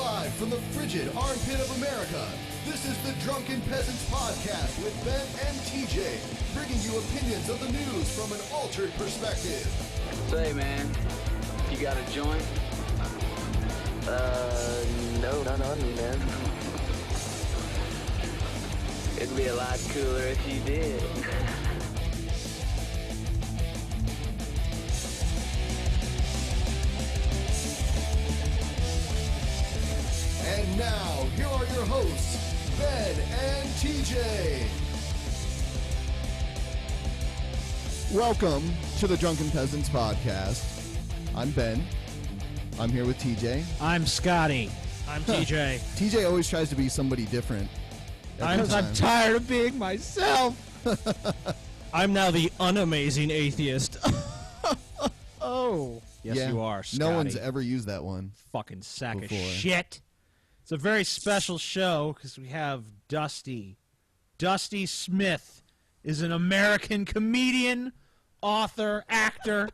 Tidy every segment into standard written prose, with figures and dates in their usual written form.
Live from the frigid armpit of America, this is the Drunken Peasants Podcast with Ben and TJ, bringing you opinions of the news from an altered perspective. Say, man, you got a joint? No, not on me, man. It'd be a lot cooler if you did. And now, here are your hosts, Ben and TJ. Welcome to the Drunken Peasants Podcast. I'm Ben. I'm here with TJ. I'm Scotty. I'm TJ. TJ always tries to be somebody different. I'm tired of being myself. I'm now the unamazing atheist. Oh. Yes, yeah, you are, Scotty. No one's ever used that one. Fucking sack before. of shit. It's a very special show because we have Dusty. Dusty Smith is an American comedian, author, actor,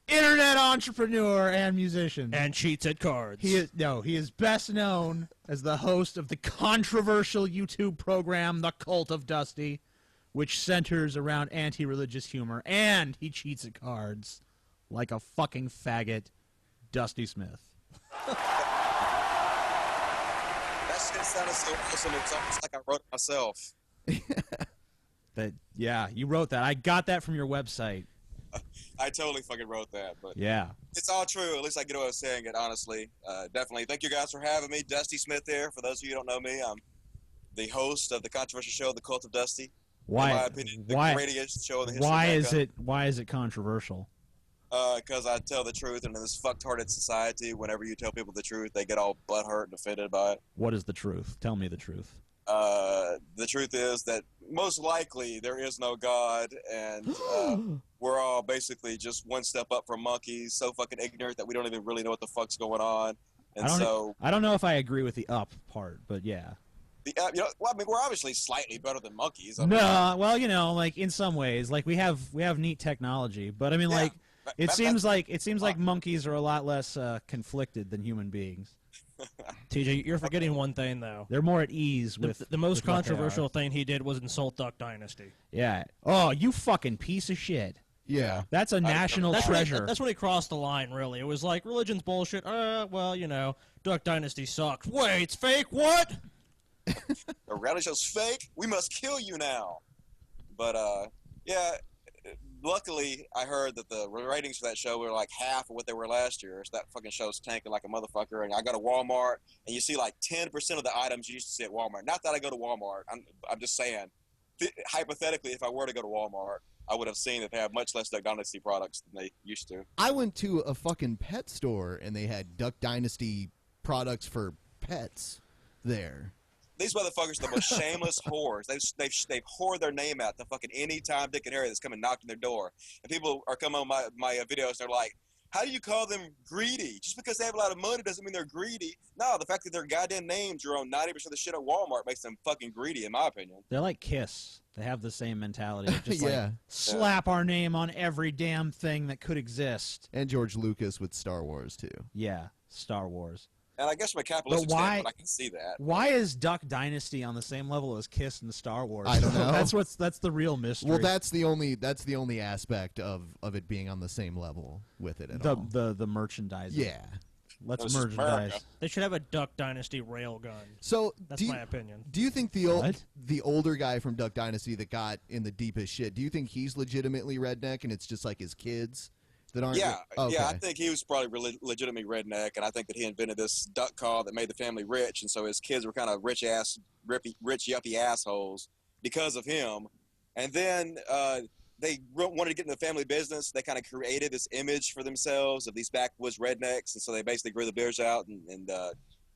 internet entrepreneur, and musician. And cheats at cards. He is best known as the host of the controversial YouTube program, The CultOfDusty, which centers around anti-religious humor, and he cheats at cards like a fucking faggot, Dusty Smith. That shit sounded so awesome. It's almost like I wrote it myself. Yeah, you wrote that. I got that from your website. I totally fucking wrote that, but Yeah. it's all true. At least I get away with saying it, honestly. Definitely. Thank you guys for having me. Dusty Smith here. For those of you who don't know me, I'm the host of the controversial show, The Cult of Dusty. Why? In my opinion, the greatest show in the history of America. Why is it controversial? Because I tell the truth, and in this fucked-hearted society, whenever you tell people the truth, they get all butthurt and offended by it. What is the truth? Tell me the truth. The truth is that most likely there is no God, and we're all basically just one step up from monkeys, so fucking ignorant that we don't even really know what the fuck's going on. And I don't know if I agree with the up part, but yeah. We're obviously slightly better than monkeys. Like in some ways, like we have neat technology, but I mean, like it seems like monkeys are a lot less conflicted than human beings. TJ, you're forgetting one thing, though. They're more at ease with the most with what they controversial are. thing he did was insult Duck Dynasty. Yeah. Oh, you fucking piece of shit. Yeah. That's a national treasure. That's when he crossed the line, really. It was like, religion's bullshit. Duck Dynasty sucks. Wait, it's fake? What? The reality show's fake. We must kill you now. But luckily I heard that the ratings for that show were like half of what they were last year. So that fucking show's tanking like a motherfucker. And I go to Walmart, and you see like 10% of the items you used to see at Walmart. Not that I go to Walmart. I'm just saying, hypothetically, if I were to go to Walmart, I would have seen that they have much less Duck Dynasty products than they used to. I went to a fucking pet store, and they had Duck Dynasty products for pets there. These motherfuckers are the most shameless whores. They've whored their name out to fucking any Tom, Dick, and Harry that's come and knocked on their door. And people are coming on my videos, and they're like, how do you call them greedy? Just because they have a lot of money doesn't mean they're greedy. No, the fact that their goddamn names are on 90% of the shit at Walmart makes them fucking greedy, in my opinion. They're like Kiss. They have the same mentality. Just yeah. like, slap our name on every damn thing that could exist. And George Lucas with Star Wars, too. Yeah, Star Wars. And I guess from a capitalistic standpoint, I can see that. Why is Duck Dynasty on the same level as Kiss and Star Wars? I don't know. That's the real mystery. Well, that's the only aspect of it being on the same level with it at all. The merchandising. Yeah. Let's merchandise. They should have a Duck Dynasty railgun. So that's my opinion. Do you think the older guy from Duck Dynasty that got in the deepest shit, do you think he's legitimately redneck and it's just like his kids that aren't? Yeah, okay. Yeah. I think he was probably legitimately redneck, and I think that he invented this duck call that made the family rich, and so his kids were kind of rich yuppie assholes because of him. And then they wanted to get into the family business. They kind of created this image for themselves of these backwoods rednecks, and so they basically grew the beers out and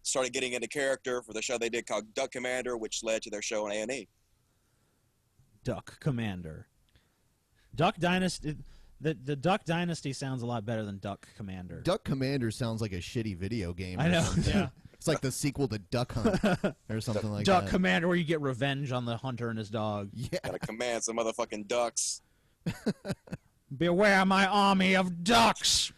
started getting into character for the show they did called Duck Commander, which led to their show on A&E. Duck Commander. Duck Dynasty. The Duck Dynasty sounds a lot better than Duck Commander. Duck Commander sounds like a shitty video game. I know. Yeah. It's like the sequel to Duck Hunt or something like that. Duck Commander, where you get revenge on the hunter and his dog. Yeah. Gotta command some motherfucking ducks. Beware my army of ducks.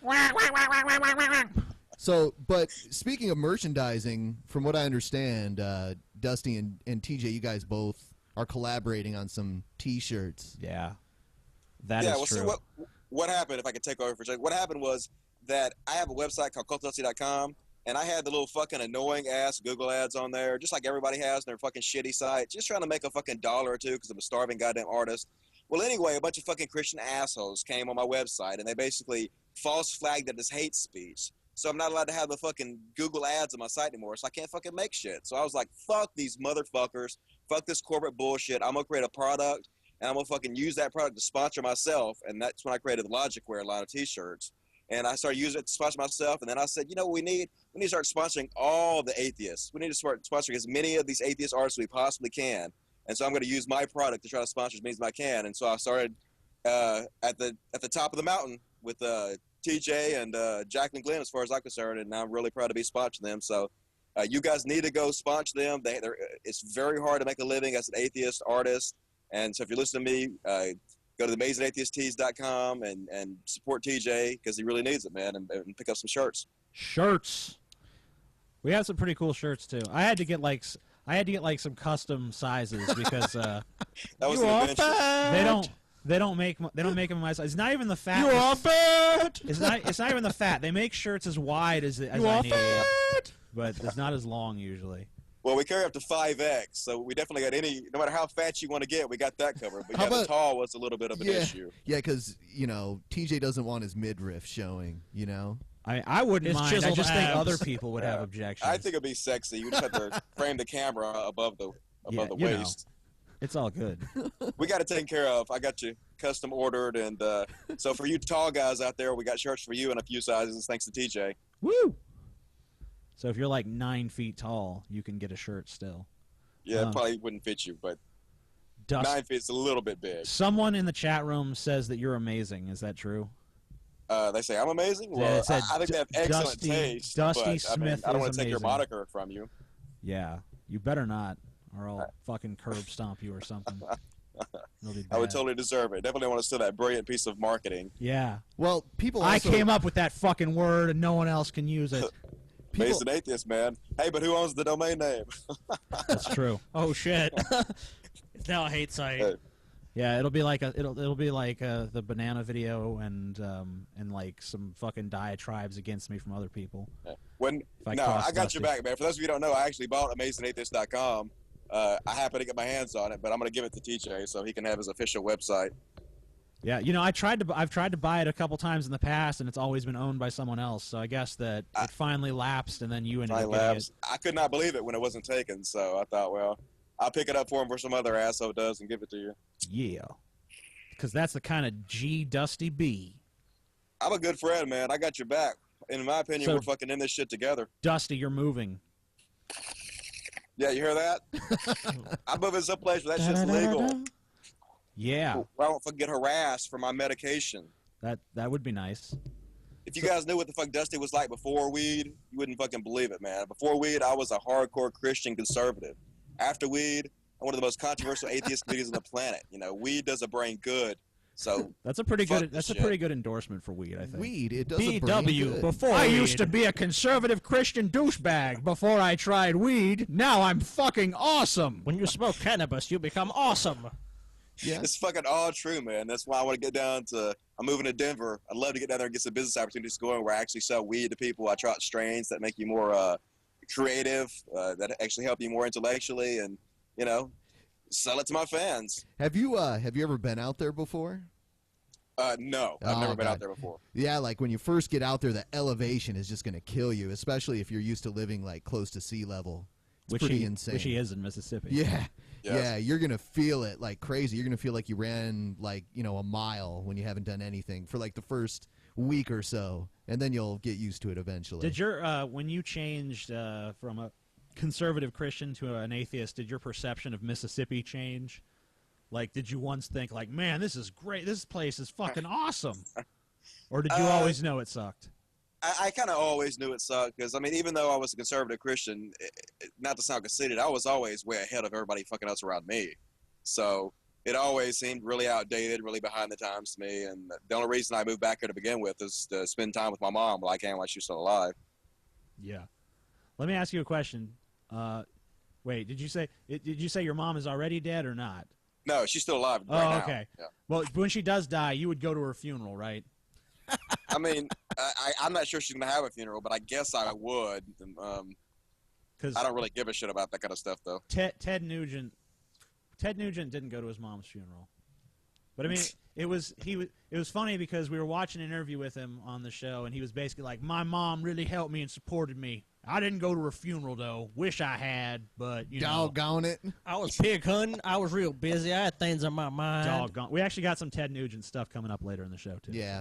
So, but speaking of merchandising, from what I understand, Dusty and TJ, you guys both are collaborating on some T-shirts. Yeah, that is true. See, what happened, if I could take over for a second, what happened was that I have a website called CultOfDusty.com, and I had the little fucking annoying-ass Google ads on there, just like everybody has on their fucking shitty site, just trying to make a fucking $1 or $2 because I'm a starving goddamn artist. Well, anyway, a bunch of fucking Christian assholes came on my website, and they basically false flagged it as hate speech. So I'm not allowed to have the fucking Google ads on my site anymore, so I can't fucking make shit. So I was like, fuck these motherfuckers. Fuck this corporate bullshit. I'm going to create a product, and I'm going to fucking use that product to sponsor myself. And that's when I created the Logicware line of T-shirts. And I started using it to sponsor myself. And then I said, you know what we need? We need to start sponsoring all the atheists. We need to start sponsoring as many of these atheist artists as we possibly can. And so I'm going to use my product to try to sponsor as many as I can. And so I started at the top of the mountain with TJ and Jacqueline Glenn, as far as I'm concerned. And I'm really proud to be sponsoring them. So you guys need to go sponsor them. It's very hard to make a living as an atheist artist. And so if you're listening to me, go to theamazingatheisttees.com and support TJ because he really needs it, man, and pick up some shirts. Shirts. We have some pretty cool shirts too. I had to get like some custom sizes because that was an adventure. They don't make them my size. It's not even the fat. You are fat. It's not even the fat. They make shirts as wide as I need, but it's not as long usually. Well, we carry up to 5X, so we definitely got no matter how fat you want to get, we got that covered. But yeah, the tall was a little bit of an issue. Yeah, because, TJ doesn't want his midriff showing, I wouldn't mind. I chiseled just think abs. other people would have objections. I think it'd be sexy. You just have to frame the camera above the waist. It's all good. We got it taken care of. I got you custom ordered. And so for you tall guys out there, we got shirts for you in a few sizes, thanks to TJ. Woo! So if you're like 9 feet tall, you can get a shirt still. Yeah, it probably wouldn't fit you, but 9 feet's a little bit big. Someone in the chat room says that you're amazing. Is that true? They say I'm amazing? Well, yeah, I think they have excellent taste. Dusty Smith I don't want is to take your amazing. moniker from you. Yeah, you better not, or I'll fucking curb stomp you or something. It'll be bad. I would totally deserve it. Definitely want to steal that brilliant piece of marketing. Yeah. Well, people also... I came up with that fucking word and no one else can use it. Amazing atheist, man. Hey, but who owns the domain name? That's true. Oh shit! It's now a hate site. Hey. Yeah, it'll be like the banana video and like some fucking diatribes against me from other people. I got your back, man. For those of you who don't know, I actually bought AmazingAtheist.com. I happen to get my hands on it, but I'm going to give it to TJ so he can have his official website. Yeah, I've tried to buy it a couple times in the past, and it's always been owned by someone else. So I guess that it finally lapsed, and then you ended up getting it. I could not believe it when it wasn't taken, so I thought, well, I'll pick it up for him for some other asshole does and give it to you. Yeah, because that's the kind of G Dusty B. I'm a good friend, man. I got your back. In my opinion, we're fucking in this shit together. Dusty, you're moving. Yeah, you hear that? I'm moving someplace where that shit's legal. Yeah. Where I don't fucking get harassed for my medication. That would be nice. If you guys knew what the fuck Dusty was like before weed, you wouldn't fucking believe it, man. Before weed, I was a hardcore Christian conservative. After weed, I'm one of the most controversial atheist comedians on the planet. Weed does a brain good. So that's a pretty good endorsement for weed, I think. Weed, it does a brain BW good. before I weed. used to be a conservative Christian douchebag before I tried weed. Now I'm fucking awesome. When you smoke cannabis, you become awesome. Yeah. It's fucking all true, man. That's why I want to get down to. I'm moving to Denver. I'd love to get down there and get some business opportunities going where I actually sell weed to people. I try out strains that make you more creative, that actually help you more intellectually, and sell it to my fans. Have you ever been out there before? No, I've never been out there before. Yeah, like when you first get out there, the elevation is just going to kill you, especially if you're used to living like close to sea level. It's pretty insane. Which he is in Mississippi. Yeah. Yes. Yeah, you're going to feel it like crazy. You're going to feel like you ran like, a mile when you haven't done anything for like the first week or so, and then you'll get used to it eventually. Did your when you changed from a conservative Christian to an atheist, did your perception of Mississippi change? Like, did you once think like, man, this is great, this place is fucking awesome? Or did you always know it sucked? I kind of always knew it sucked because, even though I was a conservative Christian, not to sound conceited, I was always way ahead of everybody fucking else around me. So it always seemed really outdated, really behind the times to me. And the only reason I moved back here to begin with is to spend time with my mom while I can while she was still alive. Yeah. Let me ask you a question. Wait, did you say your mom is already dead or not? No, she's still alive right now. Okay. Yeah. Well, when she does die, you would go to her funeral, right? I mean, I'm not sure she's going to have a funeral, but I guess I would. Because I don't really give a shit about that kind of stuff, though. Ted Nugent didn't go to his mom's funeral. But I mean, it was funny because we were watching an interview with him on the show, and he was basically like, "My mom really helped me and supported me. I didn't go to her funeral though. Wish I had, but you know." Doggone it. I was pig hunting. I was real busy. I had things on my mind. Doggone. We actually got some Ted Nugent stuff coming up later in the show too. Yeah.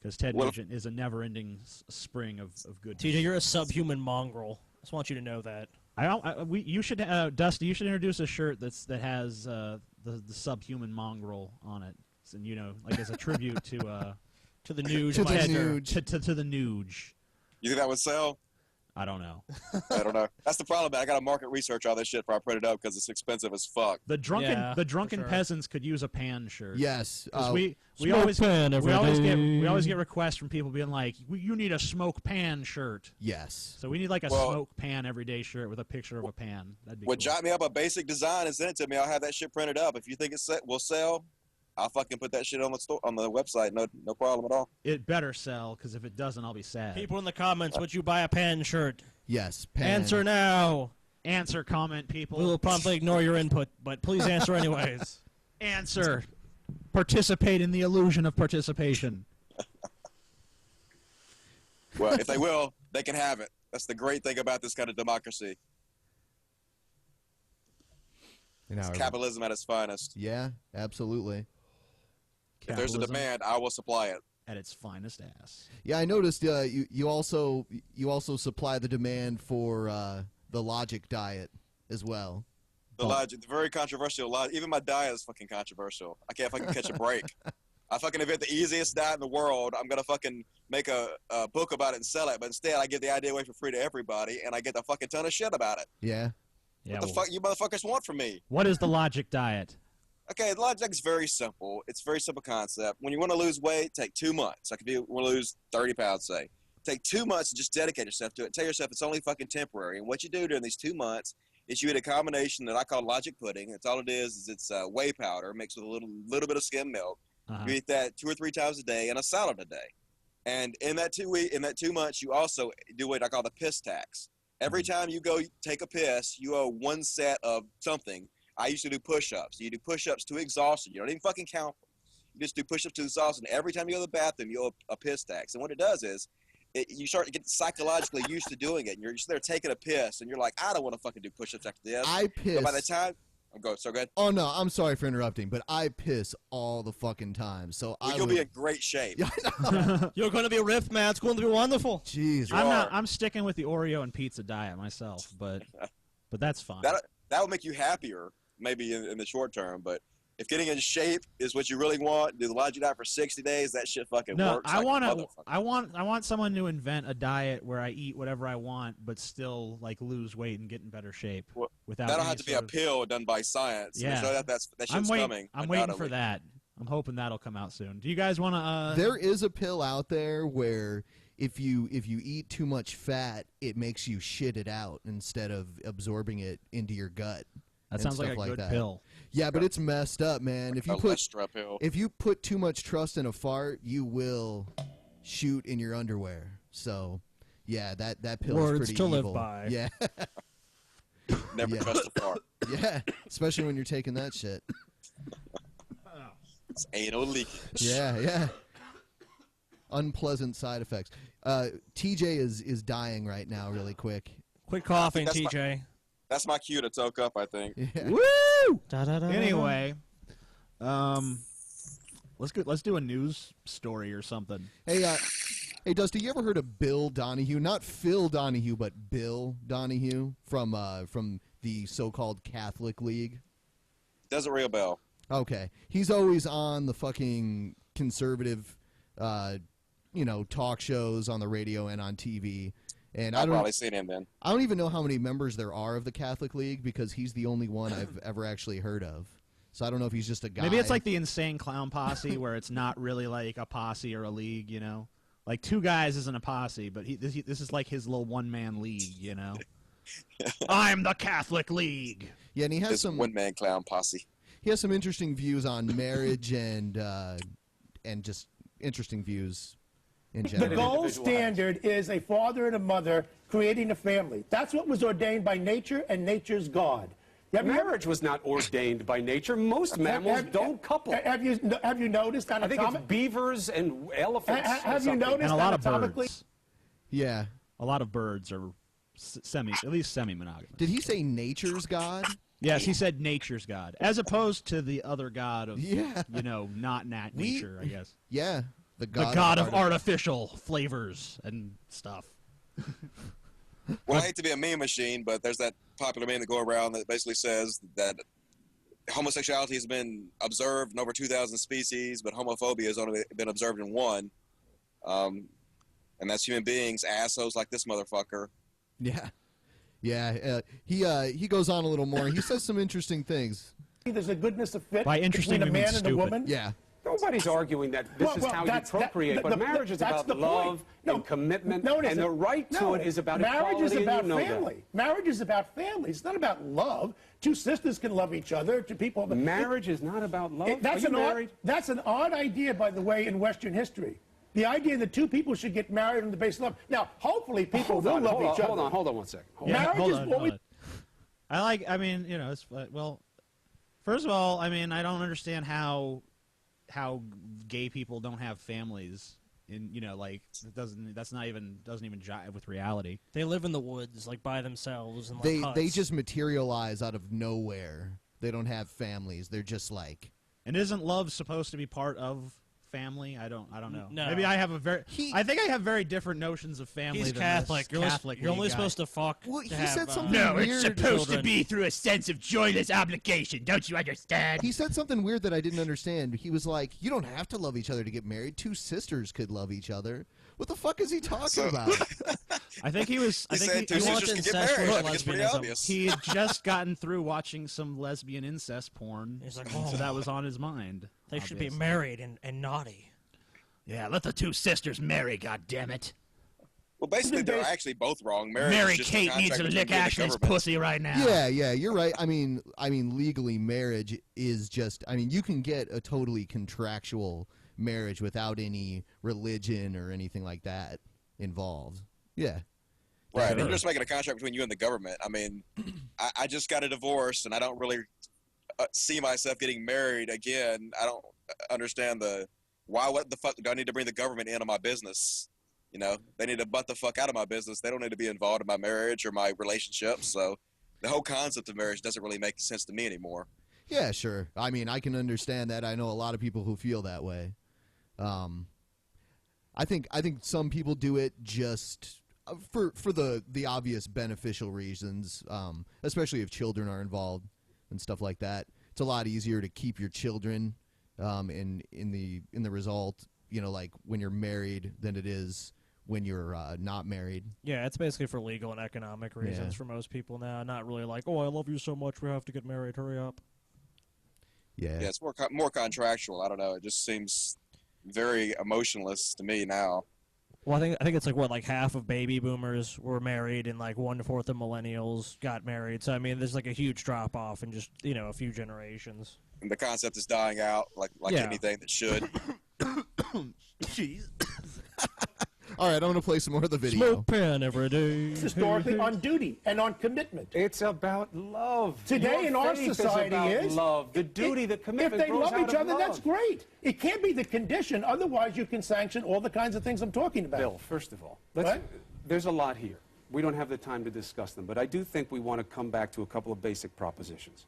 Because Ted Nugent is a never-ending spring of good. TJ, you're a subhuman mongrel. I just want you to know that. You should, Dusty. You should introduce a shirt that has the subhuman mongrel on it, and like as a tribute to the Nuge. To the Ted- Nuge. to the Nuge. You think that would sell? I don't know. I don't know. That's the problem. I got to market research all this shit before I print it up because it's expensive as fuck. The drunken for sure. peasants could use a pan shirt. Yes. 'Cause we Smoke always pan every we day. always get requests from people being like, you need a smoke pan shirt. Yes. So we need like a Well- smoke pan everyday shirt with a picture of a pan. That'd be Well, cool. jot me up a basic design and send it to me. I'll have that shit printed up. If you think will sell, I'll fucking put that shit on the website. No problem at all. It better sell, because if it doesn't, I'll be sad. People in the comments, would you buy a pan shirt? Yes. Pan. Answer now. Answer, comment, people. We will promptly ignore your input, but please answer anyways. Answer. Participate in the illusion of participation. Well, if they will, they can have it. That's the great thing about this kind of democracy. You know, It's capitalism at its finest. Yeah, absolutely. If there's a Capitalism demand, I will supply it. at its finest ass. Yeah, I noticed you also supply the demand for the Logic diet as well. The logic, the very controversial logic. Even my diet is fucking controversial. I can't fucking catch a break. I fucking invent the easiest diet in the world. I'm gonna fucking make a book about it and sell it, but instead I give the idea away for free to everybody, and I get a fucking ton of shit about it. Yeah. Yeah. What the fuck you motherfuckers want from me? What is the Logic diet? Okay, the logic is very simple. It's a very simple concept. When you want to lose weight, take 2 months. Like if you want to lose 30 pounds, say. Take 2 months and just dedicate yourself to it. Tell yourself it's only fucking temporary. And what you do during these 2 months is you eat a combination that I call logic pudding. It's all it is it's whey powder mixed with a little bit of skim milk. Uh-huh. You eat that 2 or 3 times a day and a salad a day. And in that 2 months, you also do what I call the piss tax. Every time you go take a piss, you owe 1 set of something. I used to do push-ups. You do push-ups to exhaustion. You don't even fucking count them. You just do push-ups to exhaustion. Every time you go to the bathroom, you owe a piss tax. And what it does is you start to get psychologically used to doing it. And you're just there taking a piss, and you're like, I don't want to fucking do push-ups after this. I piss. But by the time so good. Oh no, I'm sorry for interrupting, but I piss all the fucking time. So Well, you'll be in great shape. Yeah, I know. You're going to be ripped, man. It's going to be wonderful. Jeez. I'm sticking with the Oreo and pizza diet myself, but that's fine. That will make you happier, maybe in the short term. But if getting in shape is what you really want, do the Logic diet for 60 days. That shit fucking No, works. I like a want to. motherfucker. I want someone to invent a diet where I eat whatever I want, but still like lose weight and get in better shape. Well, Without That'll any have to be sort a of- pill done by science. Yeah. So that shit's coming. I'm waiting for undoubtedly. that. I'm hoping that'll come out soon. Do you guys want to? There is a pill out there where if you eat too much fat, it makes you shit it out instead of absorbing it into your gut. That and sounds like a stuff like good that. pill. Yeah, but it's messed up, man. If you put Lestra pill. if you put too much trust in a fart, you will shoot in your underwear. So, yeah, that pill Words is pretty to live evil. by. Yeah, Never Yeah. trust a fart. yeah, especially when you're taking that shit. It's anal leakage. Yeah. Unpleasant side effects. TJ is dying right now, really quick. Quit coughing, That's TJ. That's my cue to toke up, I think. Yeah. Woo! Da-da-da-da. Anyway, let's do a news story or something. Hey, Dusty, you ever heard of Bill Donahue? Not Phil Donahue, but Bill Donahue from the so-called Catholic League. Doesn't ring a bell. Okay, he's always on the fucking conservative, talk shows on the radio and on TV. And I've probably seen him then. I don't even know how many members there are of the Catholic League because he's the only one I've ever actually heard of. So I don't know if he's just a guy. Maybe it's like the Insane Clown Posse, where it's not really like a posse or a league, Like 2 guys isn't a posse, but this is like his little one-man league, you know. I'm the Catholic League. Yeah, and he has This some one-man clown posse. he has some interesting views on marriage and just interesting views in The general. gold standard is a father and a mother creating a family. That's what was ordained by nature and nature's God. Marriage was not ordained by nature. Most mammals don't couple. Have you noticed I think it's beavers and elephants. Have you noticed And a lot of anatomically? birds. Yeah. A lot of birds are at least semi-monogamous. Did he say nature's God? Yes, he said nature's God, as opposed to the other god of, Yeah. not nature, I guess. Yeah. The god of artificial flavors and stuff. Well, I hate to be a meme machine, but there's that popular meme that go around that basically says that homosexuality has been observed in over 2,000 species, but homophobia has only been observed in 1. And that's human beings, assholes like this motherfucker. Yeah. Yeah. He goes on a little more. He says some interesting things. There's a goodness of fit By interesting, between a we mean man and a stupid. woman. Yeah. Nobody's arguing that this is how you procreate, but marriage is about love and commitment, and the right to it is about marriage is equality, about and you know family. that. Marriage is about family. It's not about love. 2 sisters can love each other. 2 people. Marriage is not about love. Are you married? That's an odd idea, by the way, in Western history. The idea that 2 people should get married on the basis of love. Now, hopefully, people will love each other. Hold on one second. Marriage is what we. It's, well, first of all, I don't understand how gay people don't have families. Doesn't even jive with reality. They live in the woods, like, by themselves. And, They huts. just materialize out of nowhere. They don't have families. They're just like. And isn't love supposed to be part of family? I don't know. No. Maybe I have I think I have very different notions of family. He's than Catholic. this Catholic You're only guy. supposed to fuck. Well, to he have, said something No, weird. it's supposed children. to be through a sense of joyless obligation. Don't you understand? He said something weird that I didn't understand. He was like, "You don't have to love each other to get married. 2 sisters could love each other." What the fuck is he talking about? I think he was. I He think said he 2 wants sisters can get incestuous married. I think it's pretty lesbianism. obvious. He had just gotten through watching some lesbian incest porn, He's like, so that was on his mind. They should be obviously. married and naughty. Yeah, let the 2 sisters marry. God damn it! Well, basically, they're actually both wrong. Marriage Mary is just a Kate contract needs to between lick you and the Ashley's government. pussy right now. Yeah, you're right. I mean, legally, marriage is just. I mean, you can get a totally contractual marriage without any religion or anything like that involved. Yeah. Right, you're just making a contract between you and the government. I mean, I just got a divorce, and I don't really see myself getting married again. I don't understand what the fuck do I need to bring the government into my business? They need to butt the fuck out of my business. They don't need to be involved in my marriage or my relationships. So the whole concept of marriage doesn't really make sense to me anymore. Yeah, sure. I mean, I can understand that. I know a lot of people who feel that way. I think some people do it just for the obvious beneficial reasons, especially if children are involved and stuff like that. It's a lot easier to keep your children in the result, like when you're married than it is when you're not married. Yeah, it's basically for legal and economic reasons for most people now. Not really like, oh, I love you so much, we have to get married. Hurry up. Yeah. Yeah, it's more contractual. I don't know. It just seems very emotionless to me now. Well, I think it's like half of baby boomers were married, and like 1/4 of millennials got married. So I mean, there's like a huge drop off in just a few generations. And the concept is dying out, like Yeah. anything that should. Jeez. All right, I'm going to play some more of the video. Smoke pen every day. Historically on duty and on commitment. It's about love. Today Your in our faith society about is love. The duty, the commitment If they grows love out each of other, love. that's great. It can't be the condition. Otherwise, you can sanction all the kinds of things I'm talking about. Bill, first of all, Right? there's a lot here. We don't have the time to discuss them, but I do think we want to come back to a couple of basic propositions.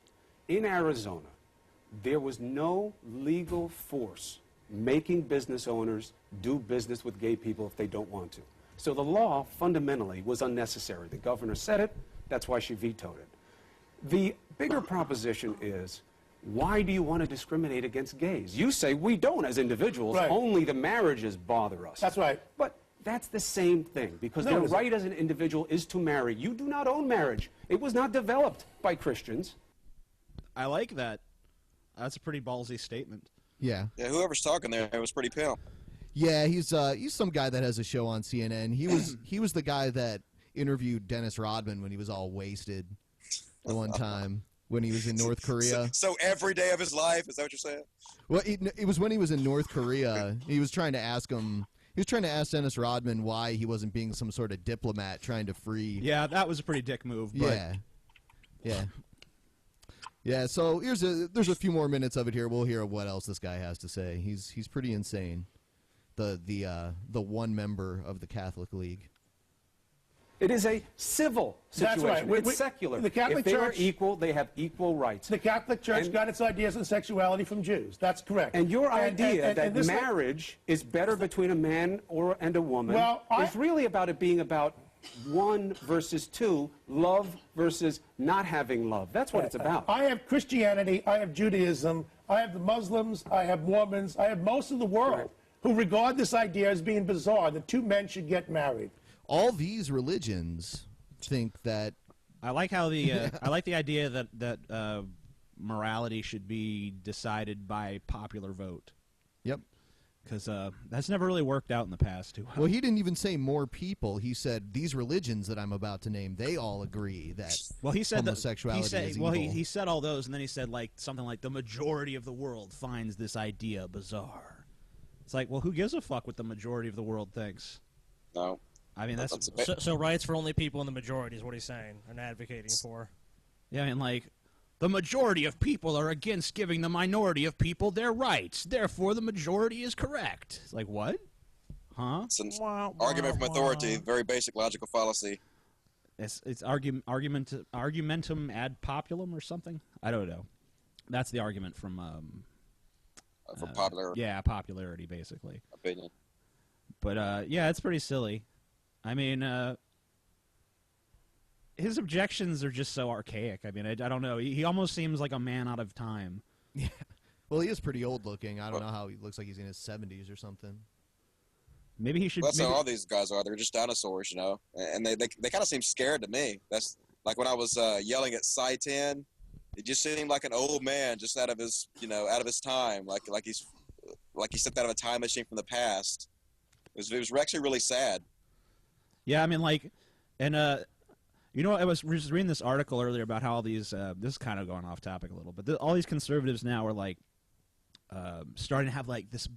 In Arizona, there was no legal force making business owners do business with gay people if they don't want to. So the law, fundamentally, was unnecessary. The governor said it. That's why she vetoed it. The bigger proposition is, why do you want to discriminate against gays? You say we don't as individuals. Right. Only the marriages bother us. That's right. But that's the same thing, because No, their it isn't. right as an individual is to marry. You do not own marriage. It was not developed by Christians. I like that. That's a pretty ballsy statement. Yeah. Yeah, whoever's talking there, it was pretty pimp. Yeah, he's some guy that has a show on CNN. He was the guy that interviewed Dennis Rodman when he was all wasted the one time when he was in North Korea. So every day of his life, is that what you're saying? Well, it was when he was in North Korea. He was trying to ask Dennis Rodman why he wasn't being some sort of diplomat trying to free. Yeah, that was a pretty dick move. But... Yeah. So there's a few more minutes of it here. We'll hear what else this guy has to say. He's pretty insane. The one member of the Catholic League. It is a civil situation. That's right. It's secular. The Catholic if they Church, are equal, they have equal rights. The Catholic Church got its ideas on sexuality from Jews. That's correct. And your idea that marriage is better between a man and a woman is really about it being about one versus two, love versus not having love. That's what it's about. I have Christianity, I have Judaism, I have the Muslims, I have Mormons, I have most of the world who regard this idea as being bizarre, that two men should get married. All these religions think that. I like how I like the idea that morality should be decided by popular vote. Yep. Because that's never really worked out in the past too well. Well, he didn't even say more people. He said these religions that I'm about to name, they all agree that homosexuality is evil. He said all those, and then he said something like the majority of the world finds this idea bizarre. It's like, well, who gives a fuck what the majority of the world thinks? No. I mean, that's so rights for only people in the majority is what he's saying and advocating for. Yeah, I mean, the majority of people are against giving the minority of people their rights. Therefore, the majority is correct. It's like, what? Huh? It's an argument from authority, very basic logical fallacy. It's argumentum ad populum or something? I don't know. That's the argument from... for popular... Yeah, popularity, basically. Opinion. But, yeah, it's pretty silly. I mean, his objections are just so archaic. I mean, I don't know. He almost seems like a man out of time. Yeah. Well, he is pretty old looking. I don't know how he looks like he's in his 70s or something. Maybe he should... That's how all these guys are. They're just dinosaurs, you know? And they kind of seem scared to me. That's like when I was yelling at Cy 10, it just seemed like an old man just out of his, out of his time. Like he stepped out of a time machine from the past. It was actually really sad. Yeah, I mean, I was reading this article earlier about how all these, this is kind of going off topic a little, but all these conservatives now are starting to have this,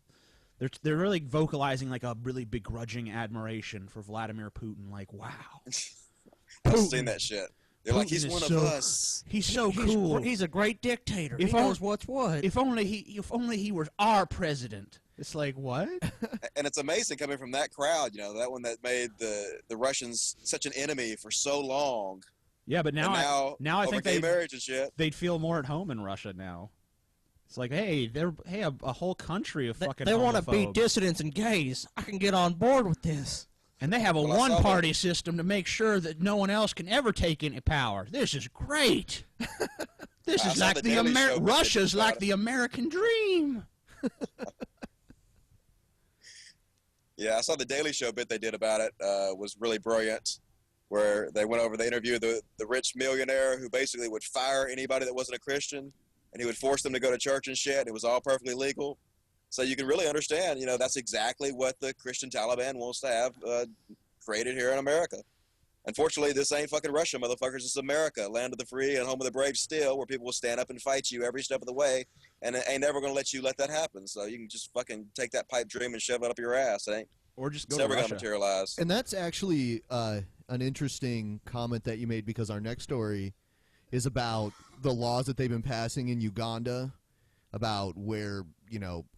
they're really vocalizing a really begrudging admiration for Vladimir Putin. Like, wow. I've seen that shit. They're like, he's one of us. He's so cool. He's a great dictator. He knows what's what. If only he were our president. It's like, what? And it's amazing coming from that crowd, that one that made the Russians such an enemy for so long. Yeah, but now I think gay marriage and shit. They'd feel more at home in Russia now. It's like, hey, a whole country of fucking They want to homophobes. be dissidents and gays. I can get on board with this. And they have a one-party system to make sure that no one else can ever take any power. This is great. This is like Russia's like the American dream. Yeah, I saw the Daily Show bit they did about it. Was really brilliant, where they interviewed the rich millionaire who basically would fire anybody that wasn't a Christian, and he would force them to go to church and shit. And it was all perfectly legal. So you can really understand, that's exactly what the Christian Taliban wants to have created here in America. Unfortunately, this ain't fucking Russia, motherfuckers. It's America, land of the free and home of the brave still, where people will stand up and fight you every step of the way, and it ain't never going to let you let that happen. So you can just fucking take that pipe dream and shove it up your ass. Or just go it's to never Russia. going to materialize. And that's actually an interesting comment that you made, because our next story is about the laws that they've been passing in Uganda about where,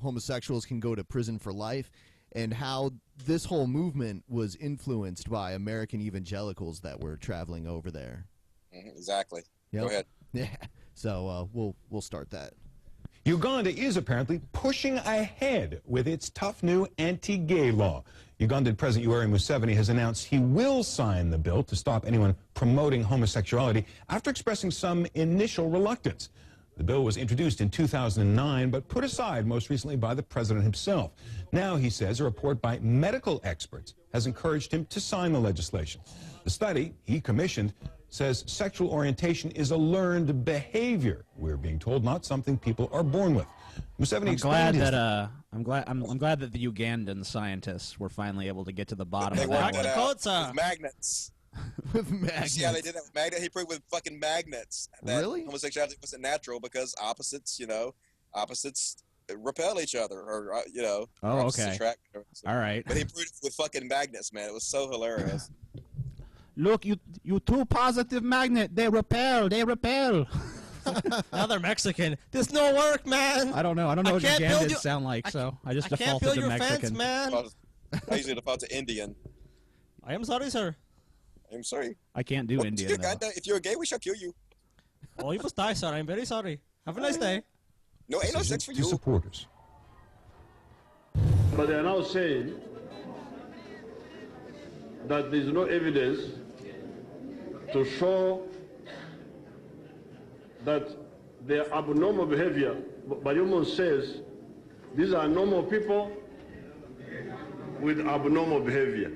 homosexuals can go to prison for life, and how this whole movement was influenced by American evangelicals that were traveling over there. Exactly. Yep. Go ahead. Yeah. So we'll start that. Uganda is apparently pushing ahead with its tough new anti-gay law. Ugandan President Yoweri Museveni has announced he will sign the bill to stop anyone promoting homosexuality after expressing some initial reluctance. The bill was introduced in 2009, but put aside most recently by the president himself. Now, he says, a report by medical experts has encouraged him to sign the legislation. The study he commissioned says sexual orientation is a learned behavior. We're being told not something people are born with. Museveni I'm glad that the Ugandan scientists were finally able to get to the bottom They of worked that it one. out with magnets. With magnets. See how they did that with magnets? He proved with fucking magnets that Really? homosexuality wasn't natural because opposites repel each other, or Oh, opposites okay. attract. So, All right. but he proved it with fucking magnets, man. It was so hilarious. Look, you two positive magnet. They repel. Now they're Mexican. This no work, man. I don't know. I don't know what can't build Ugandans you- sound like, so I just I can't defaulted build to your Mexican. fence, man. I usually default to Indian. I am sorry, sir. I'm sorry. I can't do Indian. though. Uganda, if you're gay, we shall kill you. Oh, you must die, sir. I'm very sorry. Have a nice day. No, ain't no sex for to you. supporters. But they are now saying that there is no evidence to show that their abnormal behavior. But Bayumon says these are normal people with abnormal behavior.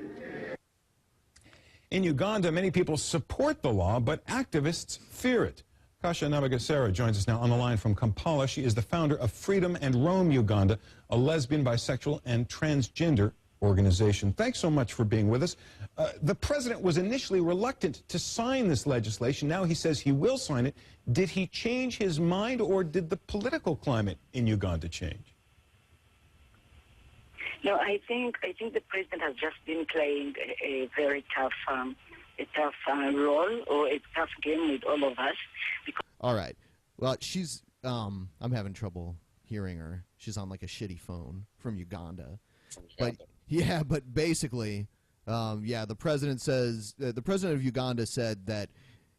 In Uganda, many people support the law, but activists fear it. Kasha Namagasera joins us now on the line from Kampala. She is the founder of Freedom and Roam Uganda, a lesbian, bisexual, and transgender organization. Thanks so much for being with us. The president was initially reluctant to sign this legislation. Now he says he will sign it. Did he change his mind, or did the political climate in Uganda change? No, I think the president has just been playing a very tough role, or a tough game with all of us. All right. Well, she's I'm having trouble hearing her. She's on like a shitty phone from Uganda. But yeah, but basically, the president says the president of Uganda said that,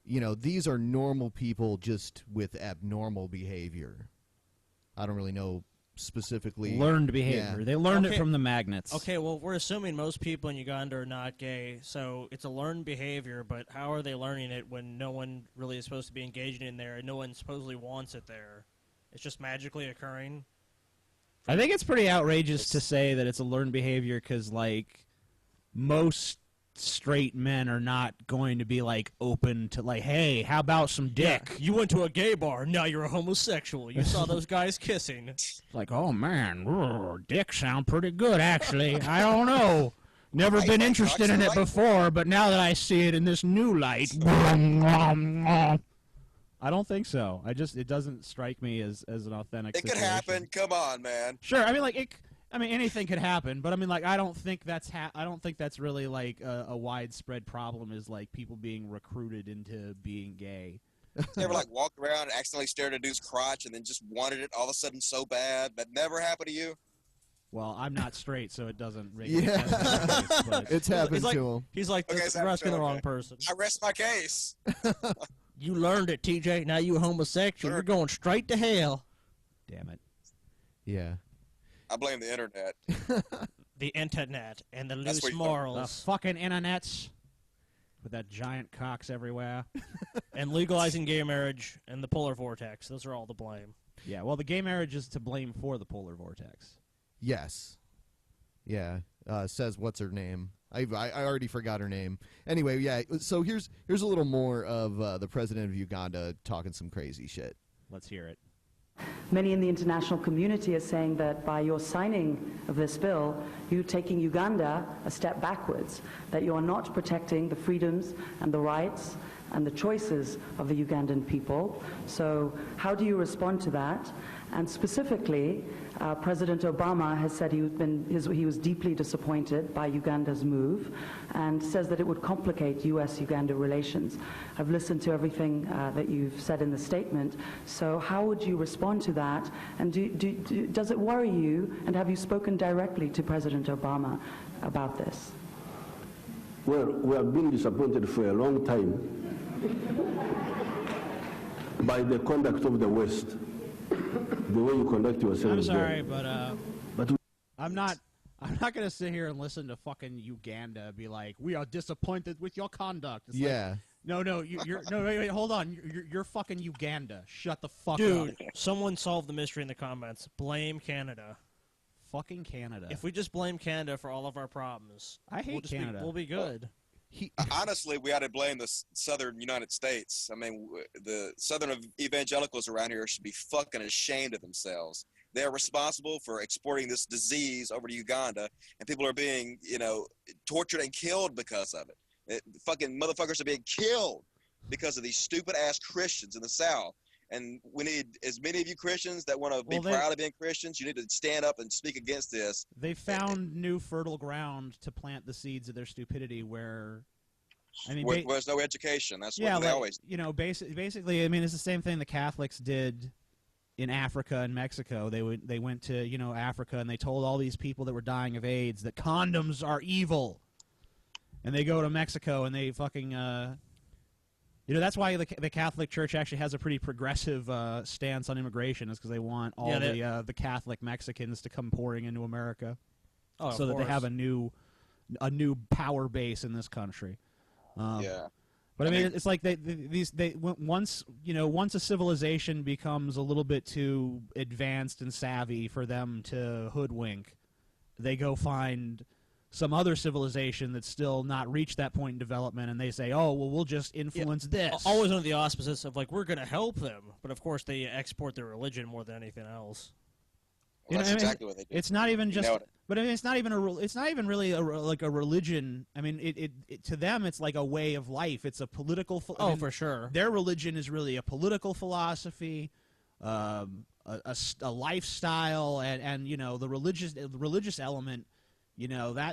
these are normal people just with abnormal behavior. I don't really know specifically. Learned behavior. Yeah. They learned it Okay. from the magnets. Okay, well, we're assuming most people in Uganda are not gay, so it's a learned behavior, but how are they learning it when no one really is supposed to be engaging in there and no one supposedly wants it there? It's just magically occurring? I think it's pretty outrageous to say that it's a learned behavior because, like, most straight men are not going to be, like, open to, like, hey, how about some dick? Yeah, you went to a gay bar, now you're a homosexual. You saw those guys kissing. Like, oh, man, dicks sound pretty good, actually. I don't know. Never been interested in it before, but now that I see it in this new light. I don't think so. It doesn't strike me as an authentic It could situation. happen. Come on, man. Sure, I mean, anything could happen, but I mean, like, I don't think that's really like a widespread problem. Is like people being recruited into being gay. You ever like walked around and accidentally stared at a dude's crotch and then just wanted it all of a sudden so bad? That never happened to you? Well, I'm not straight, so it doesn't make Yeah. sense. But It's happened like, to him. He's like, Okay, this, so you're asking the okay. wrong person. I rest my case. You learned it, TJ. Now you a homosexual. You're going straight to hell. damn it. Yeah. I blame the internet. The internet and the That's loose where you- The morals. fucking internets with that giant cocks everywhere. And legalizing gay marriage and the polar vortex. Those are all to blame. Yeah, well, the gay marriage is to blame for the polar vortex. Yes. Yeah. Says what's her name? I already forgot her name. Anyway, yeah. So here's a little more of the president of Uganda talking some crazy shit. Let's hear it. Many in the international community are saying that by your signing of this bill, you're taking Uganda a step backwards, that you are not protecting the freedoms and the rights and the choices of the Ugandan people. So how do you respond to that? And specifically, President Obama has said he was deeply disappointed by Uganda's move and says that it would complicate U.S.-Uganda relations. I've listened to everything that you've said in the statement. So how would you respond to that? And does it worry you? And have you spoken directly to President Obama about this? Well, we have been disappointed for a long time by the conduct of the West, the way you conduct yourselves. I'm sorry, there. but But I'm not gonna sit here and listen to fucking Uganda be like, we are disappointed with your conduct. It's Yeah. like, no, you're no, wait, hold on. You're fucking Uganda. Shut the fuck up. Dude, someone solved the mystery in the comments. Blame Canada. Fucking Canada. If we just blame Canada for all of our problems, I hate we'll just Canada. We'll be good. Honestly, we ought to blame the southern United States. I mean, the southern evangelicals around here should be fucking ashamed of themselves. They're responsible for exporting this disease over to Uganda, and people are being, tortured and killed because of it. Fucking motherfuckers are being killed because of these stupid-ass Christians in the South. And we need as many of you Christians that want to be proud of being Christians. You need to stand up and speak against this. They found new fertile ground to plant the seeds of their stupidity where, I mean, where there's no education. That's what they always do. Basically, I mean, it's the same thing the Catholics did in Africa and Mexico. They went to, Africa, and they told all these people that were dying of AIDS that condoms are evil. And they go to Mexico and they fucking... that's why the Catholic Church actually has a pretty progressive stance on immigration, is because they want all the Catholic Mexicans to come pouring into America, so that they have a new power base in this country. But I mean, it's like once a civilization becomes a little bit too advanced and savvy for them to hoodwink, they go find some other civilization that's still not reached that point in development, and they say, oh, well, we'll just influence this. Always under the auspices of, we're going to help them. But, of course, they export their religion more than anything else. Well, that's exactly what they do. It's not even just... But I mean, it's not even really a religion. I mean, it to them, it's like a way of life. It's a political... for sure. Their religion is really a political philosophy, a lifestyle, and the religious element...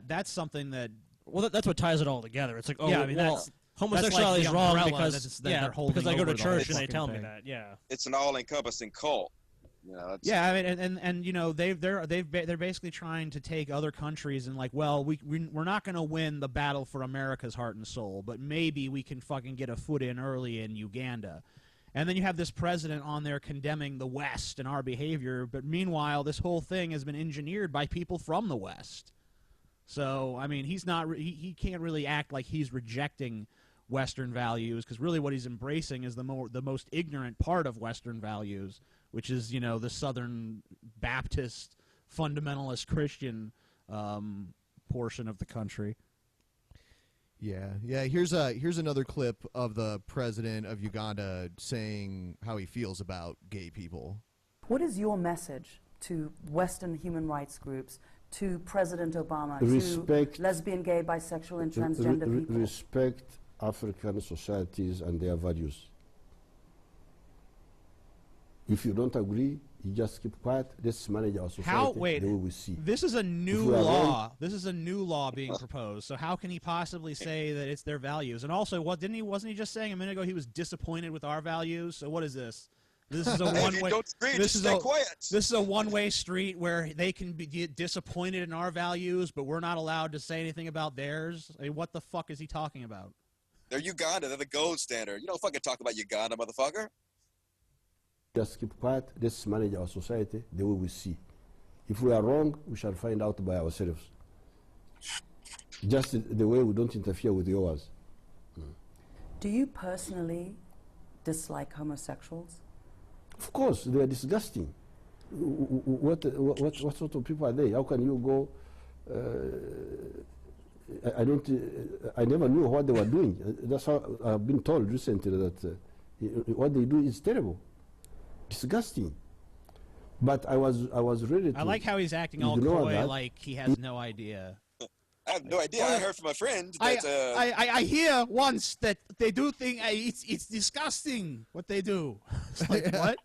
that's something that... Well, that's what ties it all together. It's like, that's homosexuality is wrong because I go to church and they tell me thing. that. Yeah, it's an all-encompassing cult. I mean, and they're basically trying to take other countries and we're not going to win the battle for America's heart and soul, but maybe we can fucking get a foot in early in Uganda. And then you have this president on there condemning the West and our behavior, but meanwhile, this whole thing has been engineered by people from the West. So, I mean, he can't really act like he's rejecting Western values, because really what he's embracing is the most ignorant part of Western values, which is, the Southern Baptist fundamentalist Christian portion of the country. Yeah. Here's another clip of the president of Uganda saying how he feels about gay people. What is your message to Western human rights groups, to President Obama, to lesbian, gay, bisexual, and transgender people? Respect African societies and their values. If you don't agree, you just keep quiet. Let's manage our society the way we see. This is a new law. This is a new law being proposed. So how can he possibly say that it's their values? And also, wasn't he just saying a minute ago he was disappointed with our values? So what is this? This is a one-way. This is a one-way street where they can be disappointed in our values, but we're not allowed to say anything about theirs. I mean, what the fuck is he talking about? They're Uganda. They're the gold standard. You don't fucking talk about Uganda, motherfucker. Just keep quiet. Let's manage our society the way we see. If we are wrong, we shall find out by ourselves. Just the way we don't interfere with yours. Do you personally dislike homosexuals? Of course, they are disgusting. What sort of people are they? How can you go? I never knew what they were doing. That's how I've been told recently that what they do is terrible. Disgusting. But I was ready to... I like how he's acting all coy, like he has no idea. I have no idea. I heard from a friend that... I hear once that they do things... It's disgusting what they do. It's like, what?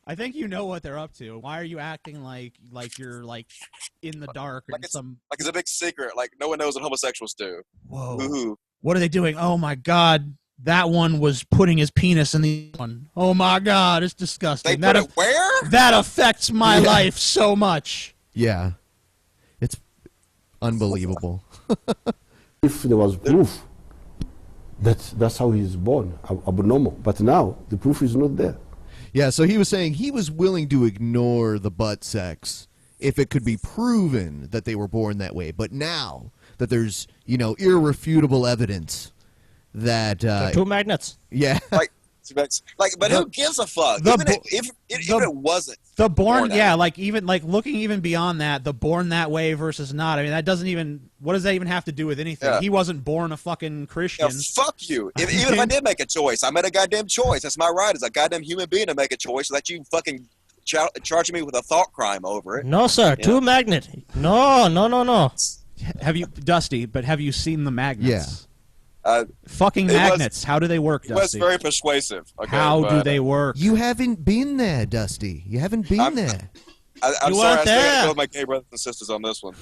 I think you know what they're up to. Why are you acting like you're in the dark? Like it's a big secret. Like no one knows what homosexuals do. Whoa. Ooh. What are they doing? Oh my God. That one was putting his penis in the one. Oh my God, it's disgusting. They put it where? That affects my life so much. Yeah. It's unbelievable. If there was proof that's how he's born, abnormal. But now the proof is not there. Yeah, so he was saying he was willing to ignore the butt sex if it could be proven that they were born that way. But now that there's, irrefutable evidence that two magnets. Yeah. Like, but who gives a fuck? Even if it wasn't the born, that yeah, way. like even like looking even beyond that, the born that way versus not. I mean, that doesn't even. What does that even have to do with anything? Yeah. He wasn't born a fucking Christian. Yeah, fuck you. Even if I did make a choice, I made a goddamn choice. That's my right as a goddamn human being to make a choice. That you fucking charging me with a thought crime over it. No, sir. Too magnet. No. Have you, Dusty? But have you seen the magnets? Yeah. Fucking magnets. How do they work, It was Dusty? very persuasive. Okay, How do they work? You haven't been there, Dusty. You haven't been there. I'm You sorry. weren't I still there. gotta go with my gay brothers and sisters on this one.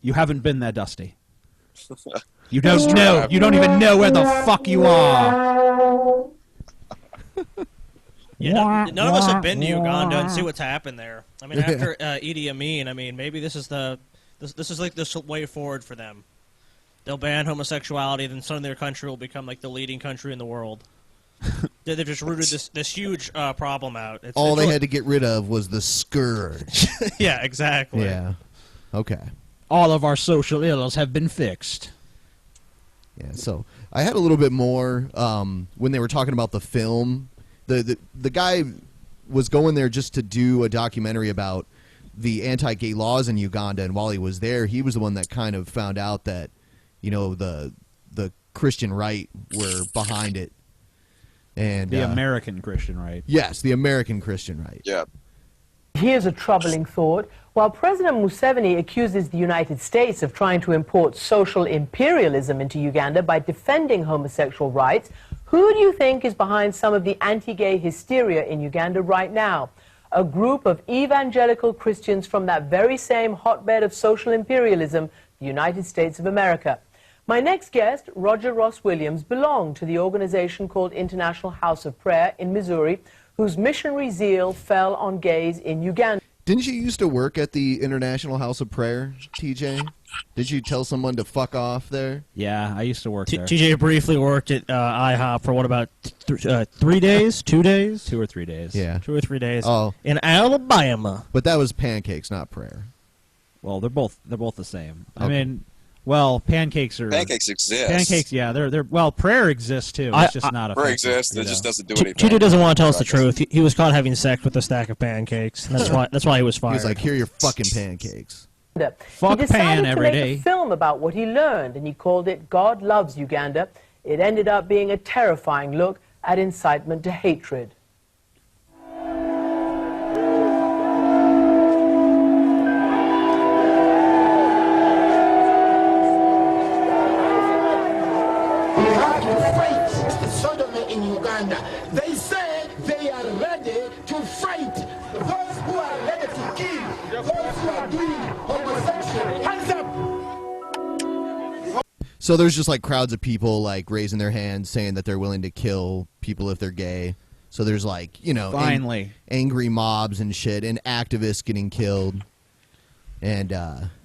You haven't been there, Dusty. You don't know. You don't even know where the fuck you are. Yeah, none of us have been to Uganda and see what's happened there. I mean, after Idi Amin, I mean, maybe this is like the way forward for them. They'll ban homosexuality, then suddenly their country will become like the leading country in the world. They've just rooted this huge problem out. All they had to get rid of was the scourge. Yeah, exactly. Yeah. Okay. All of our social ills have been fixed. Yeah. So I had a little bit more when they were talking about the film. The guy was going there just to do a documentary about the anti-gay laws in Uganda, and while he was there, he was the one that kind of found out that, you know, the Christian right were behind it. And The American Christian right. Yes, the American Christian right. Yeah. Here's a troubling thought. While President Museveni accuses the United States of trying to import social imperialism into Uganda by defending homosexual rights, who do you think is behind some of the anti-gay hysteria in Uganda right now? A group of evangelical Christians from that very same hotbed of social imperialism, the United States of America. My next guest, Roger Ross Williams, belonged to the organization called International House of Prayer in Missouri, whose missionary zeal fell on gays in Uganda. Didn't you used to work at the International House of Prayer, TJ? Did you tell someone to fuck off there? Yeah, I used to work there. TJ briefly worked at IHOP for what, about 3 days? 2 days? 2 or 3 days. Yeah. 2 or 3 days. Oh. In Alabama. But that was pancakes, not prayer. Well, they're both the same. Okay. I mean, well, pancakes exist. Pancakes, yeah, they're well, prayer exists too. It's just not a prayer exists. It just doesn't do anything. TJ doesn't want to tell us the truth. He was caught having sex with a stack of pancakes. And that's why he was fired. He was like, "Here are your fucking pancakes." Fuck He decided pan to every make day. a film about what he learned, and he called it God Loves Uganda. It ended up being a terrifying look at incitement to hatred. We have to fight the sodomy in Uganda. They say they are ready to fight those who are ready to kill, those who are doing homosexual. Hands up! So there's just like crowds of people like raising their hands saying that they're willing to kill people if they're gay. So there's like, you know, Finally. angry mobs and shit and activists getting killed and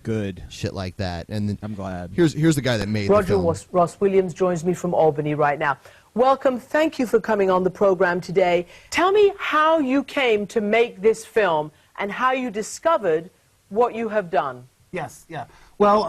good shit like that. And then I'm glad. Here's the guy that made Roger the film. Ross Williams joins me from Albany right now. Welcome. Thank you for coming on the program today. Tell me how you came to make this film and how you discovered what you have done. Yes, yeah. Well,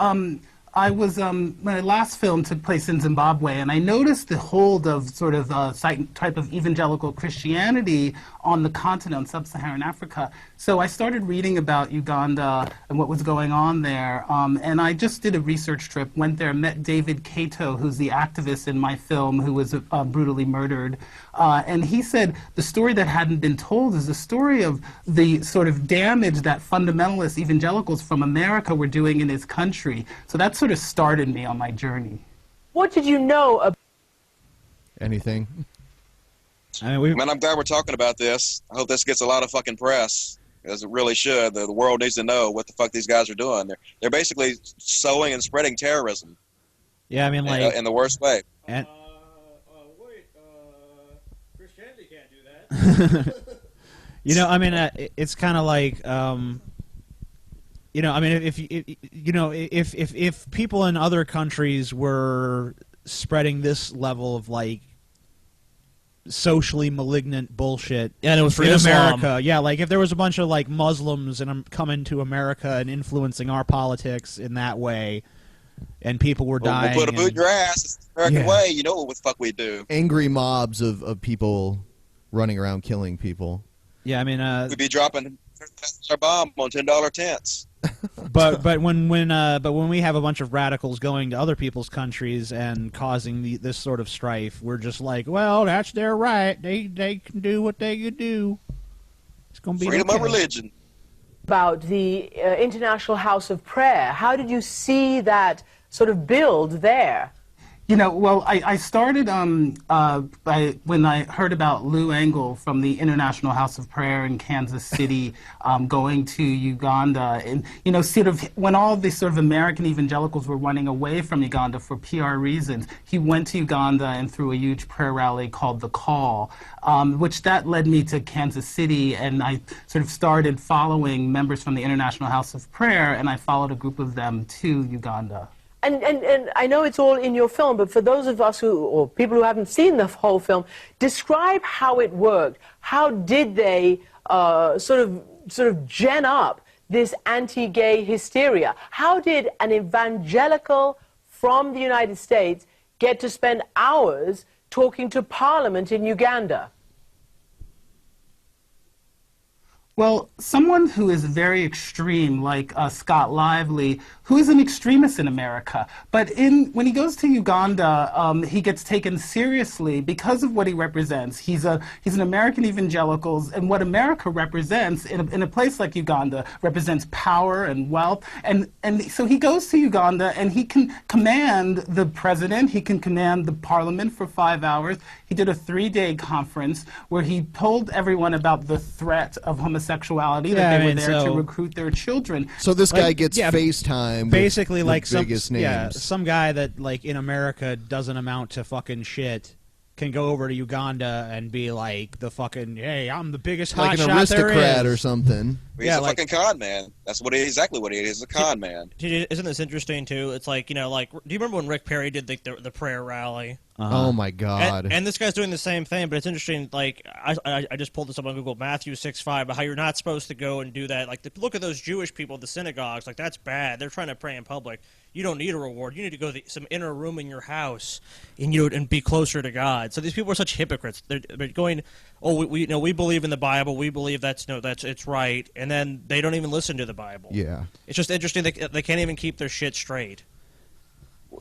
I was, my last film took place in Zimbabwe, and I noticed the hold of sort of type of evangelical Christianity on the continent, on sub-Saharan Africa. So I started reading about Uganda and what was going on there, and I just did a research trip, went there, met David Kato, who's the activist in my film who was brutally murdered. And he said the story that hadn't been told is the story of the sort of damage that fundamentalist evangelicals from America were doing in his country. So that sort of started me on my journey. What did you know about Anything? I mean, Man, I'm glad we're talking about this. I hope this gets a lot of fucking press, as it really should. The world needs to know what the fuck these guys are doing. They're basically sowing and spreading terrorism. Yeah, I mean, like in the worst way. And Christianity can't do that. you know, I mean, it's kind of like, you know, I mean, if people in other countries were spreading this level of like socially malignant bullshit, and it was for in Islam. America, yeah, like if there was a bunch of like Muslims and coming to America and influencing our politics in that way, and people were dying. We'll put a boot in your ass. It's the American Yeah. way. You know what the fuck we do. Angry mobs of people running around killing people. Yeah, I mean, We'd be dropping a bomb on $10 tents. but when we have a bunch of radicals going to other people's countries and causing this sort of strife, we're just like, well, that's their right. They can do what they could do. It's gonna be Freedom okay. of religion. About the International House of Prayer, how did you see that sort of build there? You know, well, I started when I heard about Lou Engle from the International House of Prayer in Kansas City going to Uganda, and, you know, sort of when all the sort of American evangelicals were running away from Uganda for PR reasons, he went to Uganda and threw a huge prayer rally called The Call, which that led me to Kansas City, and I sort of started following members from the International House of Prayer, and I followed a group of them to Uganda. And I know it's all in your film, but for those of us or people who haven't seen the whole film, describe how it worked. How did they sort of gen up this anti-gay hysteria? How did an evangelical from the United States get to spend hours talking to Parliament in Uganda? Well, someone who is very extreme, like Scott Lively, who is an extremist in America, but when he goes to Uganda, he gets taken seriously because of what he represents. He's an American evangelical, and what America represents in a place like Uganda represents power and wealth, and so he goes to Uganda and he can command the president, he can command the parliament for 5 hours. He did a 3-day conference where he told everyone about the threat of homosexuality, that they were there to recruit their children. So this guy gets FaceTime. Basically, with like the biggest names. some guy that like in America doesn't amount to fucking shit can go over to Uganda and be like the fucking, hey, I'm the biggest like an hotshot there aristocrat is. or something. He's a fucking con man. That's exactly what he is. A con man. Isn't this interesting too? It's like, you know, like, do you remember when Rick Perry did the prayer rally? Oh my God! And this guy's doing the same thing, but it's interesting. Like I just pulled this up on Google, Matthew 6:5, about how you're not supposed to go and do that. Like, look at those Jewish people at the synagogues. Like, that's bad. They're trying to pray in public. You don't need a reward. You need to go to some inner room in your house and be closer to God. So these people are such hypocrites. They're going, oh, we believe in the Bible. We believe it's right, and then they don't even listen to the Bible. Yeah, it's just interesting. They can't even keep their shit straight.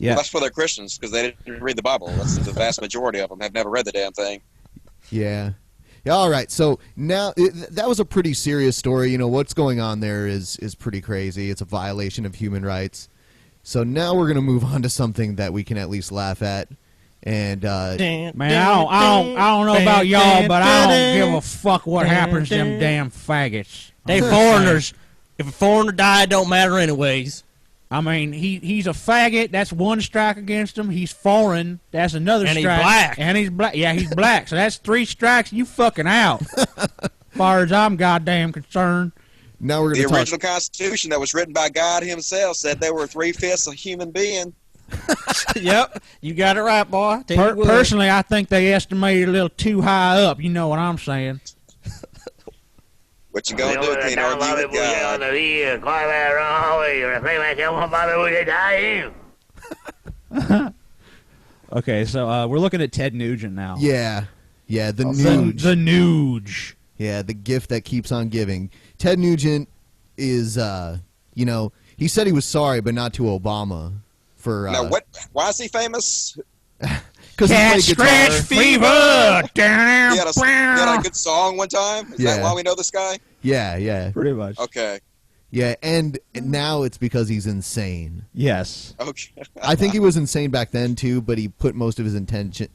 Yeah, well, that's for their Christians, because they didn't read the Bible. That's the vast majority of them have never read the damn thing. Yeah. All right. So now that was a pretty serious story. You know, what's going on there is pretty crazy. It's a violation of human rights. So now we're going to move on to something that we can at least laugh at. And man, I don't know about y'all, but I don't give a fuck what happens to them damn faggots. They foreigners. If a foreigner died, don't matter anyways. I mean, he's a faggot. That's one strike against him. He's foreign. That's another and strike. He's black. And he's black. Yeah, he's black. So that's 3 strikes. You fucking out. As far as I'm goddamn concerned. Now we're the original Constitution that was written by God himself said they were 3/5 a human being. Yep, you got it right, boy. Personally, I think they estimated a little too high up. You know what I'm saying? What you gonna do? Can't argue with God. Okay, so we're looking at Ted Nugent now. Yeah, the Nuge. The Nuge. Yeah, the gift that keeps on giving. Ted Nugent is, you know, he said he was sorry, but not to Obama. For now, why is he famous? Because he played guitar. Scratch fever. He had a good song one time. Is that why we know this guy? Yeah. Pretty much. Okay. Yeah, and now it's because he's insane. Yes. Okay. I think he was insane back then too, but he put most of his attention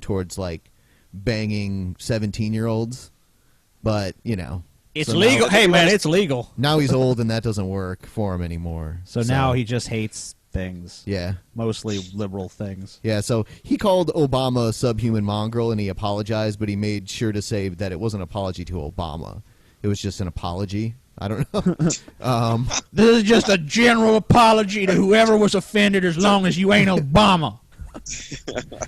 towards like banging 17-year-olds. But you know, it's legal. Hey man, it's legal. Now he's old, and that doesn't work for him anymore. So now he just hates things. Yeah. Mostly liberal things. Yeah, so he called Obama a subhuman mongrel, and he apologized, but he made sure to say that it wasn't an apology to Obama. It was just an apology. I don't know. This is just a general apology to whoever was offended, as long as you ain't Obama.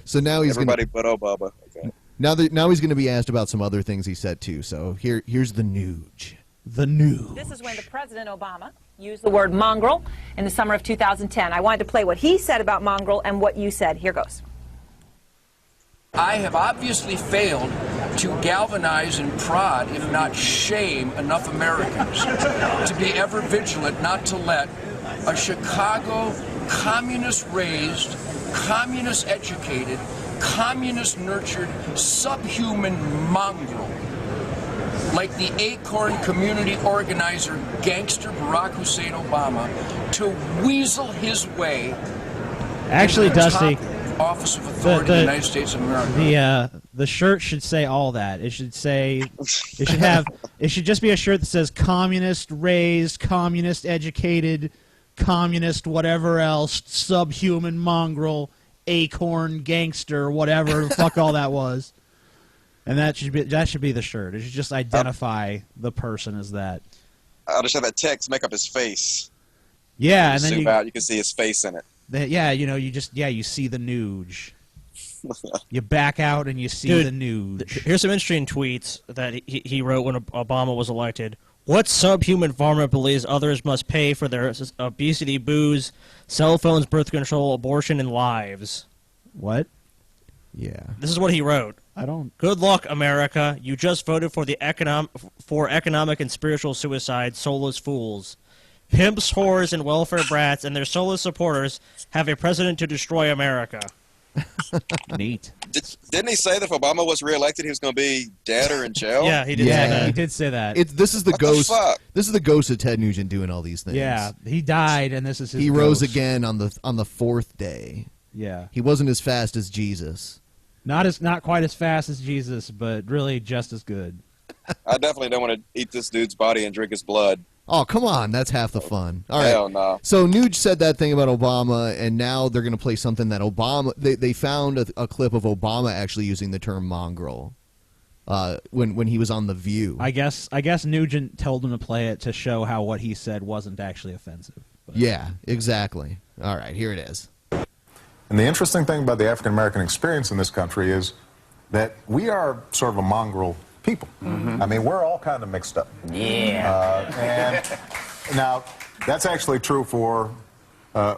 So now he's everybody but Obama. Okay. Now he's going to be asked about some other things he said too. So here's the Nuge. The news. This is when the President Obama used the word mongrel in the summer of 2010. I wanted to play what he said about mongrel and what you said. Here goes. I have obviously failed to galvanize and prod, if not shame, enough Americans to be ever vigilant not to let a Chicago communist-raised, communist-educated, communist-nurtured, subhuman mongrel like the Acorn community organizer gangster Barack Hussein Obama to weasel his way Actually, into the Dusty, top office of authority in the United States of America. The shirt should say all that. It should say, it should just be a shirt that says communist raised, communist educated, communist whatever else, subhuman mongrel, acorn gangster, whatever the fuck all that was. And that should be the shirt. It should just identify the person as that. I'll just have that text make up his face. Yeah, and then zoom out, you can see his face in it. Yeah, you see the nuge. You back out and you see the nuge. Here's some interesting tweets that he wrote when Obama was elected. What subhuman varmint believes others must pay for their obesity, booze, cell phones, birth control, abortion, and lives? What? Yeah. This is what he wrote. I don't. Good luck, America. You just voted for the economic and spiritual suicide, soulless fools. Pimps, whores, and welfare brats and their soulless supporters have a president to destroy America. Neat. Didn't he say that if Obama was reelected, he was going to be dead or in jail? Yeah, he did say that. He did say that. This is the What ghost. the fuck? This is the ghost of Ted Nugent doing all these things. Yeah, he died, and this is his. He rose ghost. again on the fourth day. Yeah. He wasn't as fast as Jesus. Not quite as fast as Jesus, but really just as good. I definitely don't want to eat this dude's body and drink his blood. Oh, come on. That's half the fun. All right. Hell no. So Nuge said that thing about Obama, and now they're going to play something that Obama... They found a clip of Obama actually using the term mongrel when he was on The View. I guess Nugent told him to play it to show how what he said wasn't actually offensive. But. Yeah, exactly. All right, here it is. And the interesting thing about the African-American experience in this country is that we are sort of a mongrel people. Mm-hmm. I mean, we're all kind of mixed up. Yeah. And now, that's actually true for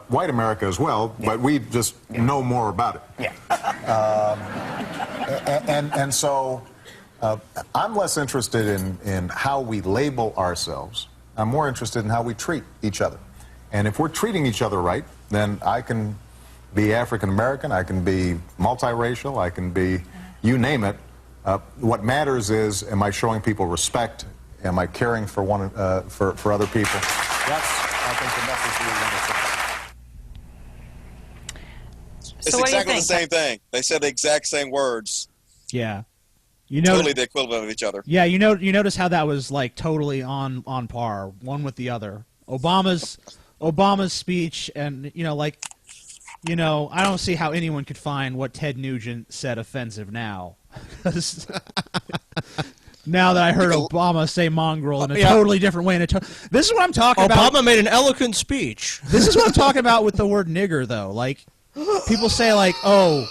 white America as well, but we just know more about it. Yeah. And so I'm less interested in how we label ourselves. I'm more interested in how we treat each other. And if we're treating each other right, then I can be African-American, I can be multiracial, I can be, you name it. What matters is, am I showing people respect? Am I caring for for other people? That's, I think, the message we want to send. It's exactly the same thing. They said the exact same words. Yeah. Totally the equivalent of each other. Yeah, you notice how that was like totally on par, one with the other. Obama's speech, and I don't see how anyone could find what Ted Nugent said offensive now. Now that I heard Obama say mongrel in a totally different way. This is what I'm talking about. Obama made an eloquent speech. This is what I'm talking about with the word nigger, though. Like, people say, like, oh,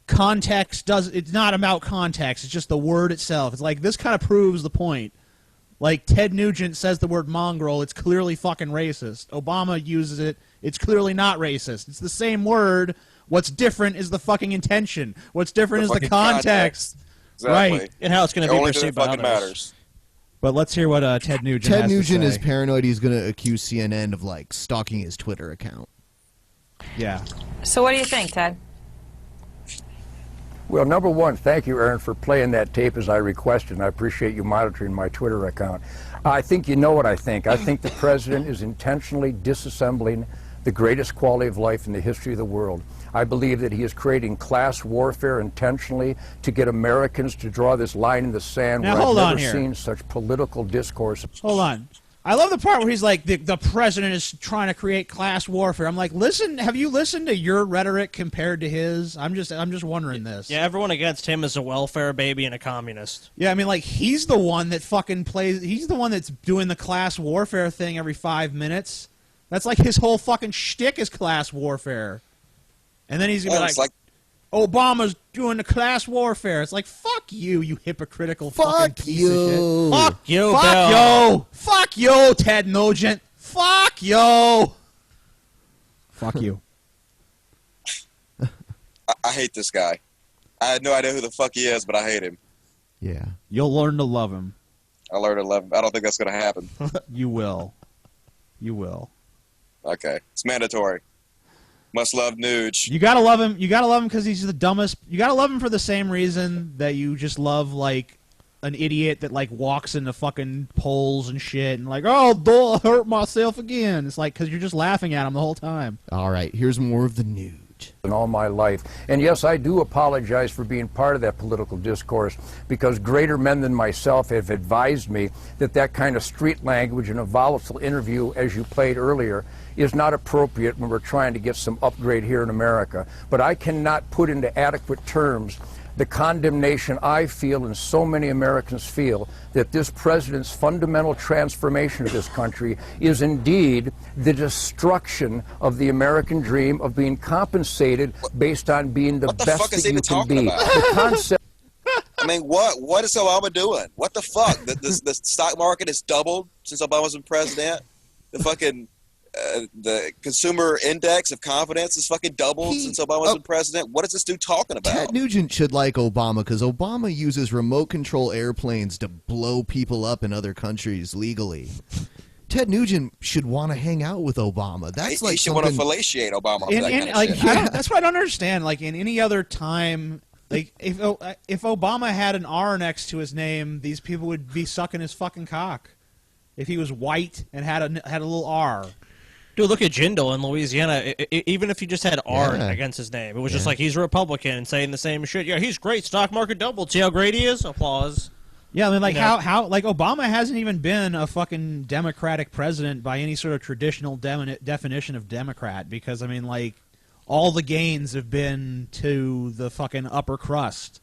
context it's not about context. It's just the word itself. It's like, this kind of proves the point. Like, Ted Nugent says the word mongrel. It's clearly fucking racist. Obama uses it. It's clearly not racist. It's the same word. What's different is the fucking intention. What's different is the context. Exactly. Right. And how it's going to be only perceived thing by that fucking others. matters. But let's hear what Ted Nugent has Ted Nugent to say. is paranoid. He's going to accuse CNN of, like, stalking his Twitter account. Yeah. So what do you think, Ted? Well, number one, thank you, Aaron, for playing that tape as I requested, and I appreciate you monitoring my Twitter account. I think you know what I think. I think the president is intentionally disassembling the greatest quality of life in the history of the world. I believe that he is creating class warfare intentionally to get Americans to draw this line in the sand Now, where hold I've on never here. seen such political discourse. Hold on. I love the part where he's like, the president is trying to create class warfare. I'm like, listen, have you listened to your rhetoric compared to his? I'm just wondering this. Yeah, everyone against him is a welfare baby and a communist. Yeah, I mean, like, he's the one that fucking plays, he's the one that's doing the class warfare thing every 5 minutes. That's like his whole fucking shtick is class warfare. And then he's going to be like, Obama's doing the class warfare. It's like, fuck you, you hypocritical fucking piece of shit. Fuck you, Fuck Bill. you. Fuck you, Ted Nugent. Fuck you. Fuck you. I hate this guy. I had no idea who the fuck he is, but I hate him. Yeah. You'll learn to love him. I learned to love him. I don't think that's going to happen. You will. You will. Okay. It's mandatory. Must love Nuge. You gotta love him. You gotta love him because he's the dumbest. You gotta love him for the same reason that you just love, like, an idiot that, like, walks into fucking polls and shit and, like, oh, duh, I hurt myself again. It's like, because you're just laughing at him the whole time. All right, here's more of the news. In all my life. And yes, I do apologize for being part of that political discourse, because greater men than myself have advised me that that kind of street language in a volatile interview, as you played earlier, is not appropriate when we're trying to get some upgrade here in America. But I cannot put into adequate terms the condemnation I feel and so many Americans feel that this president's fundamental transformation of this country is indeed the destruction of the American dream of being compensated based on being the best that you can be. The concept. I mean, what is Obama doing? What the fuck? The stock market has doubled since Obama's been president. The fucking the consumer index of confidence has fucking doubled since Obama's been president. What is this dude talking about? Ted Nugent should like Obama because Obama uses remote control airplanes to blow people up in other countries legally. Ted Nugent should want to hang out with Obama. That's like he should want to fellatiate Obama. That's what I don't understand. Like, in any other time, like, if Obama had an R next to his name, these people would be sucking his fucking cock. If he was white and had a little R. Dude, look at Jindal in Louisiana. Even if he just had R against his name, it was just like he's a Republican and saying the same shit. Yeah, he's great. Stock market doubled. See how great he is? Applause. Yeah, I mean, like, how like, Obama hasn't even been a fucking Democratic president by any sort of traditional definition of Democrat, because, I mean, like, all the gains have been to the fucking upper crust.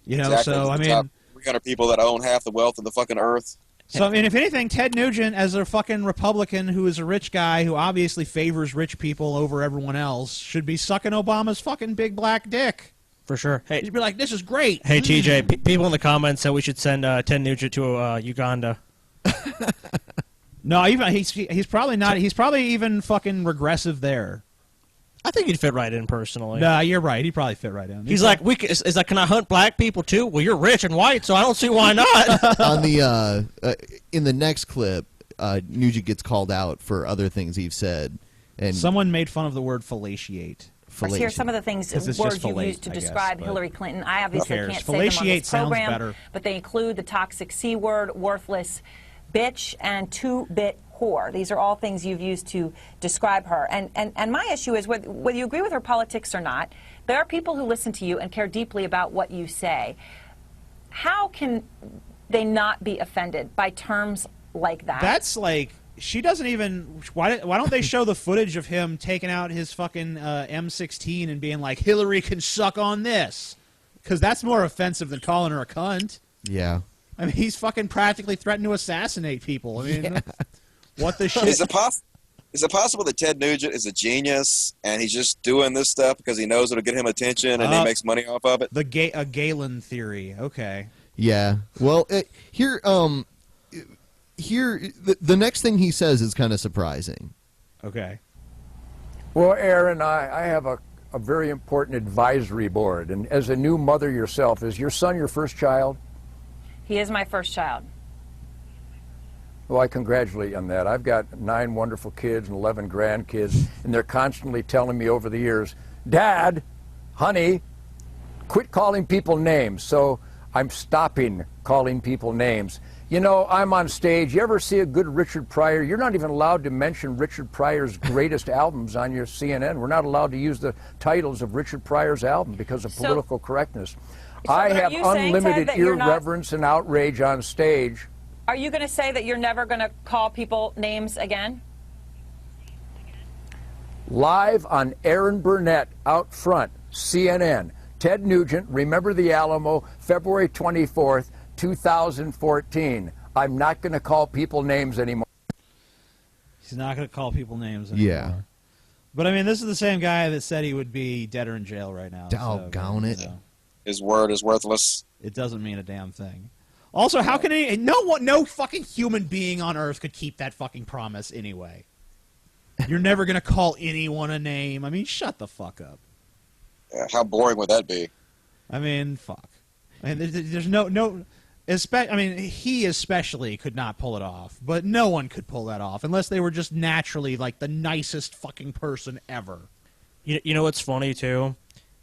You know, exactly. So, I mean, top 300 people that own half the wealth of the fucking earth. So, I mean, if anything, Ted Nugent, as a fucking Republican who is a rich guy who obviously favors rich people over everyone else, should be sucking Obama's fucking big black dick. For sure. Hey, he'd be like, this is great. Hey, TJ, people in the comments said we should send Ted Nugent to Uganda. No, even he's probably not. He's probably even fucking regressive there. I think he'd fit right in personally. Nah, you're right. He'd probably fit right in. He's like, is like, can I hunt black people too? Well, you're rich and white, so I don't see why not. On the in the next clip, Nugent gets called out for other things he's said, and someone made fun of the word fellatiate. Let's hear some of the things, words you've used to describe Hillary Clinton. I obviously can't say them on this program, but they include the toxic C word, worthless bitch, and two-bit whore. These are all things you've used to describe her. And my issue is, whether you agree with her politics or not, there are people who listen to you and care deeply about what you say. How can they not be offended by terms like that? That's like... She doesn't even... Why don't they show the footage of him taking out his fucking M16 and being like, Hillary can suck on this? Because that's more offensive than calling her a cunt. Yeah. I mean, he's fucking practically threatened to assassinate people. I mean, what the shit? Is it possible that Ted Nugent is a genius and he's just doing this stuff because he knows it'll get him attention and he makes money off of it? A Galen theory. Okay. Yeah. Well, here... Here, the next thing he says is kind of surprising. Okay. Well, Aaron, I have a very important advisory board. And as a new mother yourself, is your son your first child? He is my first child. Well, I congratulate you on that. I've got 9 wonderful kids and 11 grandkids, and they're constantly telling me over the years, Dad, honey, quit calling people names. So I'm stopping calling people names. You know, I'm on stage. You ever see a good Richard Pryor? You're not even allowed to mention Richard Pryor's greatest albums on your CNN. We're not allowed to use the titles of Richard Pryor's album because of political correctness. So I have unlimited Ted, irreverence and outrage on stage. Are you going to say that you're never going to call people names again? Live on Aaron Burnett out front, CNN. Ted Nugent, Remember the Alamo, February 24th, 2014. I'm not going to call people names anymore. He's not going to call people names anymore. Yeah. But I mean, this is the same guy that said he would be dead or in jail right now. Doggone it. His word is worthless. It doesn't mean a damn thing. Also, how can no fucking human being on Earth could keep that fucking promise anyway? You're never gonna call anyone a name. I mean, shut the fuck up. Yeah, how boring would that be? I mean, fuck. I mean, there's no. I mean, he especially could not pull it off, but no one could pull that off unless they were just naturally like the nicest fucking person ever. You know what's funny too,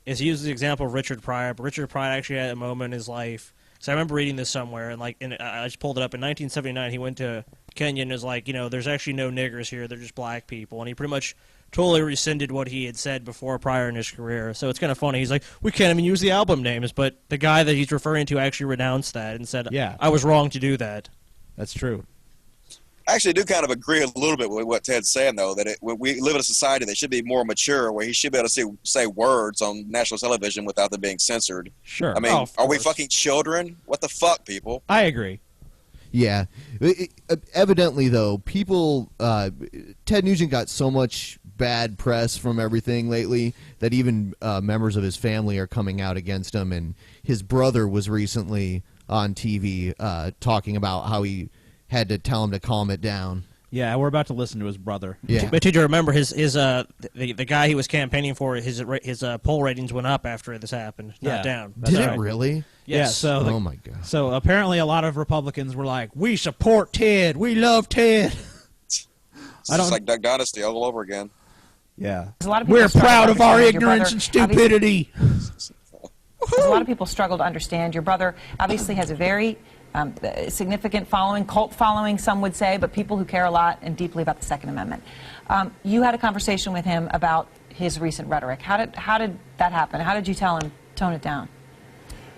is he uses the example of Richard Pryor, but Richard Pryor actually had a moment in his life. So I remember reading this somewhere, and I just pulled it up. In 1979, he went to Kenya and was like, there's actually no niggers here; they're just black people, and he pretty much totally rescinded what he had said before prior in his career. So it's kind of funny. He's like, we can't even use the album names, but the guy that he's referring to actually renounced that and said, yeah, I was wrong to do that. That's true. I actually do kind of agree a little bit with what Ted's saying, though, that we live in a society that should be more mature, where he should be able to say words on national television without them being censored. Sure. I mean, are we fucking children? What the fuck, people? I agree. Yeah. Evidently, though, people, Ted Nugent got so much bad press from everything lately that even members of his family are coming out against him, and his brother was recently on TV talking about how he had to tell him to calm it down. Yeah, we're about to listen to his brother. Yeah. But did you remember the guy he was campaigning for, his poll ratings went up after this happened, not down. Did it really? Yes. Yeah, oh my God. So apparently a lot of Republicans were like, we support Ted. We love Ted. It's just like Duck Dynasty all over again. Yeah. We're proud of our ignorance and stupidity. A lot of people struggle to understand. Your brother obviously has a very significant following, cult following, some would say, but people who care a lot and deeply about the Second Amendment. You had a conversation with him about his recent rhetoric. How did that happen? How did you tell him tone it down?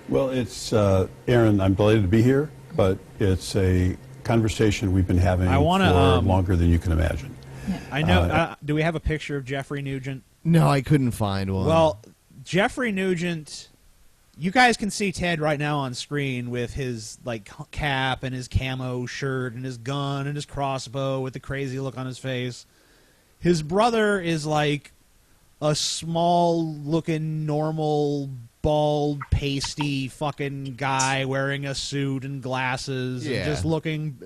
Well, it's Aaron, I'm delighted to be here, but it's a conversation we've been having for longer than you can imagine. I know. Do we have a picture of Jeffrey Nugent? No, I couldn't find one. Well, Jeffrey Nugent, you guys can see Ted right now on screen with his cap and his camo shirt and his gun and his crossbow with the crazy look on his face. His brother is like a small-looking, normal, bald, pasty fucking guy wearing a suit and glasses and just looking.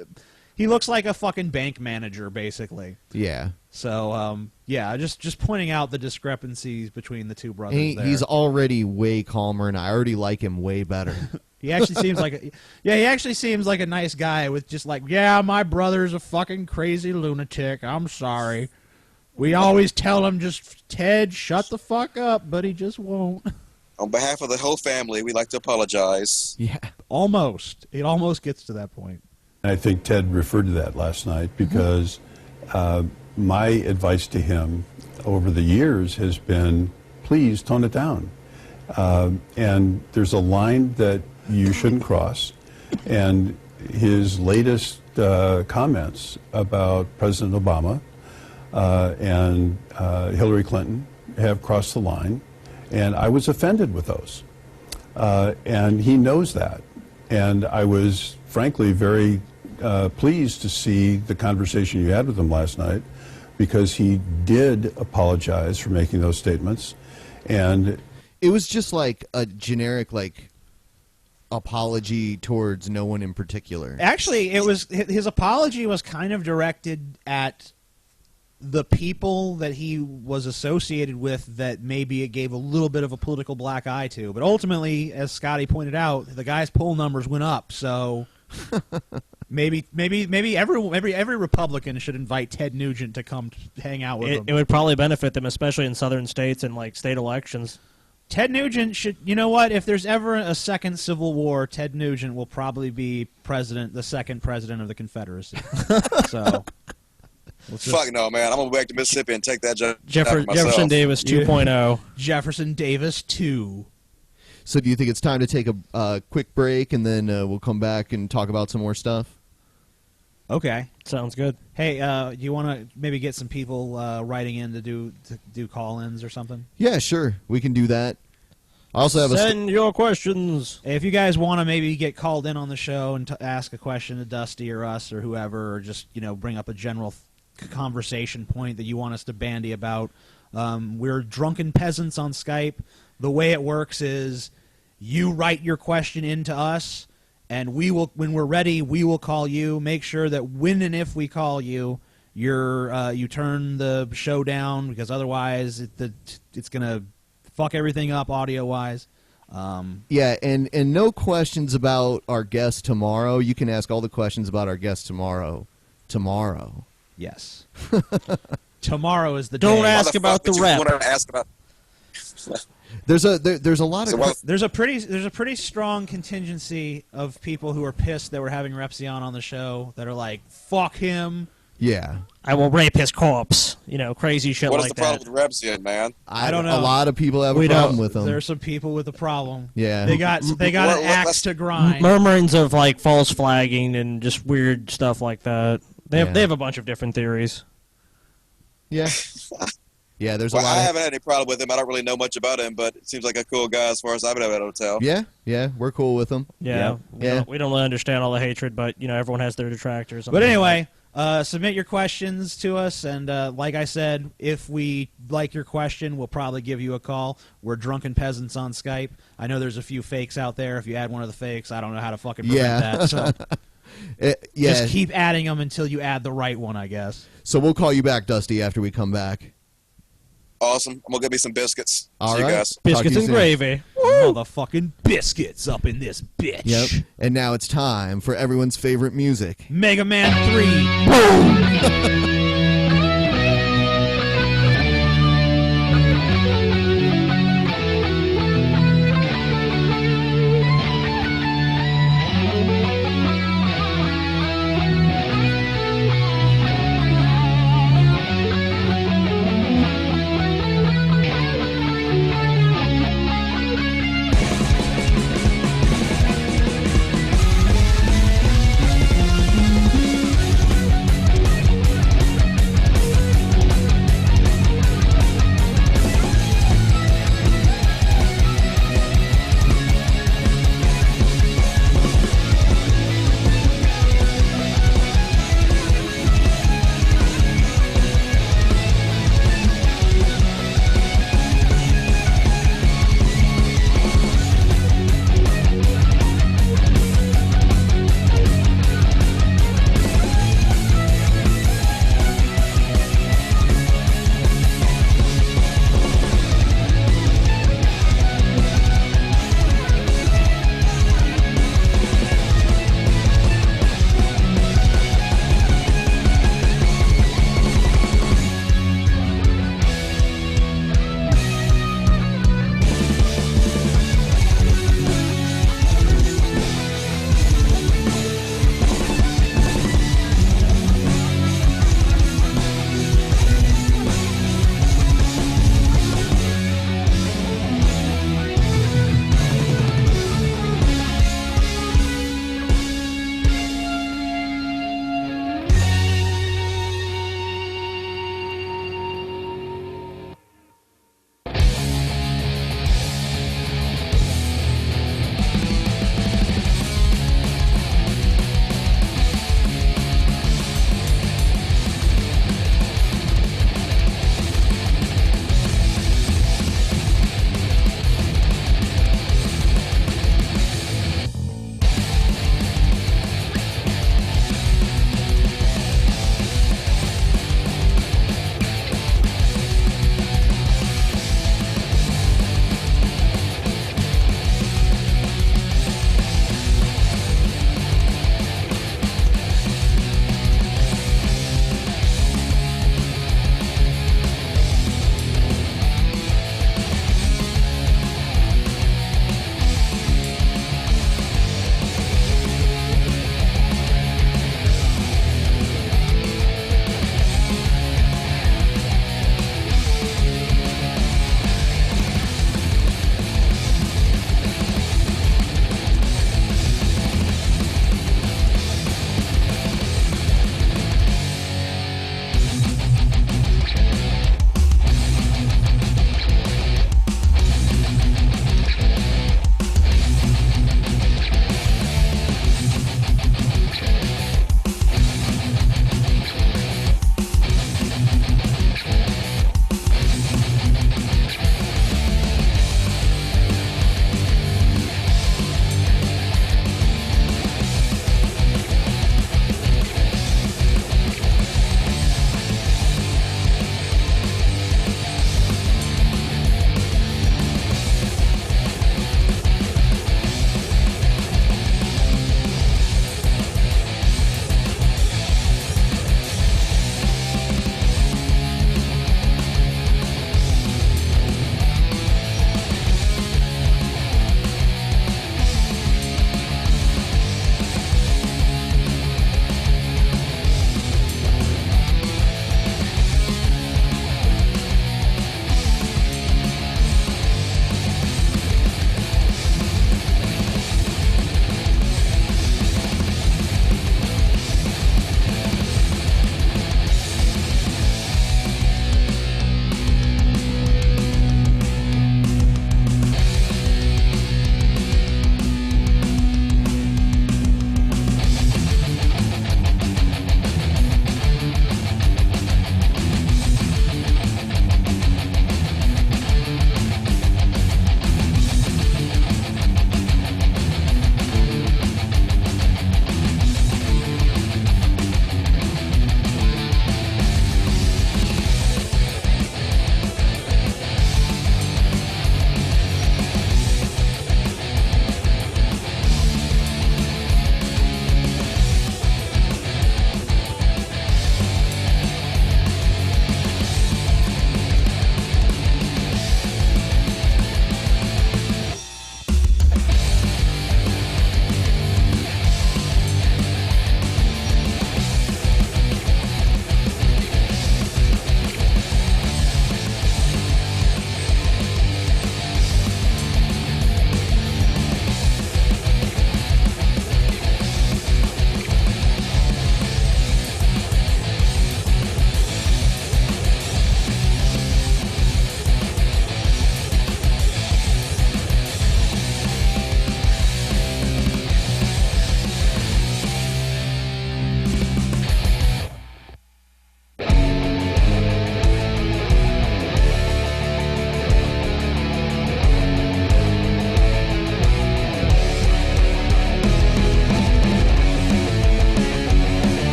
He looks like a fucking bank manager, basically. Yeah. So, yeah, just pointing out the discrepancies between the two brothers there. He's already way calmer, and I already like him way better. He actually seems like he actually seems like a nice guy with just like, yeah, my brother's a fucking crazy lunatic. I'm sorry. We always tell him just, Ted, shut the fuck up, but he just won't. On behalf of the whole family, we'd like to apologize. Yeah, almost. It almost gets to that point. I think Ted referred to that last night because my advice to him over the years has been, please tone it down. And there's a line that you shouldn't cross. And his latest comments about President Obama and Hillary Clinton have crossed the line. And I was offended with those. And he knows that. And I was, frankly, very pleased to see the conversation you had with him last night, because he did apologize for making those statements. And it was just like a generic, apology towards no one in particular. Actually, his apology was kind of directed at the people that he was associated with that maybe it gave a little bit of a political black eye to. But ultimately, as Scotty pointed out, the guy's poll numbers went up, so maybe every Republican should invite Ted Nugent to come hang out with them. It would probably benefit them, especially in southern states and state elections. Ted Nugent should, you know what, if there's ever a second Civil War, Ted Nugent will probably be the second president of the Confederacy. So fuck no, man. I'm going to go back to Mississippi and take that job Jefferson Davis 2.0. Jefferson Davis 2. So do you think it's time to take a quick break, and then we'll come back and talk about some more stuff? Okay. Sounds good. Hey, you want to maybe get some people writing in to do call-ins or something? Yeah, sure. We can do that. I also have Send your questions. If you guys want to maybe get called in on the show and ask a question to Dusty or us or whoever, or just bring up a general conversation point that you want us to bandy about, we're Drunken Peasants on Skype. The way it works is you write your question into us, and we will, when we're ready, we will call you. Make sure that when and if we call you, you turn the show down, because otherwise it's gonna fuck everything up audio-wise. Yeah, and no questions about our guest tomorrow. You can ask all the questions about our guest tomorrow. Yes. Tomorrow is the day. Don't ask about the rep. Ask about. There's a lot of there's a pretty strong contingency of people who are pissed that we're having Repzion on the show that are like, fuck him. Yeah. I will rape his corpse. You know, crazy shit like that. What is the problem with Repzion, man? I don't know. A lot of people have a problem with him. There's some people with a problem. Yeah. They got an axe to grind. Murmurings of like false flagging and just weird stuff like that. They have a bunch of different theories. Yeah. Yeah, there's a lot. I haven't had any problem with him. I don't really know much about him, but it seems like a cool guy as far as I've been able to tell. Yeah, we're cool with him. Yeah. We don't really understand all the hatred, but you know, everyone has their detractors. But anyway, submit your questions to us, and like I said, if we like your question, we'll probably give you a call. We're Drunken Peasants on Skype. I know there's a few fakes out there. If you add one of the fakes, I don't know how to fucking prevent that. So just keep adding them until you add the right one, I guess. So we'll call you back, Dusty, after we come back. Awesome. I'm going to get me some biscuits. All See right. you guys. Biscuits and gravy. Motherfucking biscuits up in this bitch. Yep. And now it's time for everyone's favorite music. Mega Man 3. Boom!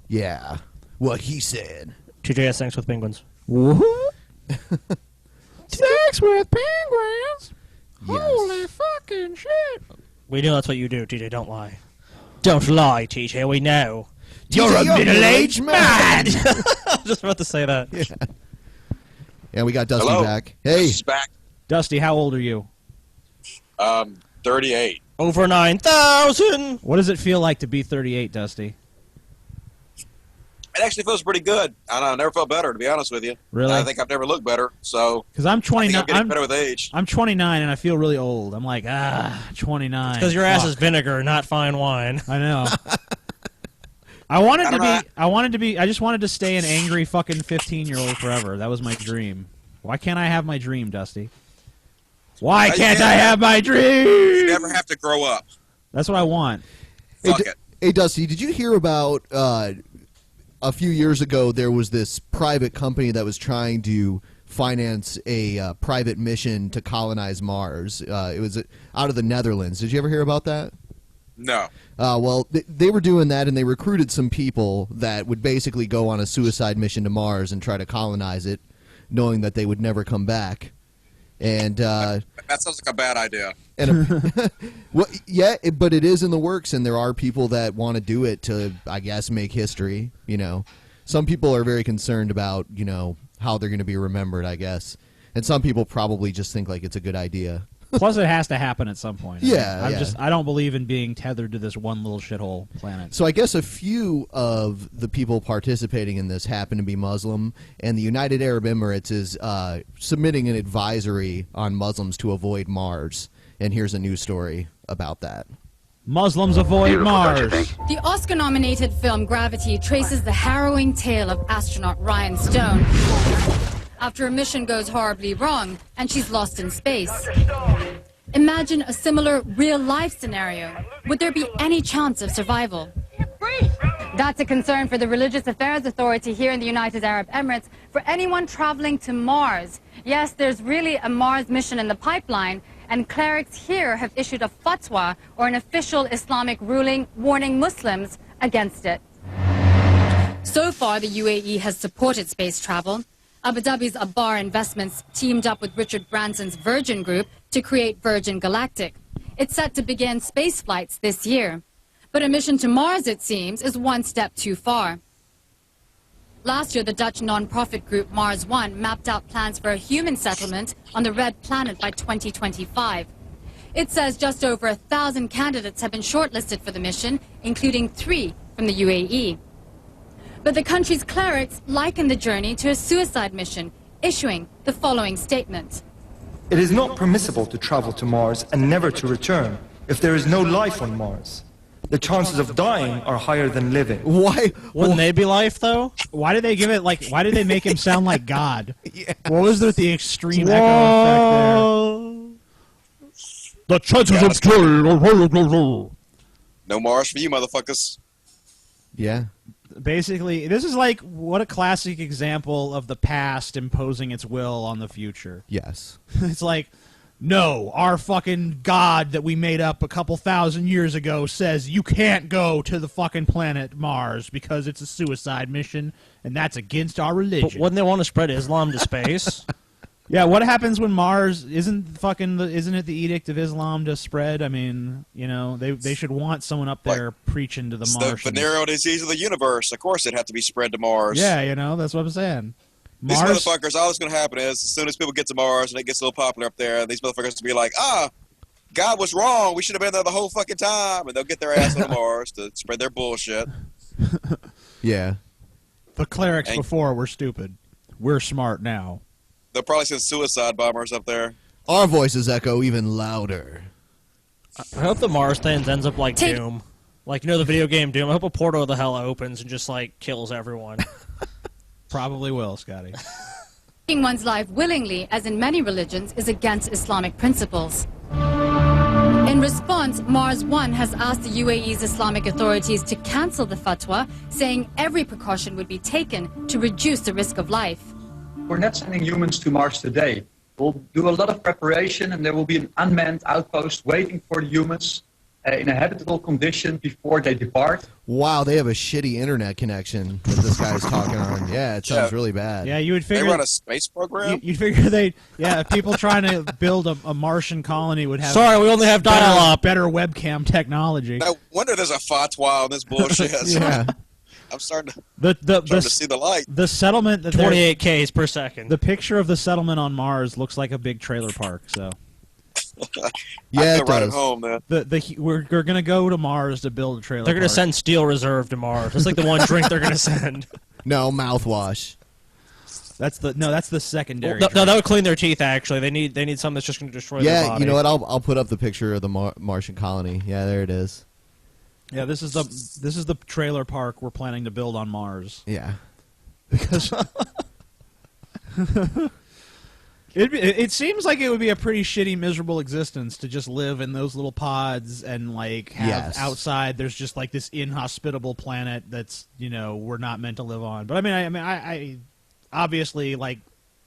Yeah, what he said. TJ has sex with penguins. Sex with penguins? Yes. Holy fucking shit. We know that's what you do, TJ. Don't lie. Don't lie, TJ. We know. You're a middle-aged man. I was just about to say that. Yeah. And we got Dusty Hello. back. Hey. Dusty's back. Dusty, how old are you? 38. Over 9,000. What does it feel like to be 38, Dusty? It actually feels pretty good. I know, I never felt better, to be honest with you. Really? I think I've never looked better. So, Because I'm 29. I'm getting better with age. I'm 29 and I feel really old. I'm like, 29. Because your ass is vinegar, not fine wine. I know. I just wanted to stay an angry fucking 15-year-old forever. That was my dream. Why can't I have my dream, Dusty? Why can't I have my dream? You never have to grow up. That's what I want. Fuck it. Hey, Dusty, did you hear about a few years ago there was this private company that was trying to finance a private mission to colonize Mars? It was out of the Netherlands. Did you ever hear about that? No. Well, they were doing that, and they recruited some people that would basically go on a suicide mission to Mars and try to colonize it, knowing that they would never come back. And that sounds like a bad idea. And well, yeah, but it is in the works, and there are people that want to do it to, I guess, make history. You know, some people are very concerned about, you know, how they're going to be remembered, I guess, and some people probably just think like it's a good idea. Plus, it has to happen at some point. Yeah, I don't believe in being tethered to this one little shithole planet. So I guess a few of the people participating in this happen to be Muslim, and the United Arab Emirates is submitting an advisory on Muslims to avoid Mars. And here's a news story about that. Muslims avoid Mars. The Oscar-nominated film Gravity traces the harrowing tale of astronaut Ryan Stone after a mission goes horribly wrong and she's lost in space. Imagine a similar real-life scenario. Would there be any chance of survival? That's a concern for the Religious Affairs Authority here in the United Arab Emirates for anyone traveling to Mars. Yes, there's really a Mars mission in the pipeline, and clerics here have issued a fatwa, or an official Islamic ruling, warning Muslims against it. So far, the UAE has supported space travel. Abu Dhabi's Abar Investments teamed up with Richard Branson's Virgin Group to create Virgin Galactic. It's set to begin space flights this year. But a mission to Mars, it seems, is one step too far. Last year, the Dutch non-profit group Mars One mapped out plans for a human settlement on the Red Planet by 2025. It says just over 1,000 candidates have been shortlisted for the mission, including 3 from the UAE. But the country's clerics liken the journey to a suicide mission, issuing the following statement. It is not permissible to travel to Mars and never to return if there is no life on Mars. The chances of dying are higher than living. Why? Wouldn't they be life, though? Why did they give it like? Why did they make him sound like God? Yes. What was with the extreme echo effect there? The chances of dying. No Mars for you, motherfuckers. Yeah. Basically, this is like what a classic example of the past imposing its will on the future. Yes. It's like, no, our fucking God that we made up a couple thousand years ago says you can't go to the fucking planet Mars because it's a suicide mission, and that's against our religion. But wouldn't they want to spread Islam to space? Yeah, what happens when Mars isn't it the Edict of Islam to spread? I mean, you know, they should want someone up there preaching to the Martians. The venereal disease of the universe. Of course, it'd have to be spread to Mars. Yeah, you know, that's what I'm saying. These motherfuckers, all that's going to happen is, as soon as people get to Mars and it gets a little popular up there, these motherfuckers will be like, God was wrong. We should have been there the whole fucking time. And they'll get their ass on Mars to spread their bullshit. Yeah. The clerics before were stupid. We're smart now. They'll probably send suicide bombers up there. Our voices echo even louder. I hope the Mars thing ends up like Doom. Like, you know the video game Doom? I hope a portal to hell opens and just, like, kills everyone. Probably will, Scotty. Taking one's life willingly, as in many religions, is against Islamic principles. In response, Mars One has asked the UAE's Islamic authorities to cancel the fatwa, saying every precaution would be taken to reduce the risk of life. We're not sending humans to Mars today. We'll do a lot of preparation, and there will be an unmanned outpost waiting for the humans in a habitable condition before they depart. Wow, they have a shitty internet connection that this guy's talking on. Yeah, it sounds really bad. Yeah, you would figure they run a space program. You'd figure people trying to build a Martian colony would have. Sorry, we only have dial-up. Better webcam technology. No wonder there's a fatwa on this bullshit. Yeah. I'm starting to see the light. The settlement that 28 Ks per second. The picture of the settlement on Mars looks like a big trailer park. So. Yeah, it right does. at home, man. We're gonna go to Mars to build a trailer. They're gonna park. send Steel Reserve to Mars. That's like the one drink they're gonna send. No, mouthwash. That's the secondary. No, that would clean their teeth. Actually, they need something that's just gonna destroy their body. You know what? I'll put up the picture of the Martian colony. Yeah, there it is. Yeah, this is the trailer park we're planning to build on Mars. Yeah, because it seems like it would be a pretty shitty, miserable existence to just live in those little pods and like have outside. There's just like this inhospitable planet that's we're not meant to live on. But I obviously like.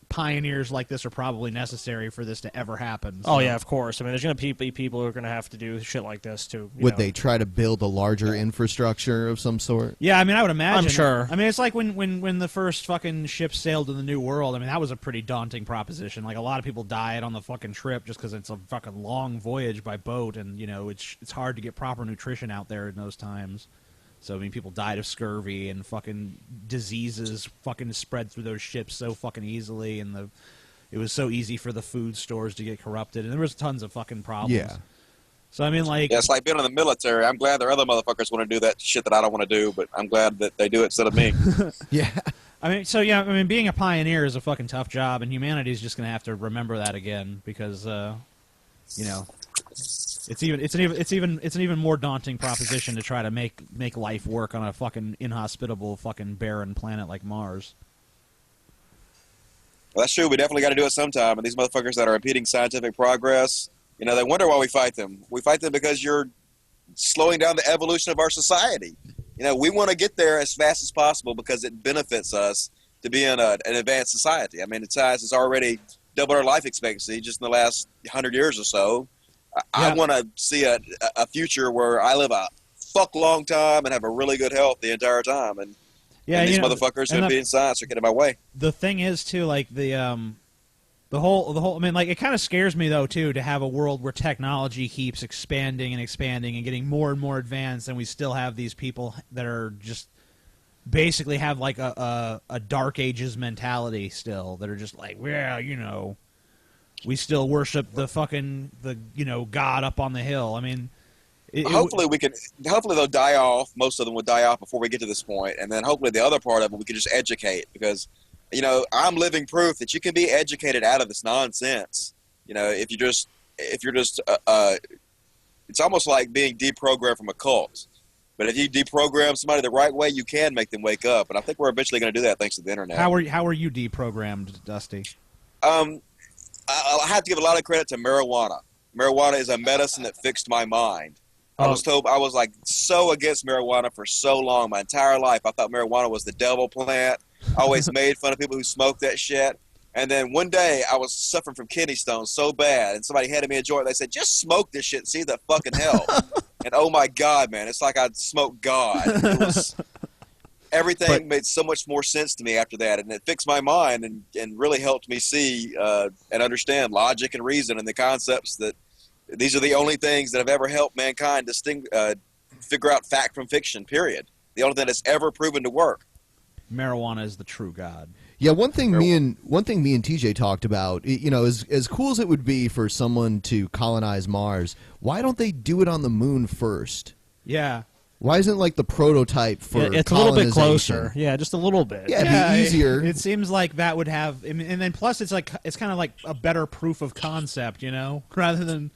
Pioneers like this are probably necessary for this to ever happen. So. Oh yeah, of course. I mean, there's going to be people who are going to have to do shit like this too. Would they try to build a larger infrastructure of some sort? Yeah, I mean, I would imagine. I'm sure. I mean, it's like when the first fucking ships sailed to the New World. I mean, that was a pretty daunting proposition. Like a lot of people died on the fucking trip just because it's a fucking long voyage by boat, and it's hard to get proper nutrition out there in those times. So, I mean, people died of scurvy and fucking diseases fucking spread through those ships so fucking easily, and it was so easy for the food stores to get corrupted, and there was tons of fucking problems. Yeah. So, I mean, like... Yeah, it's like being in the military. I'm glad there are other motherfuckers want to do that shit that I don't want to do, but I'm glad that they do it instead of me. Yeah. I mean, being a pioneer is a fucking tough job, and humanity is just going to have to remember that again, because, It's an even more daunting proposition to try to make life work on a fucking inhospitable, fucking barren planet like Mars. Well, that's true. We definitely got to do it sometime. And these motherfuckers that are impeding scientific progress, they wonder why we fight them. We fight them because you're slowing down the evolution of our society. We want to get there as fast as possible because it benefits us to be in an advanced society. I mean, science has already doubled our life expectancy just in the last 100 years or so. I want to see a future where I live a fuck long time and have a really good health the entire time. And these motherfuckers who be in science are getting in my way. The thing is, too, like the whole. I mean, like it kind of scares me though, too, to have a world where technology keeps expanding and getting more and more advanced, and we still have these people that are just basically have like a Dark Ages mentality still that are just like, well, we still worship the fucking God up on the hill. I mean, hopefully they'll die off. Most of them will die off before we get to this point, and then hopefully the other part of it we can just educate, because I'm living proof that you can be educated out of this nonsense. If you're just it's almost like being deprogrammed from a cult. But if you deprogram somebody the right way, you can make them wake up, and I think we're eventually going to do that thanks to the internet. How are you deprogrammed, Dusty? I have to give a lot of credit to marijuana. Marijuana is a medicine that fixed my mind. I was like so against marijuana for so long. My entire life, I thought marijuana was the devil plant. I always made fun of people who smoked that shit. And then one day, I was suffering from kidney stones so bad, and somebody handed me a joint. They said, "Just smoke this shit and see that fucking hell." And oh my God, man, it's like I'd smoked God. Everything made so much more sense to me after that, and it fixed my mind and really helped me see and understand logic and reason and the concepts that these are the only things that have ever helped mankind figure out fact from fiction, period. The only thing that's ever proven to work. Marijuana is the true God. Yeah, one thing me and TJ talked about, as cool as it would be for someone to colonize Mars, why don't they do it on the moon first? Yeah. Why isn't like the prototype for it's a little bit closer. Yeah, just a little bit. Yeah, it'd be easier. It seems like that would have, and then plus it's kind of like a better proof of concept, rather than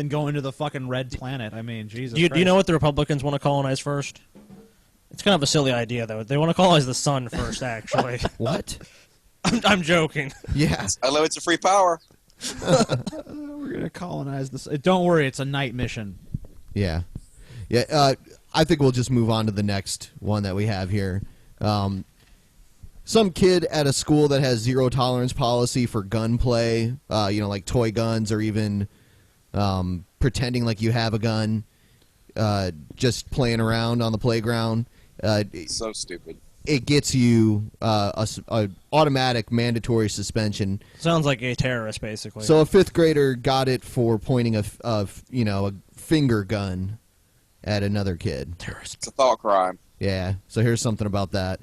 going to the fucking red planet. I mean, Jesus. Do you know what the Republicans want to colonize first? It's kind of a silly idea, though. They want to colonize the sun first, actually. What? I'm joking. Yeah. Unlimited free power. We're going to colonize this. Don't worry, it's a night mission. Yeah. Yeah, I think we'll just move on to the next one that we have here. some kid at a school that has zero tolerance policy for gunplay, like toy guns or even pretending like you have a gun, just playing around on the playground. So stupid. It gets you a automatic mandatory suspension. Sounds like a terrorist, basically. So a 5th grader got it for pointing a finger gun at another kid. Terrorist. It's a thought crime. Yeah. So here's something about that.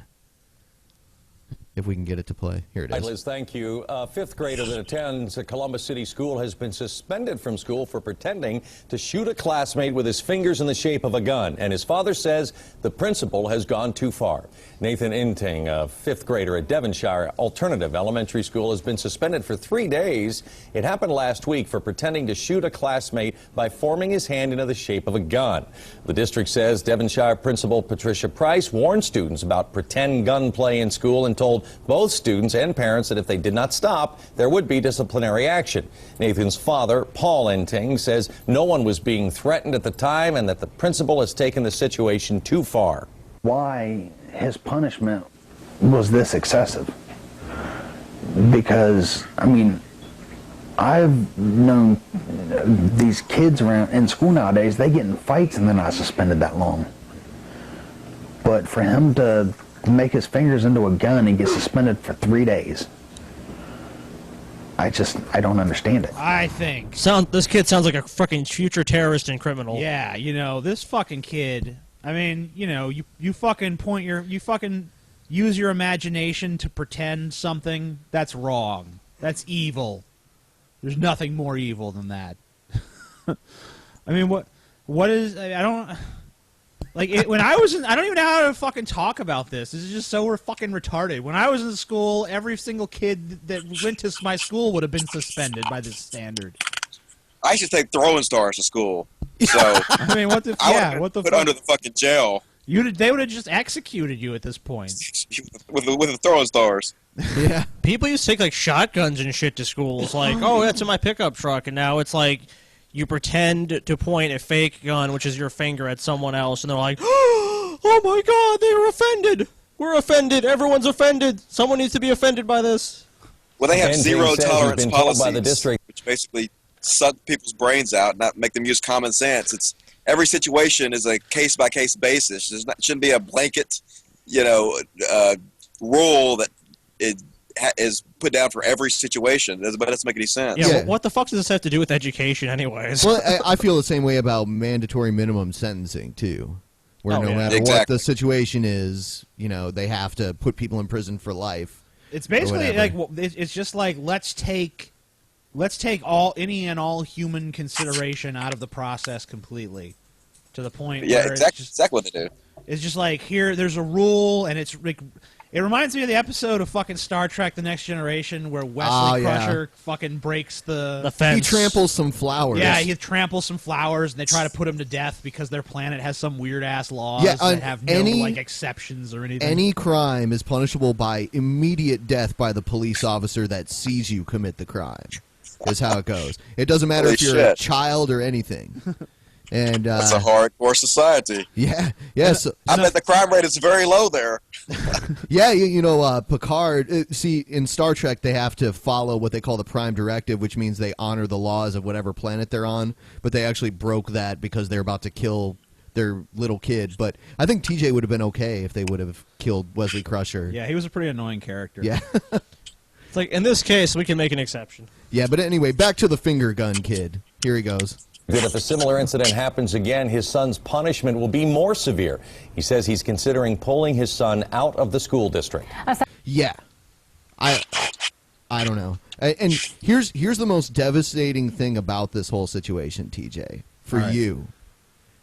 If we can get it to play. Here it is. Right, Liz, thank you. A 5th grader that attends a Columbus City school has been suspended from school for pretending to shoot a classmate with his fingers in the shape of a gun. And his father says the principal has gone too far. Nathan Inting, a 5th grader at Devonshire Alternative Elementary School, has been suspended for 3 days. It happened last week for pretending to shoot a classmate by forming his hand into the shape of a gun. The district says Devonshire Principal Patricia Price warned students about pretend gunplay in school and told both students and parents that if they did not stop, there would be disciplinary action. Nathan's father, Paul Inting, says no one was being threatened at the time and that the principal has taken the situation too far. Why his punishment was this excessive? Because, I mean, I've known these kids around in school nowadays, they get in fights and they're not suspended that long. But for him to make his fingers into a gun and get suspended for 3 days, I don't understand it. I think this kid sounds like a fucking future terrorist and criminal. Yeah, this fucking kid. I mean, you fucking you fucking use your imagination to pretend something. That's wrong. That's evil. There's nothing more evil than that. I mean, what is? I don't. When I was I don't even know how to fucking talk about this. This is just so fucking retarded. When I was in school, every single kid that went to my school would have been suspended by this standard. I used to take throwing stars to school. So I mean, what the put under the fucking jail. They would have just executed you at this point with the throwing stars. Yeah. People used to take shotguns and shit to schools. Oh, that's in my pickup truck, and now it's like you pretend to point a fake gun, which is your finger, at someone else, and they're like, "Oh my God, they were offended. We're offended. Everyone's offended. Someone needs to be offended by this." Well, they have zero tolerance policies, by the district, which basically suck people's brains out, not make them use common sense. It's every situation is a case by case basis. It shouldn't be a blanket, rule that is put down for every situation. But it doesn't make any sense. Yeah. What the fuck does this have to do with education, anyways? Well, I feel the same way about mandatory minimum sentencing too, where no matter what the situation is, they have to put people in prison for life. It's basically it's just like let's take any and all human consideration out of the process completely, to the point where exactly what they do. It's just like, here, there's a rule, and it's like, it reminds me of the episode of fucking Star Trek: The Next Generation where Wesley Crusher fucking breaks the fence. He tramples some flowers. Yeah, he tramples some flowers, and they try to put him to death because their planet has some weird ass laws that have no exceptions or anything. Any crime is punishable by immediate death by the police officer that sees you commit the crime. Is how it goes. It doesn't matter if you're a child or anything. And that's a hardcore society. Yeah, yes. Yeah, I bet the crime rate is very low there. Yeah, Picard. See, in Star Trek, they have to follow what they call the Prime Directive, which means they honor the laws of whatever planet they're on. But they actually broke that because they're about to kill their little kid. But I think TJ would have been okay if they would have killed Wesley Crusher. Yeah, he was a pretty annoying character. Yeah. It's like, in this case, we can make an exception. Yeah, but anyway, back to the finger gun kid. Here he goes. That if a similar incident happens again, his son's punishment will be more severe. He says he's considering pulling his son out of the school district. Yeah. I don't know. And here's the most devastating thing about this whole situation, TJ. For you.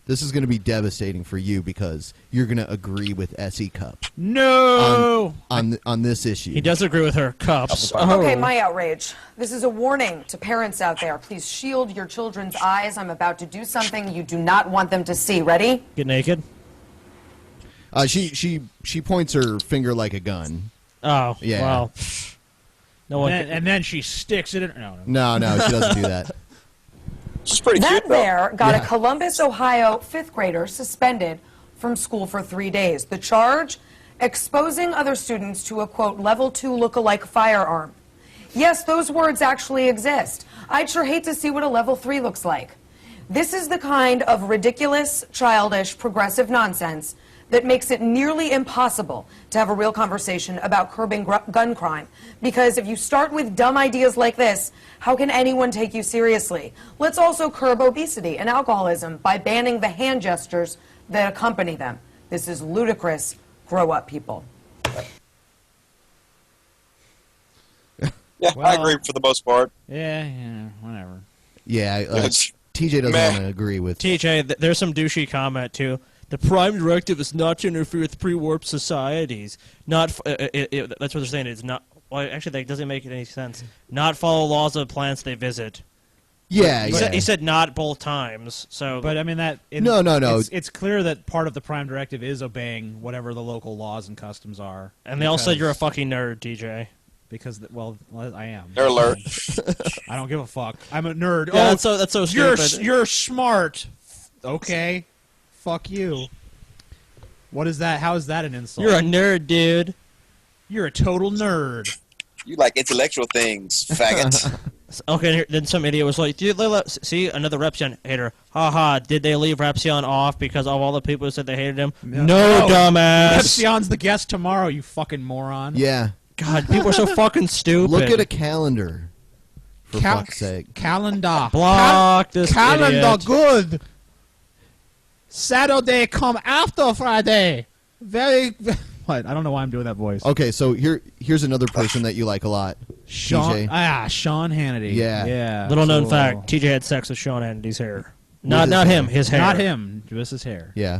This is going to be devastating for you because you're going to agree with S.E. Cup. No! On this issue. He does agree with her cups. Okay, my outrage. This is a warning to parents out there. Please shield your children's eyes. I'm about to do something you do not want them to see. Ready? Get naked. She points her finger like a gun. Oh, yeah. Well. No one. And then she sticks it in. No, she doesn't do that. She's pretty that cute, there got a Columbus, Ohio 5th grader suspended from school for 3 days. The charge, exposing other students to a, quote, level 2 look-alike firearm. Yes, those words actually exist. I'd sure hate to see what a level 3 looks like. This is the kind of ridiculous, childish, progressive nonsense that makes it nearly impossible to have a real conversation about curbing gun crime. Because if you start with dumb ideas like this, how can anyone take you seriously? Let's also curb obesity and alcoholism by banning the hand gestures that accompany them. This is ludicrous. Grow up, people. Yeah, I agree for the most part. Yeah, whatever. Yeah, TJ doesn't want to agree with. TJ, there's some douchey comment too. The prime directive is not to interfere with pre-warp societies. Not that's what they're saying. It's not. Well, actually, that doesn't make any sense. Not follow laws of the planets they visit. Yeah, he said not both times. So, but I mean that. No. It's clear that part of the prime directive is obeying whatever the local laws and customs are. And they all said you're a fucking nerd, TJ. Because, well, I am. Nerd alert. I don't give a fuck. I'm a nerd. Yeah, that's so stupid. You're smart. Okay. Fuck you. What is that? How is that an insult? You're a nerd, dude. You're a total nerd. You like intellectual things, faggot. Okay, then some idiot was like, see, another Repsion hater. Haha, did they leave Repsion off because of all the people who said they hated him? No, dumbass. Repsion's the guest tomorrow, you fucking moron. Yeah. God, people are so fucking stupid. Look at a calendar. For fuck's sake. Calendar. Block this calendar idiot. Good. Saturday come after Friday. Very. What? I don't know why I'm doing that voice. Okay, so here's another person that you like a lot. Sean Hannity. Yeah. Little known fact: TJ had sex with Sean Hannity's hair. Not him. His hair. Not him. Just his hair. Yeah.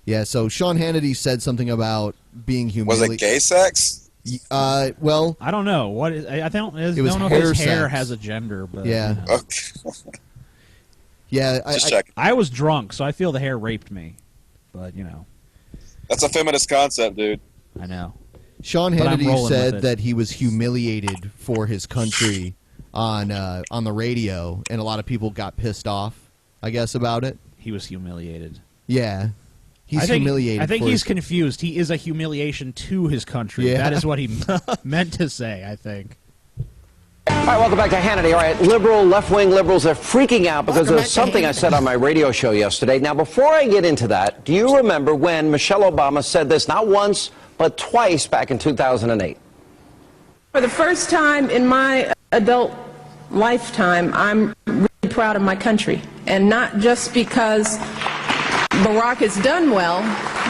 Yeah. So Sean Hannity said something about being humiliated. Was it gay sex? Well, I don't know. What is, I don't know if his hair has a gender, but yeah. Yeah, Just checking. I was drunk, so I feel the hair raped me. But that's a feminist concept, dude. I know. Sean Hannity said that he was humiliated for his country on the radio, and a lot of people got pissed off, I guess, about it. He was humiliated. Yeah. He's humiliated. I think he's confused. He is a humiliation to his country. Yeah. That is what he meant to say, I think. All right, welcome back to Hannity. All right, left-wing liberals are freaking out because of something I said on my radio show yesterday. Now, before I get into that, do you remember when Michelle Obama said this not once, but twice back in 2008? For the first time in my adult lifetime, I'm really proud of my country. And not just because Barack has done well,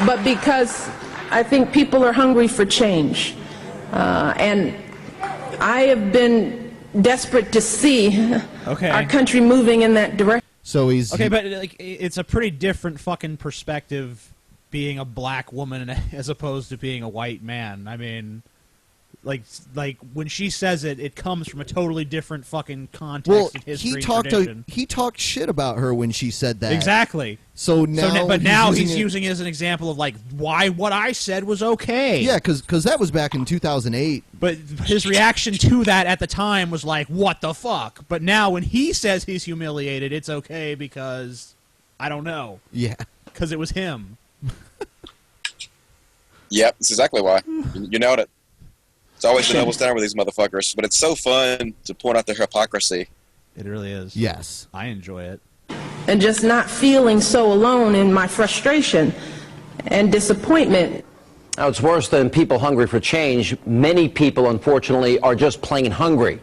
but because I think people are hungry for change. And I have been desperate to see our country moving in that direction. So he's okay, but it's a pretty different fucking perspective being a black woman as opposed to being a white man. I mean, like when she says it, it comes from a totally different fucking context and history. He talked shit about her when she said that. Exactly. So now, he's using it as an example of why what I said was okay. Yeah, because that was back in 2008. But his reaction to that at the time was like, what the fuck? But now when he says he's humiliated, it's okay because, I don't know. Yeah. Because it was him. Yep, that's exactly why. You nailed it. It's always the double standard with these motherfuckers, but it's so fun to point out their hypocrisy. It really is. Yes. I enjoy it. And just not feeling so alone in my frustration and disappointment. Now, it's worse than people hungry for change. Many people, unfortunately, are just plain hungry.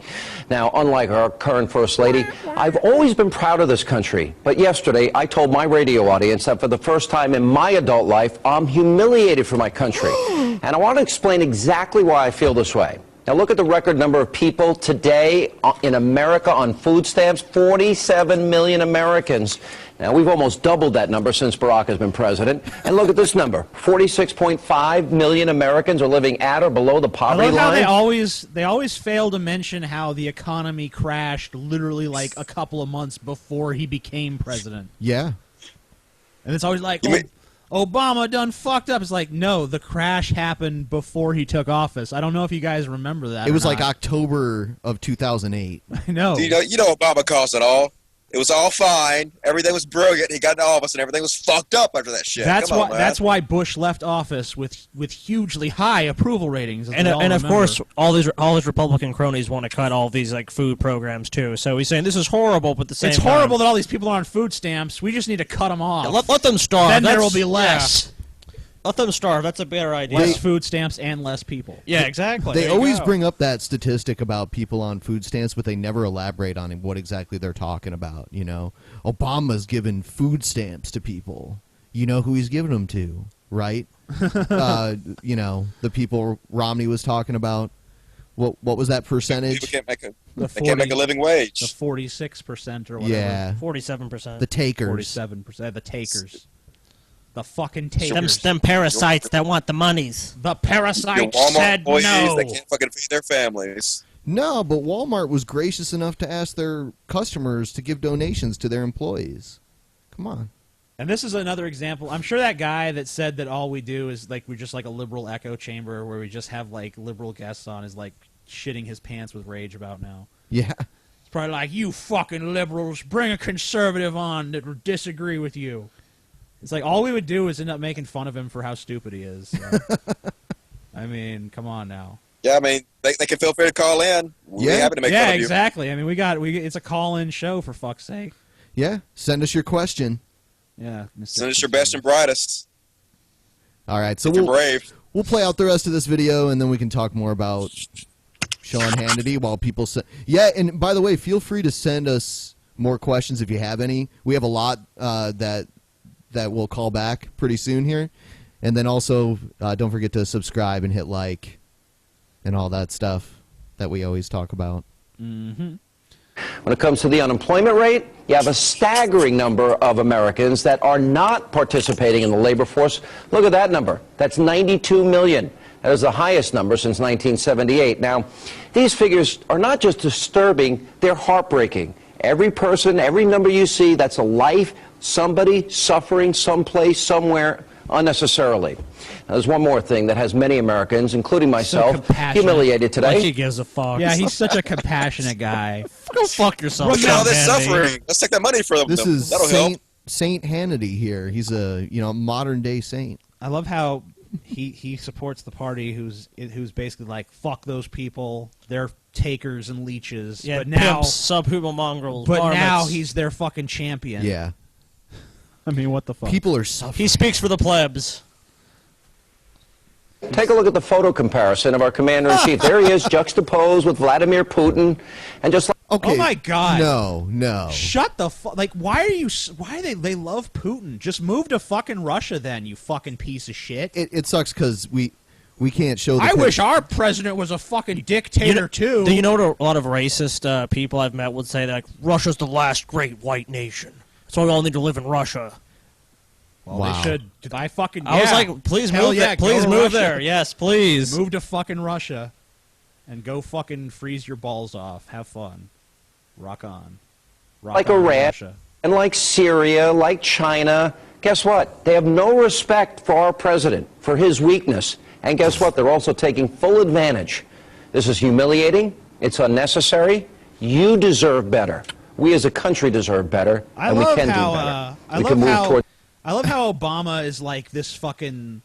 Now, unlike our current First Lady, I've always been proud of this country. But yesterday, I told my radio audience that for the first time in my adult life, I'm humiliated for my country. And I want to explain exactly why I feel this way. Now, look at the record number of people today in America on food stamps, 47 million Americans. Now, we've almost doubled that number since Barack has been president. And look at this number, 46.5 million Americans are living at or below the poverty line. I love how they always fail to mention how the economy crashed literally like a couple of months before he became president. Yeah. And it's always like, Obama done fucked up. It's like, no, the crash happened before he took office. I don't know if you guys remember that. It was like October of 2008. I know. You know Obama caused it all. It was all fine. Everything was brilliant. He got into office, and everything was fucked up after that shit. That's why Bush left office with hugely high approval ratings. And of course, all his Republican cronies want to cut all these like food programs too. So he's saying this is horrible, but at the same it's time, horrible that all these people are on food stamps. We just need to cut them off. Yeah, let them starve. Then there will be less. Yeah. Let them starve. That's a better idea. Less food stamps and less people. Yeah, exactly. They always bring up that statistic about people on food stamps, but they never elaborate on what exactly they're talking about. You know, Obama's giving food stamps to people. You know who he's giving them to, right? You know, the people Romney was talking about. What was that percentage? People can't make a living wage. The 46% or whatever. Yeah. 47%. The takers. 47%. The takers. The fucking takers. Them parasites that want the monies. The parasites Walmart said employees no. that can't fucking feed their families. No, but Walmart was gracious enough to ask their customers to give donations to their employees. Come on. And this is another example. I'm sure that guy that said that all we do is like we're just like a liberal echo chamber where we just have like liberal guests on is like shitting his pants with rage about now. Yeah. It's probably like, you fucking liberals, bring a conservative on that would disagree with you. It's like all we would do is end up making fun of him for how stupid he is. So. I mean, come on now. Yeah, I mean, they can feel free to call in. We're happy to make fun of you. Exactly. I mean, it's a call-in show for fuck's sake. Yeah, send us your question. Yeah, send us your best and brightest. All right, so we'll play out the rest of this video, and then we can talk more about Sean Hannity while people say. Yeah, and by the way, feel free to send us more questions if you have any. We have a lot that we'll call back pretty soon here, and then also don't forget to subscribe and hit like and all that stuff that we always talk about. Mm-hmm. When it comes to the unemployment rate, you have a staggering number of Americans that are not participating in the labor force. Look at that number. That's 92 million. That is the highest number since 1978. Now, these figures are not just disturbing, they're heartbreaking. Every person, every number you see, that's a life, somebody suffering someplace, somewhere, unnecessarily. Now, there's one more thing that has many Americans, including myself, humiliated today. Like he gives a fuck. Yeah, he's such a compassionate guy. Go fuck yourself. Look at all this suffering. Let's take that money from them. This is That'll help. Saint Hannity here. He's a modern day saint. I love how he supports the party who's basically like, fuck those people. They're takers and leeches. Yeah, but now pimps, subhuman mongrels. But varmints. now he's their fucking champion. Yeah. I mean, what the fuck? People are suffering. He speaks for the plebs. Take a look at the photo comparison of our commander-in-chief. There he is, juxtaposed with Vladimir Putin, and just like... Okay. Oh my God! No. Shut the fuck! Like, why they love Putin? Just move to fucking Russia, then, you fucking piece of shit. It sucks because we can't show. I wish our president was a fucking dictator too. Do you know what a lot of racist people I've met would say? That like, Russia's the last great white nation. So we all need to live in Russia. Well, wow. They should. I was like, please Hell move. Yeah, please go move Russia. there. Yes, please move to fucking Russia, and go fucking freeze your balls off. Have fun. Rock on. Rock like on Iran, Russia. and like Syria, like China. Guess what? They have no respect for our president, for his weakness. And guess what? They're also taking full advantage. This is humiliating. It's unnecessary. You deserve better. We as a country deserve better, and we can do better. We can move toward. I love how Obama is like this fucking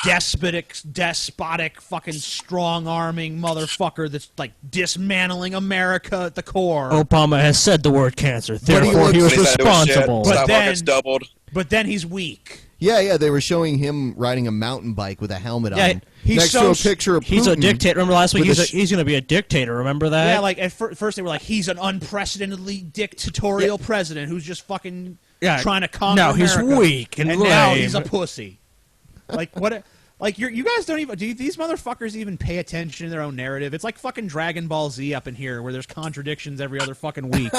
despotic, fucking strong-arming motherfucker that's like dismantling America at the core. Obama has said the word cancer, therefore he was responsible. But then he's weak. Yeah, they were showing him riding a mountain bike with a helmet on. He's next to a picture of Putin. He's a dictator. Remember last week? He's going to be a dictator. Remember that? Yeah, like at first they were like, he's an unprecedentedly dictatorial president who's just fucking trying to conquer America. He's weak and now he's a pussy. Like what? Like you guys don't even. Do these motherfuckers even pay attention to their own narrative? It's like fucking Dragon Ball Z up in here, where there's contradictions every other fucking week.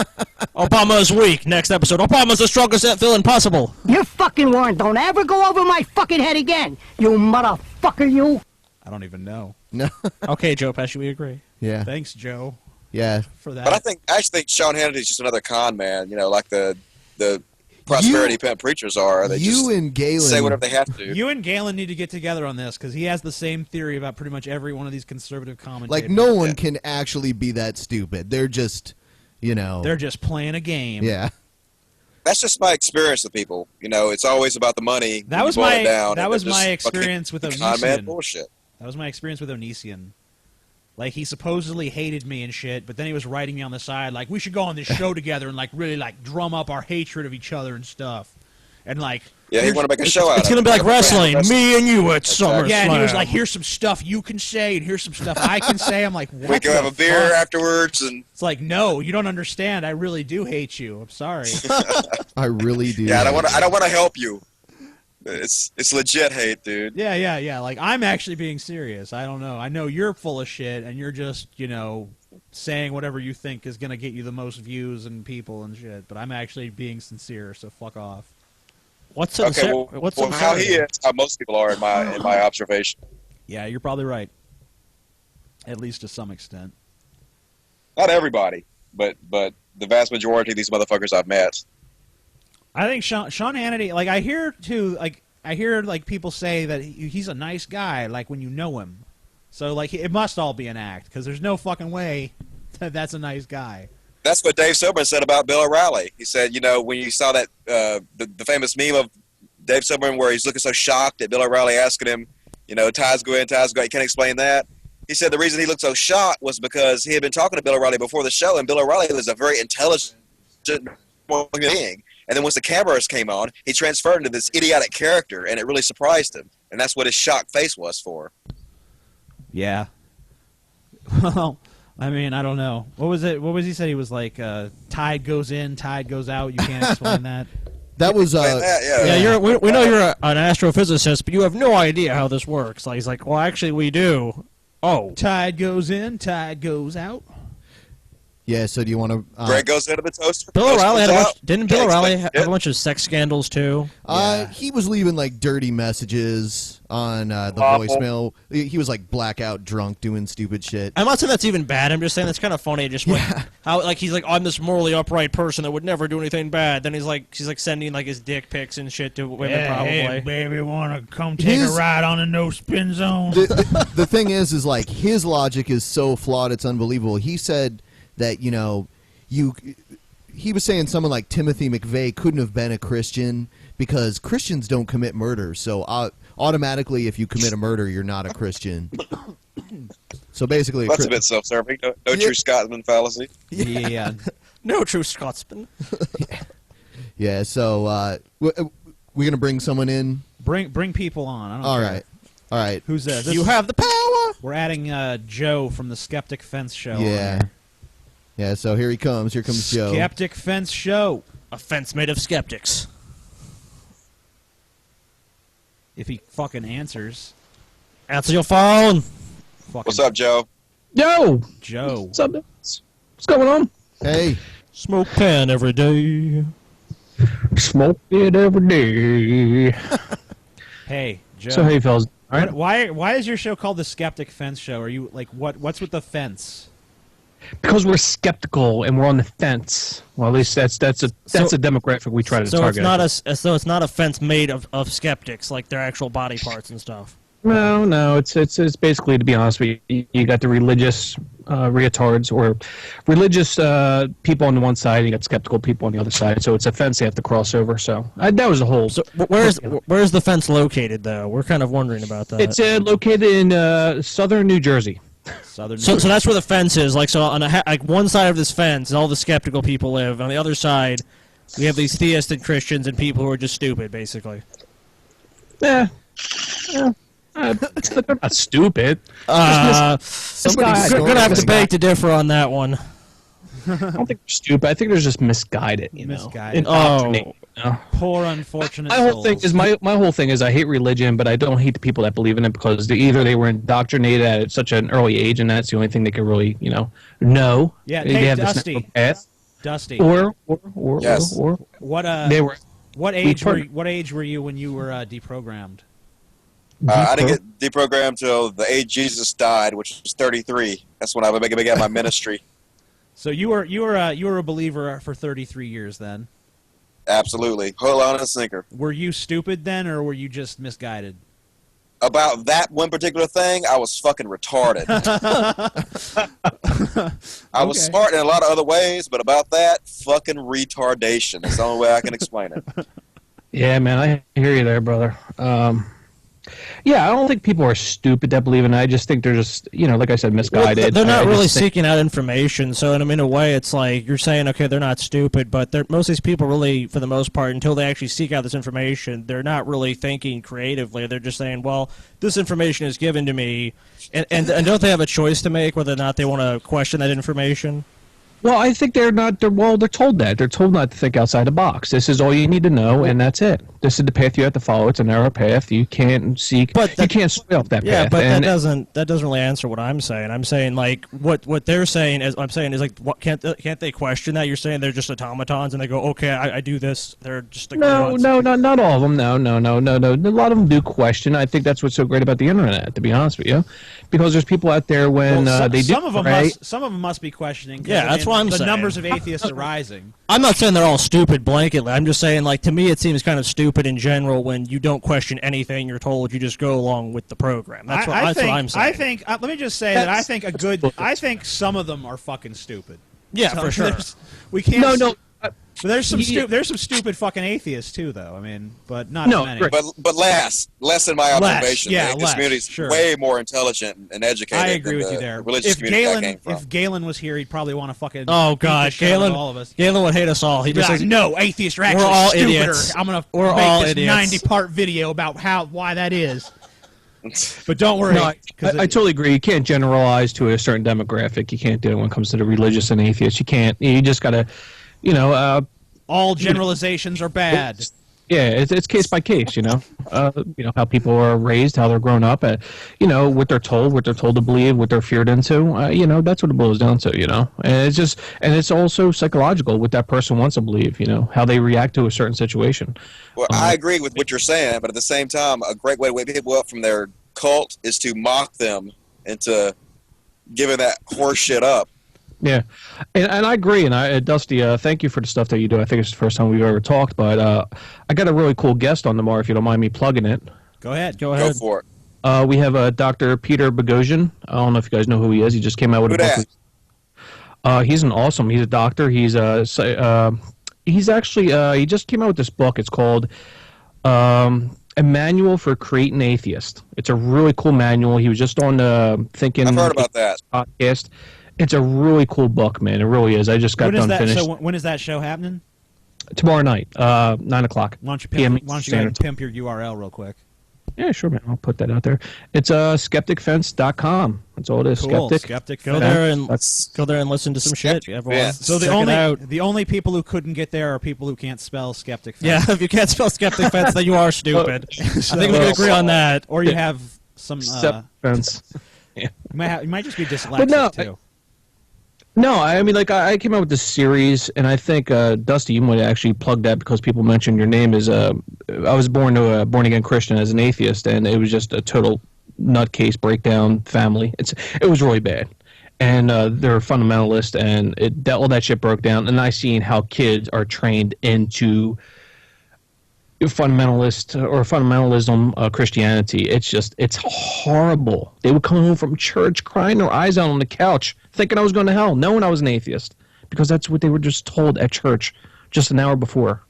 Obama's weak. Next episode. Obama's the strongest villain possible. Your fucking warrant don't ever go over my fucking head again, you motherfucker, you. I don't even know. No. Okay, Joe Pesci, we agree. Yeah. Thanks, Joe. Yeah. For that. But I actually think Sean Hannity's just another con man. You know, like the prosperity pimp preachers are. They just and Galen say whatever they have to. You and Galen need to get together on this because he has the same theory about pretty much every one of these conservative commentators. Like no one can actually be that stupid. They're just you know. They're just playing a game. Yeah. That's just my experience with people. You know, it's always about the money. That was my experience with man, Onision. bullshit. That was my experience with Onision. Like, he supposedly hated me and shit, but then he was writing me on the side, like, we should go on this show together and, like, really, like, drum up our hatred of each other and stuff. And, like... Yeah, he want to make a show out of it. It's going to be like wrestling. Me and you at SummerSlam. Yeah, and he was like, here's some stuff you can say, and here's some stuff I can say. I'm like, what We can have a beer afterwards. And it's like, no, you don't understand. I really do hate you. I'm sorry. I really do. Yeah, I don't want to help you. It's legit hate, dude. Yeah. Like, I'm actually being serious. I don't know. I know you're full of shit, and you're just, you know, saying whatever you think is going to get you the most views and people and shit. But I'm actually being sincere, so fuck off. What's how he is, how most people are in my observation. Yeah, you're probably right. At least to some extent. Not everybody, but the vast majority of these motherfuckers I've met. I think Sean Hannity, like, I hear people say that he's a nice guy, like, when you know him. So, like, it must all be an act, because there's no fucking way that that's a nice guy. That's what Dave Silverman said about Bill O'Reilly. He said, you know, when you saw that the famous meme of Dave Silverman where he's looking so shocked at Bill O'Reilly asking him, you know, ties go in, ties go out, you can't explain that. He said the reason he looked so shocked was because he had been talking to Bill O'Reilly before the show, and Bill O'Reilly was a very intelligent being. And then once the cameras came on, he transferred into this idiotic character, and it really surprised him. And that's what his shocked face was for. Yeah. Well, I mean, I don't know. What was it? What was he said? He was like, tide goes in, tide goes out. You can't explain that. That was we know you're an astrophysicist, but you have no idea how this works. Like, he's like, well, actually, we do. Oh, tide goes in, tide goes out. Yeah. So do you want to? Bread goes into the toaster. Bill O'Reilly had a bunch. Didn't Bill O'Reilly have a bunch of sex scandals too? He was leaving like dirty messages on the voicemail. He was like blackout drunk doing stupid shit. I'm not saying that's even bad. I'm just saying that's kind of funny. Just how like he's like, I'm this morally upright person that would never do anything bad. Then she's like sending like his dick pics and shit to women. Probably. Hey, baby, want to come take a ride on a no spin zone? The thing is like his logic is so flawed. It's unbelievable. He said that, you know, he was saying someone like Timothy McVeigh couldn't have been a Christian because Christians don't commit murder. So automatically, if you commit a murder, you're not a Christian. So basically, that's a bit self-serving. No true Scotsman fallacy. Yeah, no true Scotsman. Yeah. So we're gonna bring someone in. Bring people on. I don't care. All right. Who's this? You have the power. We're adding Joe from the Skeptic Fence Show. Yeah. Yeah, so here he comes. Here comes Joe. Skeptic Fence Show. A fence made of skeptics. If he fucking answers. Answer your phone. What's up, Joe? Yo! Joe. What's up? What's going on? Hey. Smoke pan every day. Smoke it every day. Hey, Joe. So, hey, fellas. All right. Why is your show called the Skeptic Fence Show? Are you, like, what's with the fence? Because we're skeptical and we're on the fence. Well, at least that's a demographic we try to target. So it's not a fence made of skeptics, like their actual body parts and stuff. No. It's basically, to be honest with you, you got the religious retards or religious people on the one side, and you got skeptical people on the other side. So it's a fence they have to cross over. So that was the whole. So where's the fence located, though? We're kind of wondering about that. It's located in southern New Jersey. So that's where the fence is. Like, so on like one side of this fence, all the skeptical people live. On the other side, we have these theistic Christians and people who are just stupid, basically. Yeah. They're not stupid. Somebody's gonna have to beg to differ on that one. I don't think they're stupid. I think they're just misguided. Misguided. Poor unfortunate. My whole thing is my whole thing is I hate religion, but I don't hate the people that believe in it because either they were indoctrinated at such an early age, and that's the only thing they can really know. Yeah, they have Dusty. Dusty. Or what age were you when you were deprogrammed? I didn't get deprogrammed till the age Jesus died, which was 33. That's when I began my ministry. So you were a believer for 33 years then? Absolutely. Hold on a sinker. Were you stupid then, or were you just misguided? About that one particular thing, I was fucking retarded. I was smart in a lot of other ways, but about that, fucking retardation. That's the only way I can explain it. Yeah, man, I hear you there, brother. Yeah, I don't think people are stupid that believe in it. I just think they're just, like I said, misguided. Well, they're not really seeking out information. So in a way, it's like you're saying, okay, they're not stupid, but most of these people really, for the most part, until they actually seek out this information, they're not really thinking creatively. They're just saying, well, this information is given to me, and don't they have a choice to make whether or not they want to question that information? Well, I think they're told that. They're told not to think outside the box. This is all you need to know, and that's it. This is the path you have to follow. It's a narrow path. You can't seek. You can't sway off that path. Yeah, but that doesn't really answer what I'm saying. I'm saying like what they're saying is like can't they question that? You're saying they're just automatons and they go, okay, I do this. They're just like no, not all of them. No. A lot of them do question. I think that's what's so great about the internet, to be honest with you, because there's people out there when they do. Some of them must be questioning. Yeah, that's what I'm saying. The numbers of atheists are rising. I'm not saying they're all stupid blanketly. I'm just saying, like, to me, it seems kind of stupid in general when you don't question anything you're told. You just go along with the program. That's what I'm saying. I think. Let me just say that I think some of them are fucking stupid. Yeah, so for sure. We can't. No. But there's some stupid fucking atheists too, though. I mean, but not as many. But less in my observation. Yeah, this community's way more intelligent and educated. I agree with you there. If Galen was here, he'd probably want to fucking. Oh God, Galen! All of us. Galen would hate us all. He just says, "No, atheists are actually we're all stupider. idiots. I'm gonna we're make all this idiots. 90-part video about why that is." But don't worry. No, I totally agree. You can't generalize to a certain demographic. You can't do it when it comes to the religious and atheists. You can't. You just gotta, all generalizations are bad. Yeah, it's case by case, how people are raised, how they're grown up, what they're told to believe, what they're feared into, that's what it boils down to, and it's also psychological, what that person wants to believe, how they react to a certain situation. Well, I agree with what you're saying, but at the same time, a great way to wake people up from their cult is to mock them into giving that horse shit up. Yeah, and I agree. And Dusty, thank you for the stuff that you do. I think it's the first time we've ever talked, but I got a really cool guest on tomorrow, if you don't mind me plugging it. Go ahead. Go for it. We have Dr. Peter Boghossian. I don't know if you guys know who he is. He just came out with a book. He's a doctor. He's actually he just came out with this book. It's called A Manual for Creating Atheist. It's a really cool manual. He was just on Thinking. I've heard about that podcast. It's a really cool book, man. It really is. I just got done finished. So when is that show happening? Tomorrow night, 9 o'clock. Why don't you pimp your URL real quick? Yeah, sure, man. I'll put that out there. It's skepticfence.com. That's all it is. Cool. Skeptic. Go there and listen to some shit. Everyone. So the only people who couldn't get there are people who can't spell Skeptic Fence. Yeah, if you can't spell Skeptic Fence, then you are stupid. I think we can agree on that. Or you have some fence. Yeah. You might just be dyslexic too. No, I mean, like, I came out with this series, and I think, Dusty, you might actually plug that because people mentioned your name. I was born to a born-again Christian as an atheist, and it was just a total nutcase breakdown family. It was really bad. And they're fundamentalist, and all that shit broke down, and I seen how kids are trained into fundamentalism, Christianity. It's horrible. They would come home from church crying their eyes out on the couch, thinking I was going to hell, knowing I was an atheist, because that's what they were just told at church just an hour before.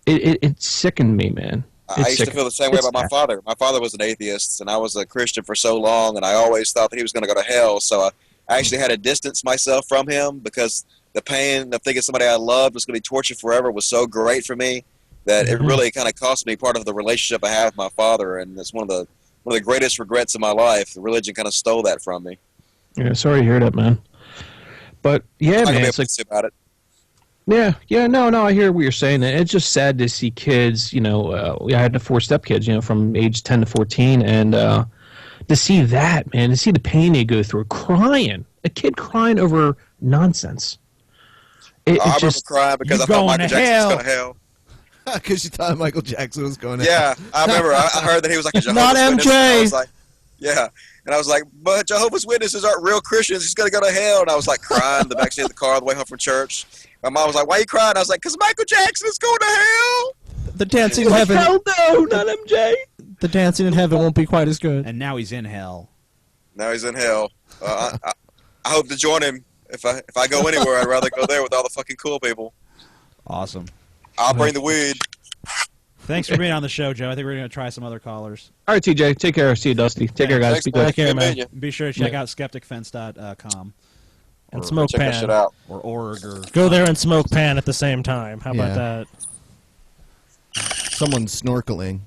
It sickened me, man. I used to feel the same way about my father. My father was an atheist, and I was a Christian for so long, and I always thought that he was going to go to hell, so I actually had to distance myself from him because the pain of thinking somebody I loved was going to be tortured forever was so great for me that it really kind of cost me part of the relationship I have with my father, and it's one of the greatest regrets of my life. The religion kind of stole that from me. Yeah, sorry to hear that, man. But yeah, man, it's like about it. Yeah, no, I hear what you're saying. It's just sad to see kids. I had 4 stepkids, from age 10 to 14, and to see that, man, to see the pain they go through, crying, a kid crying over nonsense. I remember crying because I thought Michael Jackson was going to hell. Because you thought Michael Jackson was going to hell. Yeah, I remember. I heard that he was like a Jehovah's not Witness. MJ. I was like, yeah. And I was like, but Jehovah's Witnesses aren't real Christians. He's going to go to hell. And I was like crying in the backseat of the car on the way home from church. My mom was like, why are you crying? I was like, because Michael Jackson is going to hell. The dancing in heaven. Hell no, not MJ. The dancing in heaven won't be quite as good. And now he's in hell. Now he's in hell. I hope to join him. If I go anywhere, I'd rather go there with all the fucking cool people. Awesome. I'll bring the weed. Thanks for being on the show, Joe. I think we're going to try some other callers. All right, TJ. Take care. See you, Dusty. Take care, guys. Thanks, Be good. Take care, man. Be sure to check out skepticfence.com. And Smoke Check that Pan. shit out. Or org. Or Go there and Smoke Pan at the same time. How about that? Someone's snorkeling.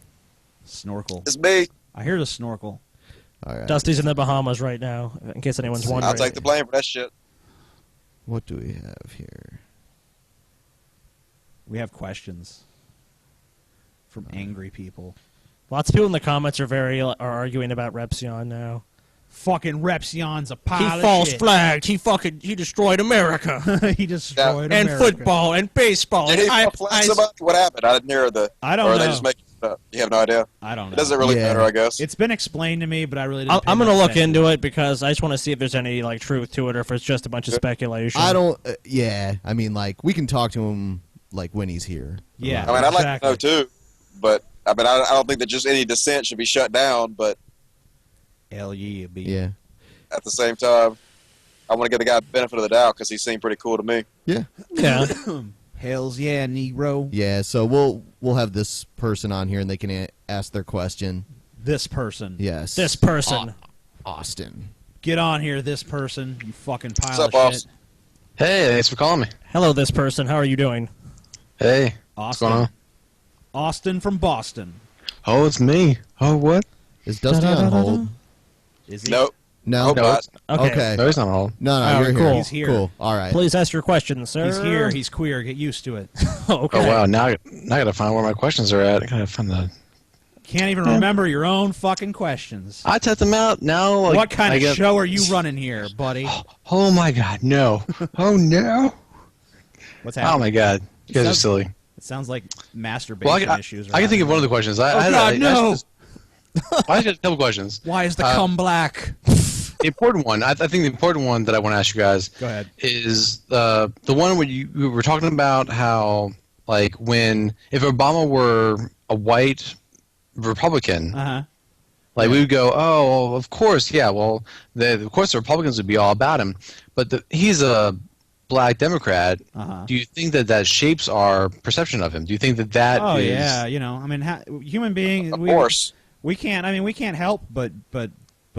Snorkel. It's me. I hear the snorkel. All right. Dusty's in the Bahamas right now, in case anyone's wondering. I'll take the blame for that shit. What do we have here? We have questions from angry people. Lots of people in the comments are arguing about Repsion now. Fucking Repsion's a pile He of false shit. flagged. He destroyed America. He destroyed and America. football and baseball. Did And he flex about what happened? I didn't hear the. I don't or know. they just make it up. You have no idea. I don't know. It doesn't really matter, I guess. It's been explained to me, but I really didn't. I'm going to look into it because I just want to see if there's any truth to it or if it's just a bunch of speculation. I don't. Yeah, I mean, we can talk to him when he's here. Yeah, I mean, I'd like to know too, but I mean, I don't think that just any dissent should be shut down. But hell yeah, yeah. At the same time, I want to give the guy the benefit of the doubt because he seemed pretty cool to me. Yeah. Yeah. Hells yeah, Negro. Yeah. So we'll have this person on here and they can ask their question. This person. Yes. This person. Austin. Get on here, this person. You fucking pile What's up, of shit. Austin? Hey, thanks for calling me. Hello, this person. How are you doing? Hey. Austin. What's going on? Austin from Boston. Oh, it's me. Oh, what? Is Dusty on hold? Is he? Nope. No. No. Okay. No, he's not on hold. No, you're cool. here. He's here. Cool. All right. Please ask your questions, sir. He's here. He's queer. Get used to it. Okay. Oh, wow. Now I got to find where my questions are at. I got to find the... Can't even remember your own fucking questions. I typed them out. Now, What kind of show are you running here, buddy? Oh, my God. No. Oh, no. What's happening? Oh, my God. You guys are silly. It sounds like masturbation issues. I can think of one of the questions. No! I just got a couple questions. Why is the cum black? The important one, I think the important one that I want to ask you guys is the one where you were talking about how, if Obama were a white Republican, we would go, oh, of course, yeah, well, of course the Republicans would be all about him, but he's a black Democrat. Do you think that shapes our perception of him? Do you think that Oh is... yeah, I mean, human beings. Of course. We can't. I mean, we can't help but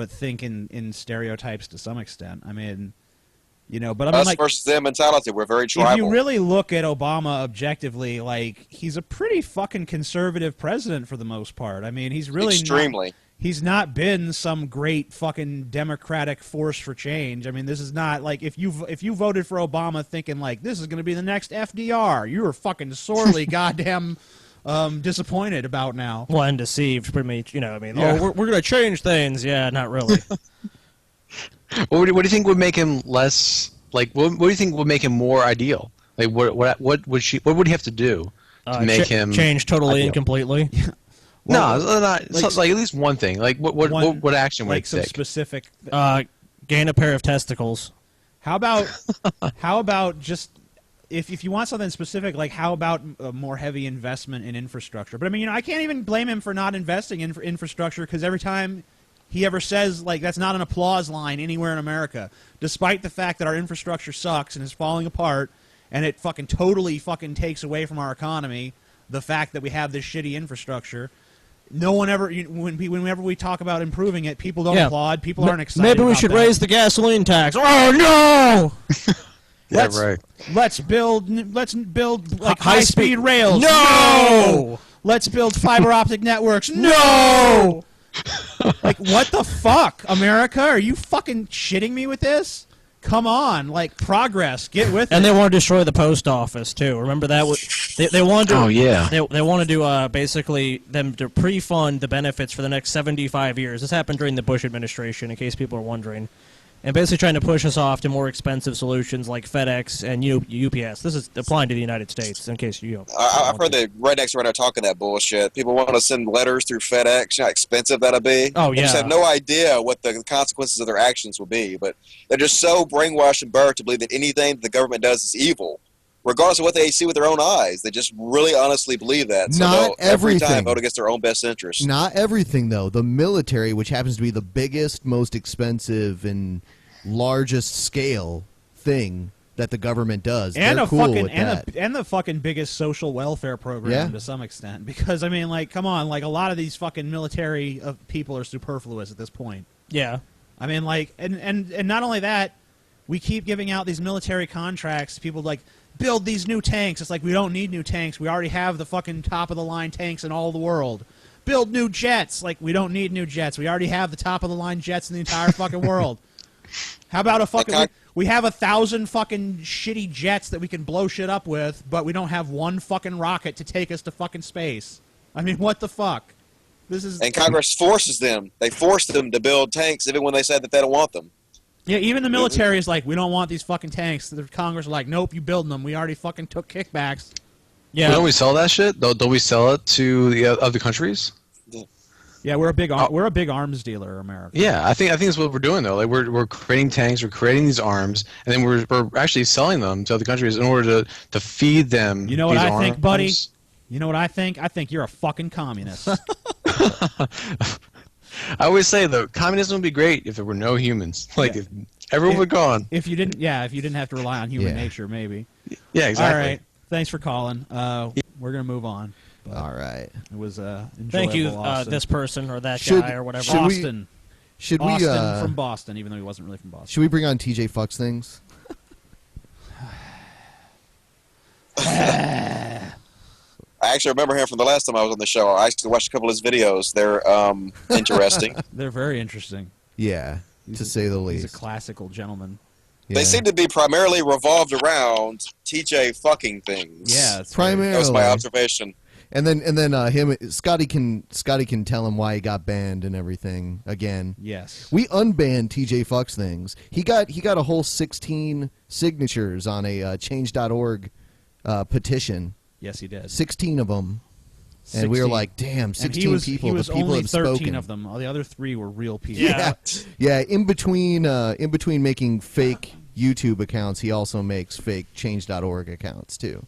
think in stereotypes to some extent. I mean, but I mean, Us versus them mentality. We're very tribal. If you really look at Obama objectively, he's a pretty fucking conservative president for the most part. I mean, he's really extremely. He's not been some great fucking democratic force for change. I mean, this is not if you voted for Obama thinking this is going to be the next FDR, you were fucking sorely goddamn disappointed about now. Well, and deceived, pretty much. I mean, Yeah. we're going to change things. Yeah, not really. What do you think would make him less what do you think would make him more ideal? What would he have to do to make him change totally ideal? and completely? No, not at least one thing. What action would he some take? specific? Gain a pair of testicles. How about just if you want something specific, how about a more heavy investment in infrastructure? But I mean, I can't even blame him for not investing in infrastructure because every time he ever says that's not an applause line anywhere in America, despite the fact that our infrastructure sucks and is falling apart, and it fucking totally fucking takes away from our economy the fact that we have this shitty infrastructure. No one ever, whenever we talk about improving it, people don't applaud. People aren't excited. Maybe we about should that. raise the gasoline tax. Oh no! Right. Let's build high-speed rails. No! Let's build fiber optic networks. No! What the fuck, America? Are you fucking shitting me with this? Come on, progress. Get with it. And they want to destroy the post office too. Remember that? They want to. Oh yeah. They want to do basically them to pre-fund the benefits for the next 75 years. This happened during the Bush administration, in case people are wondering. And basically trying to push us off to more expensive solutions like FedEx and UPS. This is applying to the United States, in case you. I've heard the rednecks right now talking that bullshit. People want to send letters through FedEx. You know how expensive that'll be. Oh, They just yeah. have no idea what the consequences of their actions will be. But they're just so brainwashed and birthed to believe that anything the government does is evil, regardless of what they see with their own eyes. They just really honestly believe that. So Not they'll every everything. time vote against their own best interest. Not everything, though. The military, which happens to be the biggest, most expensive, and largest scale thing that the government does. And They're a cool fucking with that. and the fucking biggest social welfare program Yeah. to some extent. Because I mean, like, come on, like a lot of these fucking military people are superfluous at this point. Yeah. I mean, like, and not only that, we keep giving out these military contracts. People like build these new tanks. It's like we don't need new tanks. We already have the fucking top of the line tanks in all the world. Build new jets. Like, we don't need new jets. We already have the top of the line jets in the entire fucking world. How about a fucking... We have 1,000 fucking shitty jets that we can blow shit up with, but we don't have one fucking rocket to take us to fucking space. I mean, what the fuck? This is... And Congress forces them. They force them to build tanks even when they said that they don't want them. Yeah, even the military is like, we don't want these fucking tanks. The Congress are like, nope, you build them. We already fucking took kickbacks. Yeah. Don't we sell that shit? Don't we sell it to the other countries? Yeah, we're a big arms dealer, America. Yeah, I think that's what we're doing though. Like we're creating tanks, we're creating these arms, and then we're actually selling them to other countries in order to feed them. You know what these I think, arms. buddy? You know what I think? I think you're a fucking communist. I always say though, communism would be great if there were no humans. Like if everyone were gone. If you didn't have to rely on human nature, maybe. Yeah, exactly. All right, thanks for calling. We're gonna move on. All right. It was enjoyable. Thank you, Austin. this person or that guy or whatever. Austin. Should Austin we from Boston, even though he wasn't really from Boston. Should we bring on TJ Fucks Things? I actually remember him from the last time I was on the show. I actually watched a couple of his videos. They're interesting. They're very interesting. Yeah, to say the least. He's a classical gentleman. They seem to be primarily revolved around TJ fucking things. Yeah, primarily. That was my observation. And then Scotty can tell him why he got banned and everything again. Yes. We unbanned TJ Fucks Things. He got a whole 16 signatures on a change.org petition. Yes, he did. 16 of them. And we were like, damn, 16 people. He was the people only have 13 spoken. of them. All the other 3 were real people. Yeah. In between making fake YouTube accounts, he also makes fake change.org accounts too.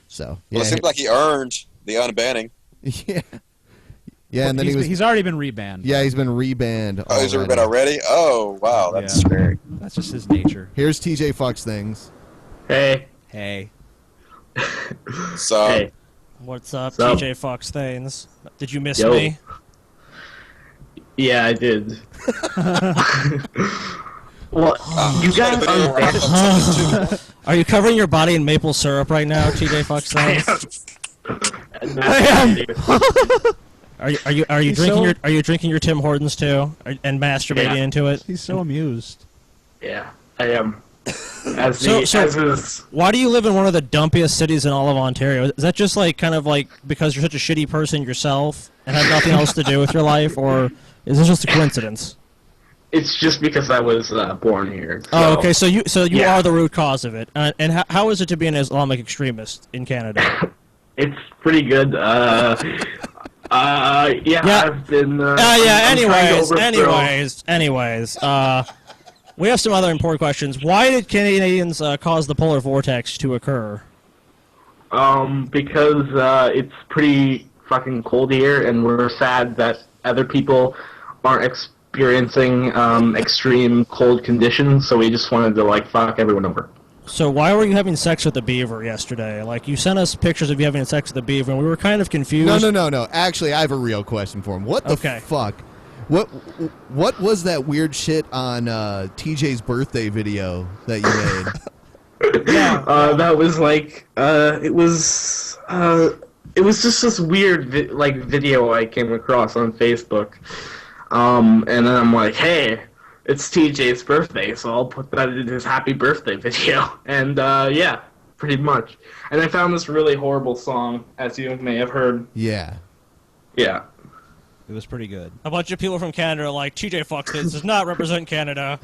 So Well, it seems like he earned the unbanning. Yeah. Yeah, and then he's already been rebanned. Yeah, he's been rebanned. Oh, he's been already? Oh, wow, that's scary. That's just his nature. Here's TJ Fucks Things. Hey. Hey. So. Hey. What's up, Sup? TJ Fox Thanes? Did you miss Yo. me? Yeah, I did. Well, you guys are... Are you covering your body in maple syrup right now, TJ Fox Thanes? Are you drinking your Tim Hortons too, and masturbating into it? He's so amused. Yeah, I am. Why do you live in one of the dumpiest cities in all of Ontario? Is that just like kind of like because you're such a shitty person yourself and have nothing else to do with your life, or is this just a coincidence? It's just because I was born here. So. Oh, okay. So you are the root cause of it. And how is it to be an Islamic extremist in Canada? It's pretty good. I've been. Anyways. We have some other important questions. Why did Canadians cause the polar vortex to occur? Because it's pretty fucking cold here, and we're sad that other people aren't experiencing extreme cold conditions, so we just wanted to, like, fuck everyone over. So why were you having sex with the beaver yesterday? Like, you sent us pictures of you having sex with the beaver, and we were kind of confused. No. Actually, I have a real question for him. What the fuck? What was that weird shit on TJ's birthday video that you made? That was like it was just this weird video I came across on Facebook, and then I'm like, hey, it's TJ's birthday, so I'll put that in his happy birthday video, and yeah, pretty much. And I found this really horrible song, as you may have heard. Yeah. It was pretty good. A bunch of people from Canada are like, TJ Fox does not represent Canada.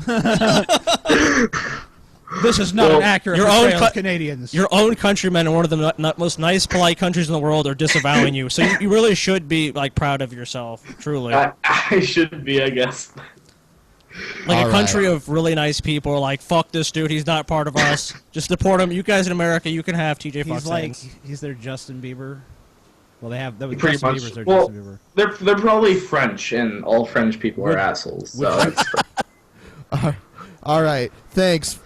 This is not an accurate portrayal of Canadians. Your own countrymen in one of the most nice, polite countries in the world are disavowing you. So you really should be like proud of yourself, truly. I should be, I guess. Like a country of really nice people are like, fuck this dude, he's not part of us. Just deport him. You guys in America, you can have TJ Fox. He's their Justin Bieber. Well, they have Pretty Justin much. Bieber's their Well, Justin Bieber. they're probably French, and all French people are assholes. So All right. Thanks.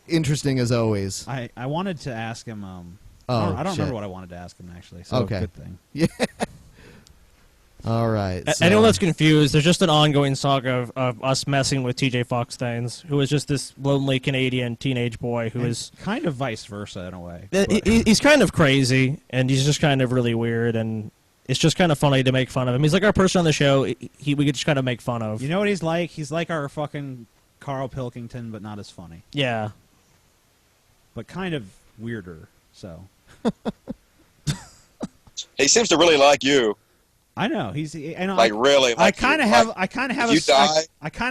Interesting as always. I wanted to ask him. I don't remember what I wanted to ask him actually. So Okay. Good thing. Yeah. All right. So. Anyone that's confused, there's just an ongoing saga of us messing with TJ Foxstains, who is just this lonely Canadian teenage boy who is kind of vice versa in a way. He's kind of crazy, and he's just kind of really weird, and it's just kind of funny to make fun of him. He's like our person on the show. We could just kind of make fun of. You know what he's like? He's like our fucking Carl Pilkington, but not as funny. Yeah. But kind of weirder. So. He seems to really like you. I know really. Like I kind of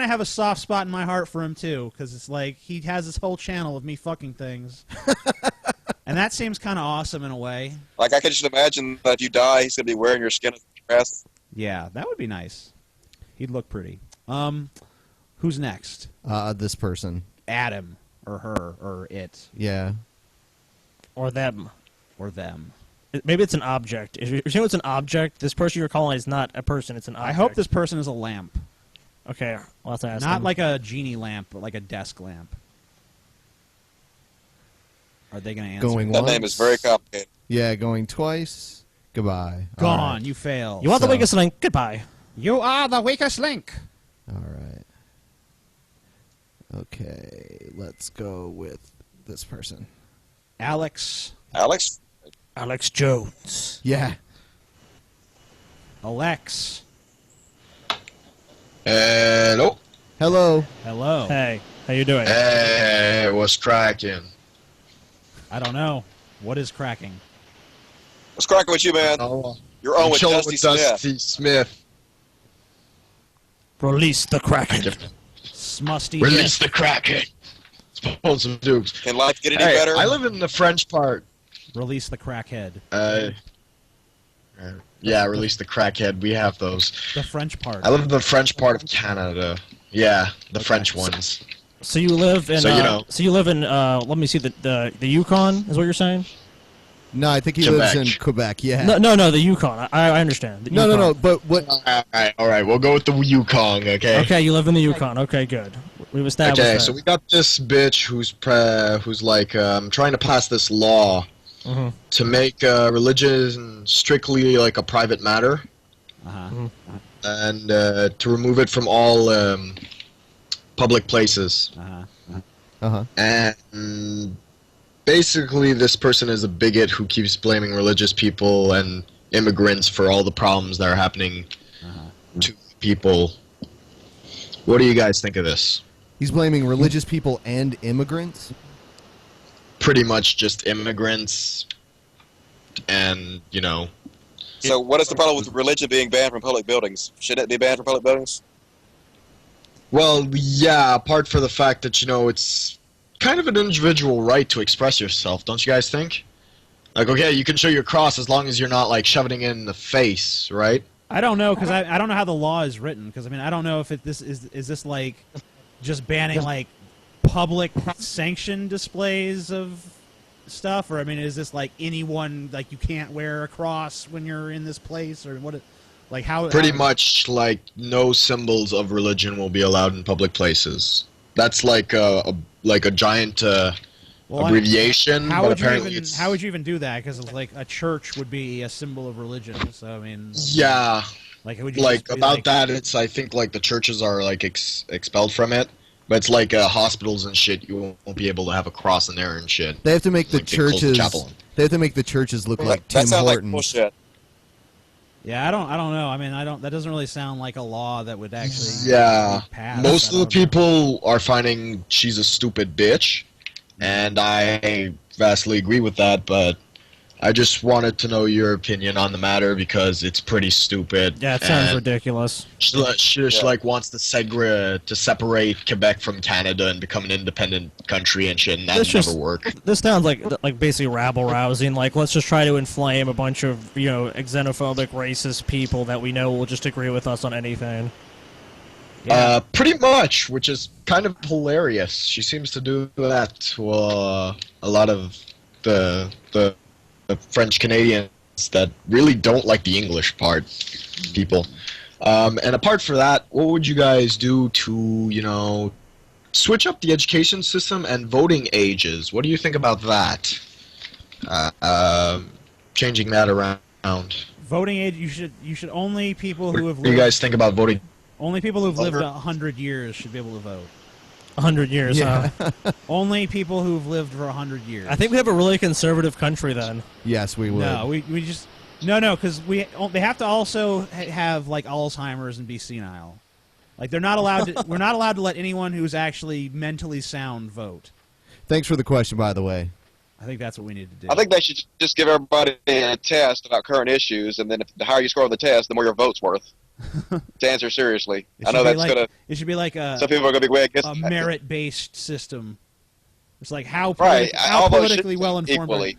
have a soft spot in my heart for him too, because it's like he has this whole channel of me fucking things, and that seems kind of awesome in a way. Like I could just imagine that if you die, he's gonna be wearing your skin as a dress. Yeah, that would be nice. He'd look pretty. Who's next? This person. Adam or her or it. Yeah. Or them. Or them. Maybe it's an object. If you're saying it's an object, this person you're calling is not a person, it's an object. I hope this person is a lamp. Okay, we'll have to ask Not him. like a genie lamp, but like a desk lamp. Are they going to answer? Going That once. name is very complicated. Yeah, going twice. Goodbye. Gone. All right. You fail. You are the weakest link. Goodbye. You are the weakest link. All right. Okay, let's go with this person. Alex. Alex? Alex Jones. Yeah. Alex. Hello. Hello. Hello. Hey, how you doing? Hey, what's cracking? I don't know. What is cracking? What's cracking with you, man? You're on with chilling Dusty with Smith. Dusty Smith. Release the Kraken. Smusty. Release the Kraken. Pull some dukes. Can life get any Hey, better? I live in the French part. Release the crackhead. Yeah, release the crackhead. We have those. The French part. I live in the French part of Canada. Yeah, the French ones. So you live in. So, you know. So you live in. Let me see the Yukon is what you're saying. No, I think he Quebec. lives in Quebec. Yeah. No, the Yukon. I understand. The No, Yukon. no. But what? All right. We'll go with the Yukon. Okay. Okay, you live in the Yukon. Okay, good. We've established Okay, that. so we got this bitch who's like trying to pass this law to make religion strictly like a private matter, and to remove it from all public places. And basically, this person is a bigot who keeps blaming religious people and immigrants for all the problems that are happening to people. What do you guys think of this? He's blaming religious people and immigrants? Pretty much just immigrants and, you know... So what is the problem with religion being banned from public buildings? Should it be banned from public buildings? Well, yeah, apart from the fact that, you know, it's kind of an individual right to express yourself, don't you guys think? Like, okay, you can show your cross as long as you're not, like, shoving it in the face, right? I don't know, because I don't know how the law is written, because, I mean, I don't know if this is like, just banning, like, public sanctioned displays of stuff, or, I mean, is this, like, anyone, like, you can't wear a cross when you're in this place, or what, like, how... Pretty much, like, no symbols of religion will be allowed in public places. That's like a giant abbreviation, how but would apparently you even, how would you even do that? Because, like, a church would be a symbol of religion, so, I mean... Yeah. Like, would you like just be about like, that, it's I think like the churches are like expelled from it, but it's like hospitals and shit. You won't be able to have a cross in there and shit. They have to make the Like, they close the churches. chapel. They have to make the churches look like That Tim sounds like Hortons. bullshit. Yeah, I don't know. I mean, that doesn't really sound like a law that would actually Yeah, be passed. most I of the don't know. people are finding she's a stupid bitch, and I vastly agree with that. But I just wanted to know your opinion on the matter because it's pretty stupid. Yeah, it sounds and ridiculous. She like wants to separate Quebec from Canada and become an independent country and shit, and that This never just- work. This sounds like basically rabble-rousing. Like, let's just try to inflame a bunch of, you know, xenophobic, racist people that we know will just agree with us on anything. Pretty much, which is kind of hilarious. She seems to do that to a lot of the French Canadians that really don't like the English part, people. And apart from that, what would you guys do to, you know, switch up the education system and voting ages. What do you think about that? Changing that around. Voting age, you should only people who have What do you guys think about voting? only people who've lived 100 years should be able to vote. 100 years, Yeah. huh? Only people who've lived for 100 years. I think we have a really conservative country then. Yes, we would. No, we just because they have to also have like Alzheimer's and be senile. Like they're not allowed to. We're not allowed to let anyone who's actually mentally sound vote. Thanks for the question, by the way. I think that's what we need to do. I think they should just give everybody a test about current issues, and then the higher you score on the test, the more your vote's worth. To answer seriously, I know that's gonna. It should be like a. Some people are gonna be way against a that. merit-based system. It's like how Right, how all votes politically should well informed. equally.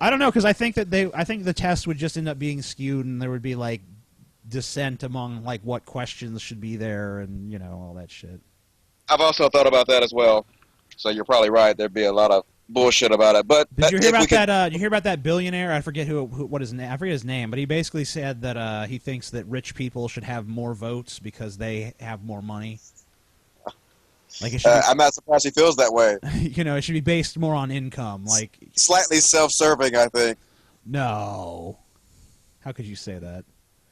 I don't know because I think the test would just end up being skewed, and there would be like dissent among like what questions should be there, and all that shit. I've also thought about that as well. So you're probably right. There'd be a lot of bullshit about it. But Did you hear about that? You hear about that billionaire? I forget what his name. I forget his name, but he basically said that he thinks that rich people should have more votes because they have more money. Like it should I'm not surprised he feels that way. it should be based more on income. Like Slightly self-serving, I think. no, how could you say that?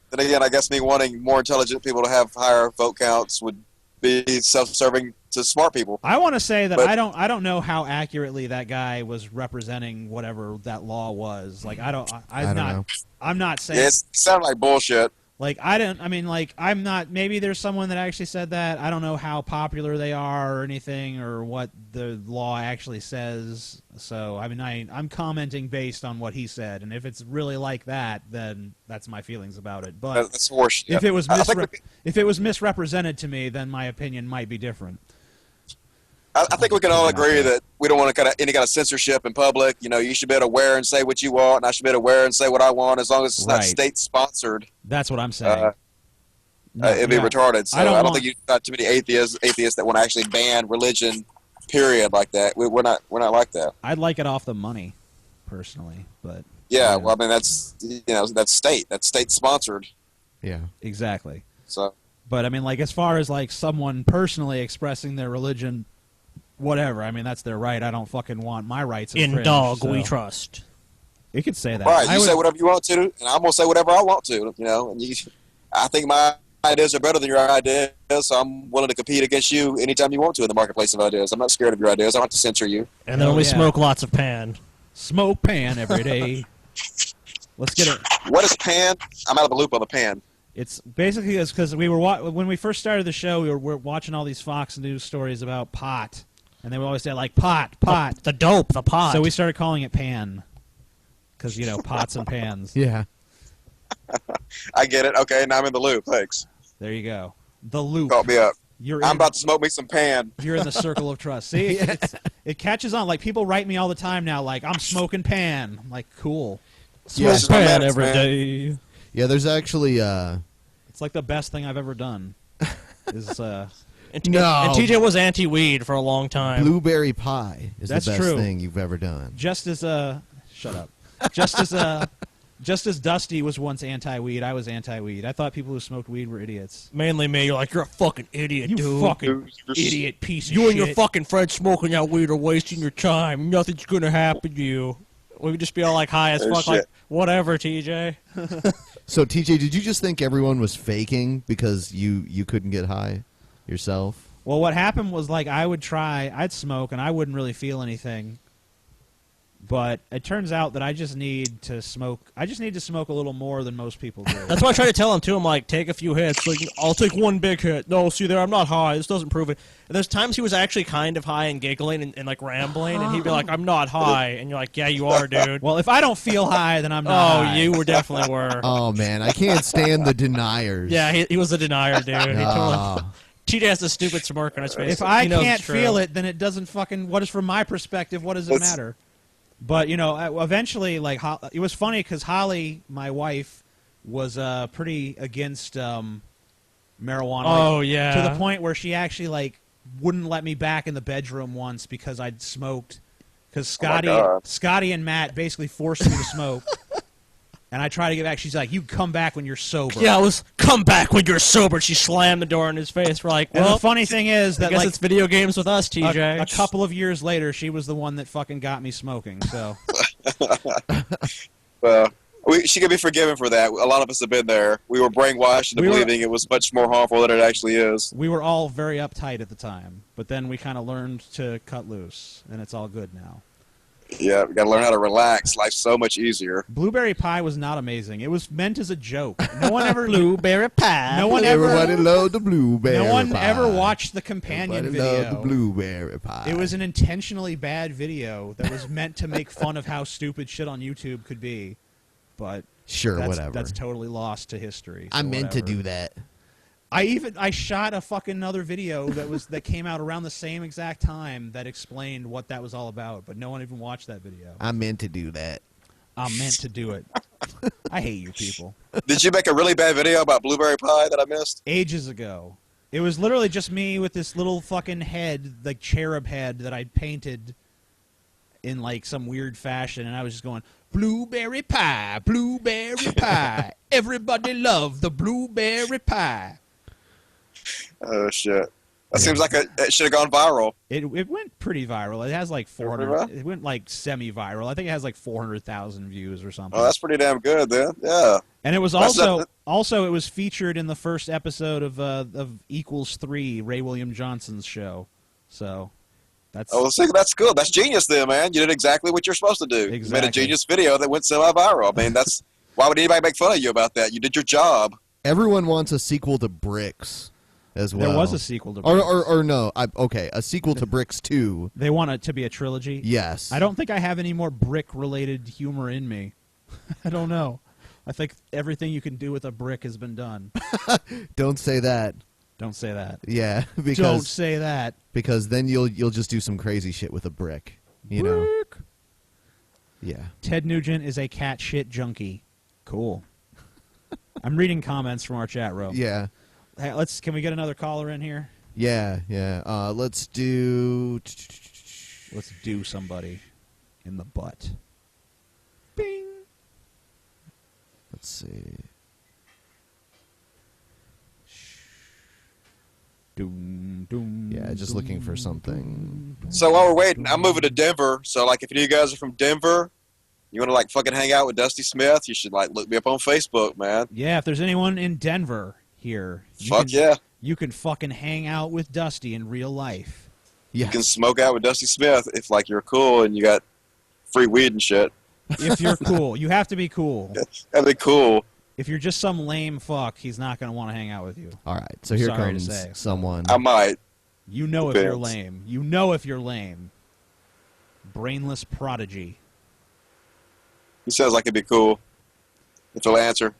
Then again, I guess me wanting more intelligent people to have higher vote counts would be self-serving to smart people. I want to say that But- I don't know how accurately that guy was representing whatever that law was. Like I'm not saying Yeah, it sounded like bullshit. Like I'm not. Maybe there's someone that actually said that. I don't know how popular they are or anything, or what the law actually says. So I'm commenting based on what he said, and if it's really like that, then that's my feelings about it. But That's horseshit. if it was I think if it was misrepresented to me, then my opinion might be different. I think we can all agree that we don't want any kind of censorship in public. You should be able to wear and say what you want, and I should be able to wear and say what I want, as long as it's not Right. state-sponsored. That's what I'm saying. It'd be retarded. So I don't think you've got too many atheists that want to actually ban religion, period, like that. We're not like that. I'd like it off the money, personally, but Yeah, well, I mean that's that's state-sponsored. Yeah, exactly. So, but like as far as like someone personally expressing their religion, whatever. That's their right. I don't fucking want my rights In infringed, dog, so. we trust. You could say that. right, you say whatever you want to, and I'm gonna say whatever I want to. And I think my ideas are better than your ideas, so I'm willing to compete against you anytime you want to in the marketplace of ideas. I'm not scared of your ideas. I don't have to censor you. And then we smoke lots of pan. Smoke pan every day. Let's get it. What is pan? I'm out of the loop on the pan. It's basically because we were when we first started the show, we were watching all these Fox News stories about pot, and they would always say like pot, The dope, the pot. So we started calling it pan, because pots and pans. Yeah. I get it. Okay, now I'm in the loop. Thanks. There you go. The loop. Caught me up. I'm about to smoke me some pan. You're in the circle of trust. See, it catches on. Like people write me all the time now. Like I'm smoking pan. I'm like cool. Yeah. Smoke pan every day. Yeah, there's actually. It's like the best thing I've ever done. Is No. And TJ was anti-weed for a long time. Blueberry pie is That's the best true. thing you've ever done. Just as shut up. Just as Dusty was once anti-weed, I was anti-weed. I thought people who smoked weed were idiots. Mainly me. You're like, you're a fucking idiot, You dude. fucking idiot piece of You and shit. your fucking friends smoking that weed are wasting your time. Nothing's gonna happen to you. We would just be all like high as Oh, fuck, shit. like whatever, TJ. So TJ, did you just think everyone was faking because you couldn't get high yourself? Well, what happened was like I'd smoke and I wouldn't really feel anything. But it turns out that I just need to smoke. I just need to smoke a little more than most people do. That's why I try to tell him too. I'm like, take a few hits. Like, I'll take one big hit. No, see there, I'm not high. This doesn't prove it. And there's times he was actually kind of high and giggling and like rambling, and he'd be like, I'm not high, and you're like, yeah, you are, dude. Well, if I don't feel high, then I'm not. high. You definitely were. Oh man, I can't stand the deniers. Yeah, he was a denier, dude. He Ah. totally. TJ has a stupid smirk on his face. If I He knows can't it's true. feel it, then it doesn't fucking. What is from my perspective? What does it matter? But eventually, like it was funny because Holly, my wife, was pretty against marijuana. Oh, like, yeah. to the point where she actually like wouldn't let me back in the bedroom once because I'd smoked. Because God. Scotty and Matt basically forced me to smoke. And I try to get back. She's like, "You come back when you're sober." Yeah, it was come back when you're sober. She slammed the door in his face. We're like, well, and the funny thing is that I guess it's video games with us, TJ. A couple of years later, she was the one that fucking got me smoking. So, well, she could be forgiven for that. A lot of us have been there. We were brainwashed into believing it was much more harmful than it actually is. We were all very uptight at the time, but then we kind of learned to cut loose, and it's all good now. Yeah, we got to learn how to relax. Life's so much easier. Blueberry pie was not amazing. It was meant as a joke. No one ever blueberry pie. No one ever. Everybody loved the blueberry pie. No one ever watched the companion Everybody video. loved the blueberry pie. It was an intentionally bad video that was meant to make fun of how stupid shit on YouTube could be, but whatever. That's totally lost to history. So I meant to whatever. do that. I shot a fucking another video that came out around the same exact time that explained what that was all about, but no one even watched that video. I meant to do that. I meant to do it. I hate you people. Did you make a really bad video about blueberry pie that I missed? Ages ago. It was literally just me with this little fucking head, like cherub head that I painted in like some weird fashion, and I was just going, blueberry pie, everybody love the blueberry pie. Oh shit! That seems like it should have gone viral. It went pretty viral. It has like 400. It went like semi-viral. I think it has like 400,000 views or something. Oh, that's pretty damn good then. Yeah. And it was also it was featured in the first episode of Equals 3, Ray William Johnson's show. So that's that's good. That's genius then, man. You did exactly what you're supposed to do. Exactly. You made a genius video that went semi-viral. I mean, why would anybody make fun of you about that? You did your job. Everyone wants a sequel to Bricks. As well. There was a sequel to Bricks. Or no, a sequel to Bricks 2. They want it to be a trilogy? Yes. I don't think I have any more brick-related humor in me. I don't know. I think everything you can do with a brick has been done. Don't say that. Don't say that. Yeah. Because, don't say that. Because then you'll just do some crazy shit with a brick. You know? Yeah. Ted Nugent is a cat shit junkie. Cool. I'm reading comments from our chat room. Yeah. Hey, can we get another caller in here? Yeah. Let's do somebody in the butt. Bing. Let's see. Doom, doom. Yeah, just looking for something. So while we're waiting, I'm moving to Denver. So like, if any of you guys are from Denver, you want to like fucking hang out with Dusty Smith, you should like look me up on Facebook, man. Yeah, if there's anyone in Denver here, you can fucking hang out with Dusty in real life. Yes. You can smoke out with Dusty Smith if like you're cool and you got free weed and shit. If you're cool, you have to be cool. Gotta be cool. If you're just some lame fuck, he's not going to want to hang out with you. All right, so here comes someone. I might. You know if you're lame. You know if you're lame. Brainless prodigy. He sounds like it'd be cool. If he'll answer.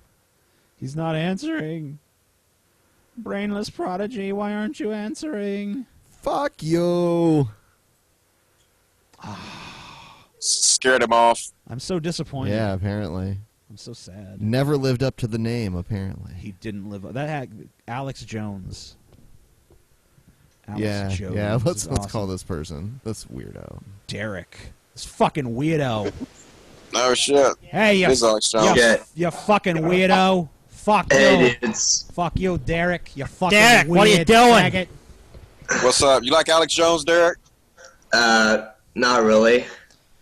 He's not answering. Brainless prodigy, why aren't you answering? Fuck you. Scared him off. I'm so disappointed. Yeah, apparently. I'm so sad. Never lived up to the name, apparently. He didn't live up. That had Alex Jones. Jones yeah. Let's awesome. Call this person. This weirdo. Derek. This fucking weirdo. Oh shit. Hey, you fucking weirdo. Fuck you. Fuck you, Derek. You fucking Derek, weird what are you doing? faggot. What's up? You like Alex Jones, Derek? Not really.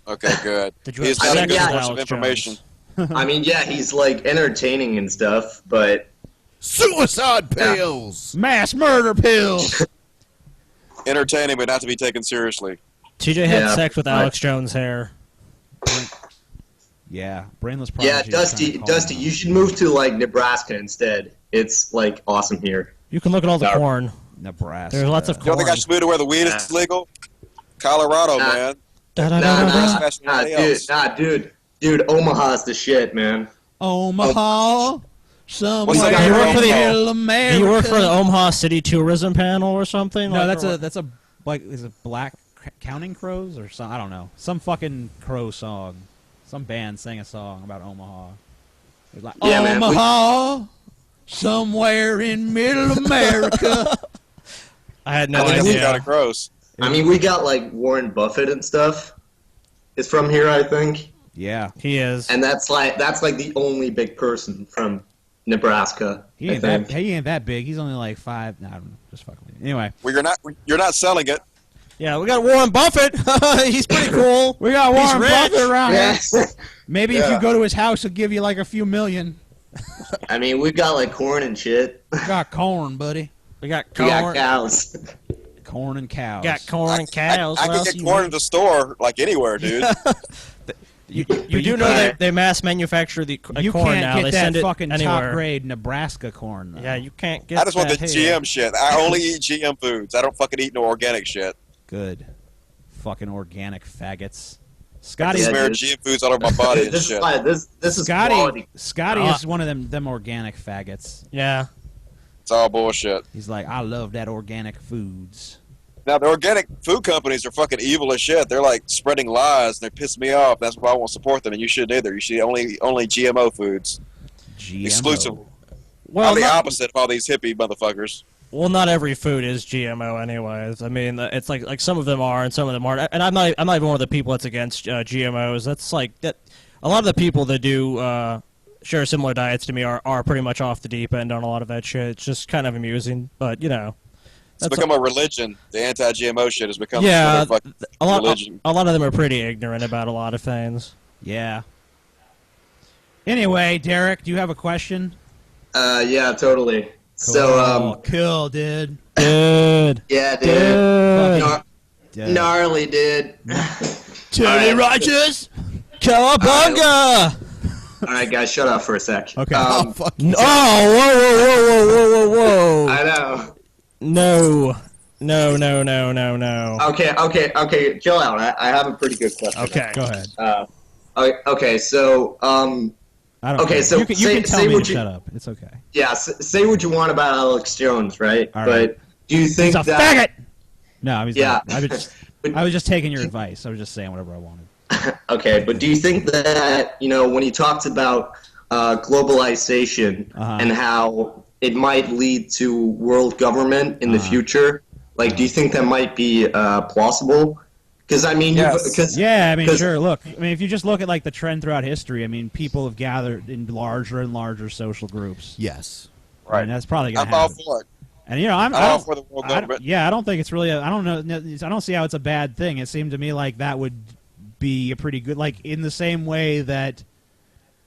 Okay, good. Did you He's have got a good sex with source of Alex information. I mean, yeah, he's like entertaining and stuff, but suicide pills, mass murder pills. Entertaining, but not to be taken seriously. TJ had sex with Alex Jones' hair. Yeah, brainless prodigy. Yeah, Dusty, you should move to like Nebraska instead. It's like awesome here. You can look at all the corn. Nebraska. There's lots of corn. You don't think I should move to where the weed is legal? Colorado, man. Dude, Omaha's the shit, man. Omaha, somewhere you work for in America. Do you work for the Omaha City Tourism Panel or something? No, that's a like is it Black Counting Crows or some I don't know, some fucking crow song. Some band sang a song about Omaha. It was like Omaha, somewhere in Middle America. I had no idea. Gross. I mean, we got like Warren Buffett and stuff. Is from here, I think. Yeah, he is. And that's like the only big person from Nebraska. He ain't that big. He's only like 5. No, I don't know. Just fucking with you. Anyway. Well, you're not selling it. Yeah, we got Warren Buffett. He's pretty cool. We got Warren Buffett around Yeah. here. Maybe if Yeah. you go to his house, he'll give you like a few million. I mean, we got like corn and shit. We got corn, buddy. We got We got cows. Corn and cows. Got corn and cows. I can get corn in the store like anywhere, dude. You do know they mass manufacture the corn You can't now. get They that send it fucking anywhere. top grade Nebraska corn. Though. Yeah, you can't get. I just want the that GM shit. I only eat GM foods. I don't fucking eat no organic shit. Good. Fucking organic faggots. I Scotty smear GM foods all over my body and This shit. is Scotty. quality. Scotty is one of them organic faggots. Yeah. It's all bullshit. He's like, I love that organic foods. Now, the organic food companies are fucking evil as shit. They're like spreading lies, and they piss me off. That's why I won't support them, and you shouldn't either. You should eat only GMO foods. GMO. Exclusive. Well, I'm the opposite of all these hippie motherfuckers. Well, not every food is GMO, anyways. I mean, it's like some of them are and some of them aren't. And I'm not even one of the people that's against GMOs. That's like that. A lot of the people that do share similar diets to me are pretty much off the deep end on a lot of that shit. It's just kind of amusing, but you know. It's become a religion. The anti-GMO shit has become a religion. lot of them are pretty ignorant about a lot of things. Yeah. Anyway, Derek, do you have a question? Yeah, totally. Cool. So, cool, dude. Dude. Yeah, dude. Dude. Gnarly, dude. Tony Rogers. Cowabunga. All right, guys, shut up for a sec. Okay. Whoa, whoa. I know. No. Okay, chill out. I have a pretty good question. Okay. Go ahead. Okay, so, I don't okay, care. so you can tell say me what to you, shut up. It's okay. Yeah, say what you want about Alex Jones, right? All but right. do you think He's a that... faggot! No, he's Yeah. not. I was just taking your advice. I was just saying whatever I wanted. Okay, but do you think that, when he talks about globalization and how it might lead to world government in the future, like, do you think that might be plausible? Because, I mean, sure. Look, I mean, if you just look at, like, the trend throughout history, I mean, people have gathered in larger and larger social groups. Yes. Right. And that's probably going to I'm all happen. for it. And, I'm all for the world government. I don't think it's really I don't know. I don't see how it's a bad thing. It seemed to me like that would be a pretty good, like, in the same way that,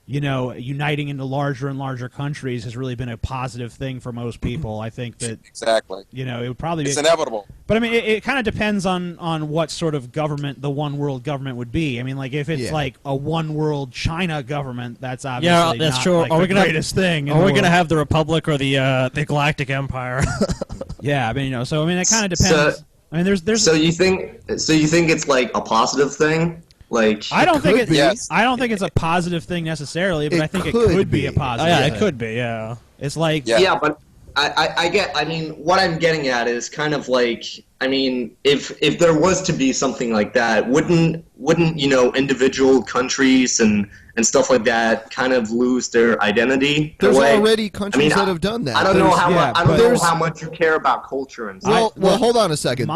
uniting into larger and larger countries has really been a positive thing for most people. I think that exactly. It would probably it's be inevitable. But I mean, it kind of depends on what sort of government the one world government would be. I mean, like if it's like a one world China government, that's obviously that's not true. like the greatest thing. Are we going to have the Republic or the Galactic Empire? Yeah, I mean, so I mean, it kind of depends. I mean, there's. So you think it's like a positive thing? Like I don't think it's a positive thing necessarily, but I think it could be a positive. It could be. Yeah, it's like yeah, but I get. I mean, what I'm getting at is kind of like, I mean, if there was to be something like that, wouldn't individual countries and stuff like that kind of lose their identity? There's already countries that have done that. I don't know how much you care about culture and stuff. Well, hold on a second.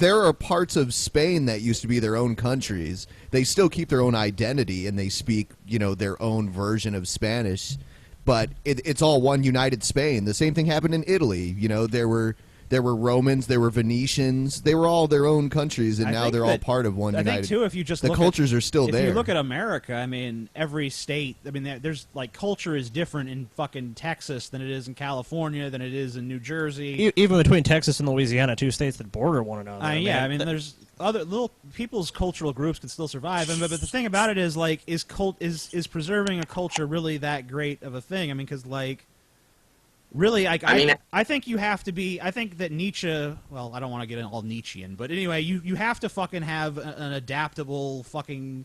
There are parts of Spain that used to be their own countries. They still keep their own identity and they speak, their own version of Spanish, but it's all one united Spain. The same thing happened in Italy. There were Romans, there were Venetians. They were all their own countries, and now they're all part of one united. I think too, if you just the cultures are still there. If you look at America, I mean, every state. I mean, there's like culture is different in fucking Texas than it is in California, than it is in New Jersey. Even between Texas and Louisiana, two states that border one another. I mean, there's other little people's cultural groups can still survive. But the thing about it is, like, is preserving a culture really that great of a thing? I mean, because like. Really, I think you have to be. I think that Nietzsche. Well, I don't want to get all Nietzschean, but anyway, you have to fucking have an adaptable fucking.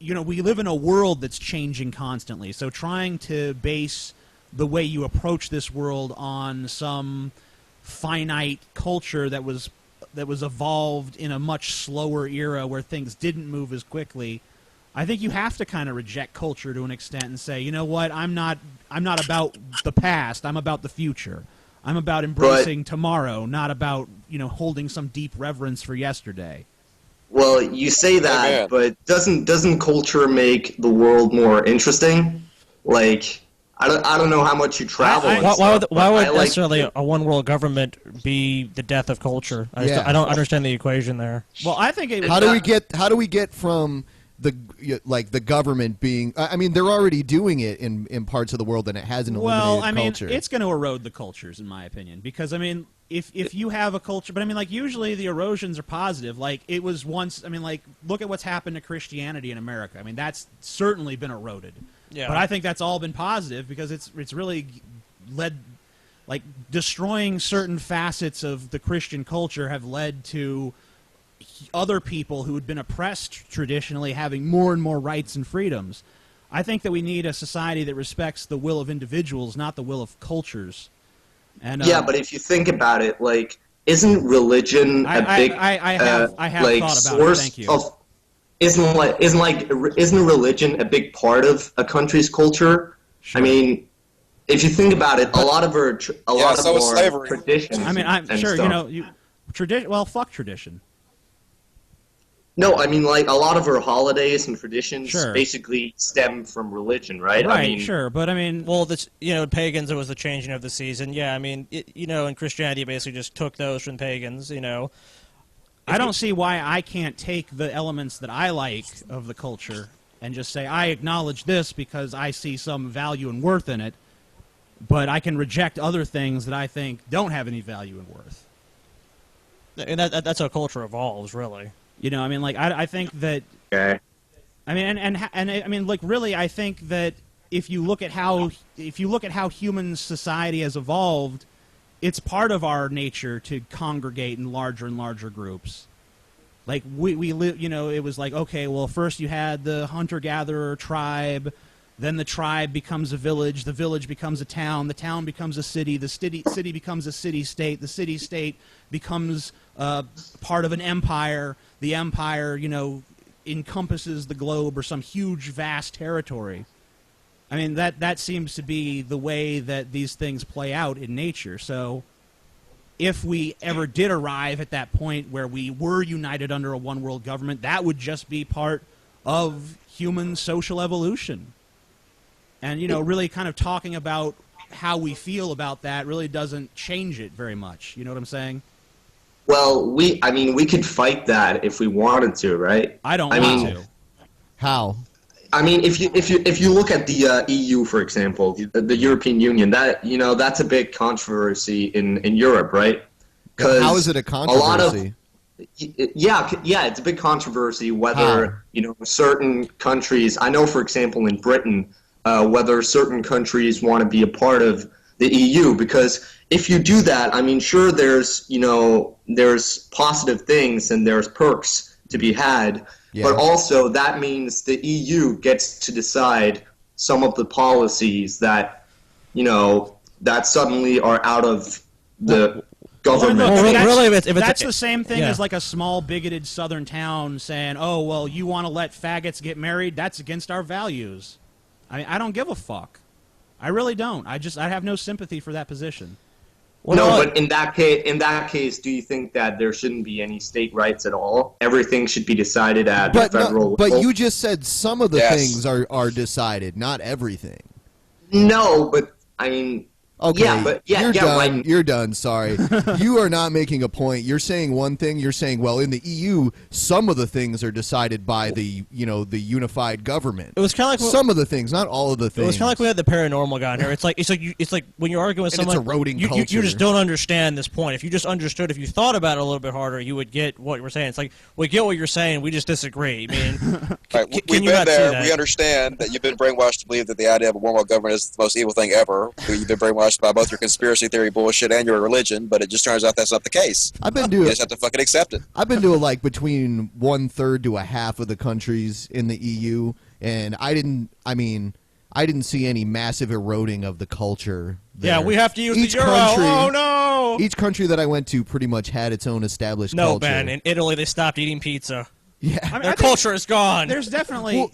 We live in a world that's changing constantly. So trying to base the way you approach this world on some finite culture that was evolved in a much slower era where things didn't move as quickly. I think you have to kind of reject culture to an extent and say, you know what, I'm not about the past, I'm about the future. I'm about embracing tomorrow, not about, holding some deep reverence for yesterday. Well, you say that, but doesn't culture make the world more interesting? Like, I don't know how much you travel. Why would necessarily a one world government be the death of culture? I don't understand the equation there. Well, I think how do we get from the government being? I mean, they're already doing it in parts of the world, and it hasn't eliminated culture. It's going to erode the cultures, in my opinion, because I mean, if you have a culture, but I mean, like usually the erosions are positive. Like it was once. I mean, like look at what's happened to Christianity in America. I mean, that's certainly been eroded. Yeah. But I think that's all been positive because it's really led, like destroying certain facets of the Christian culture have led to other people who had been oppressed traditionally having more and more rights and freedoms. I think that we need a society that respects the will of individuals, not the will of cultures. And yeah, but if you think about it, like, isn't religion a big I have like thought about source it. Thank you. of isn't religion a big part of a country's culture? Sure. I mean, if you think about it, a lot of our traditions. I mean, I'm sure stuff. tradition. Well, fuck tradition. No, I mean, like, a lot of our holidays and traditions basically stem from religion, right? Right, I mean, sure, but I mean... Well, pagans, it was the changing of the season. Yeah, I mean, in Christianity, basically just took those from pagans, I don't see why I can't take the elements that I like of the culture and just say, I acknowledge this because I see some value and worth in it, but I can reject other things that I think don't have any value and worth. And that's how culture evolves, really. I mean, like, I think that... Okay. I mean, and I mean, like, really, I think that if you look at how human society has evolved, it's part of our nature to congregate in larger and larger groups. Like, we live, it was like, okay, well, first you had the hunter-gatherer tribe, then the tribe becomes a village, the village becomes a town, the town becomes a city, the city becomes a city-state, the city-state becomes part of an empire, the empire, encompasses the globe or some huge, vast territory. I mean, that seems to be the way that these things play out in nature. So if we ever did arrive at that point where we were united under a one-world government, that would just be part of human social evolution. And, really kind of talking about how we feel about that really doesn't change it very much. You know what I'm saying? Well, we could fight that if we wanted to, right? I don't want to. How? I mean, if you look at the EU, for example, the European Union, that's a big controversy in Europe, right? How is it a controversy? It's a big controversy whether certain countries. I know, for example, in Britain, whether certain countries want to be a part of the EU, because if you do that, I mean, sure, there's positive things and there's perks to be had. Yeah. But also, that means the EU gets to decide some of the policies that, that suddenly are out of the government. That's the same thing as like a small bigoted southern town saying, oh, well, you want to let faggots get married? That's against our values. I mean, I don't give a fuck. I really don't. I have no sympathy for that position. Well, but in that case, do you think that there shouldn't be any state rights at all? Everything should be decided at the federal level? But you just said some of the things are decided, not everything. No, but I mean... Okay, you're done. Right. You're done. Sorry, you are not making a point. You're saying one thing. You're saying, well, in the EU, some of the things are decided by the unified government. It was kind of like some of the things, not all of the things. It was kind of like we had the paranormal guy in here. It's like when you're arguing with someone, it's eroding you culture. You just don't understand this point. If you just understood, if you thought about it a little bit harder, you would get what we're saying. It's like we get what you're saying, we just disagree. I mean, we've been there. We understand that you've been brainwashed to believe that the idea of a one world government is the most evil thing ever. You've been brainwashed by both your conspiracy theory bullshit and your religion, but it just turns out that's not the case. You just have to fucking accept it. I've been to between 1/3 to a half of the countries in the EU, and I didn't see any massive eroding of the culture there. Yeah, we have to use the euro. Oh no! Each country that I went to pretty much had its own established culture. No, man, in Italy they stopped eating pizza. Yeah, their culture is gone. There's definitely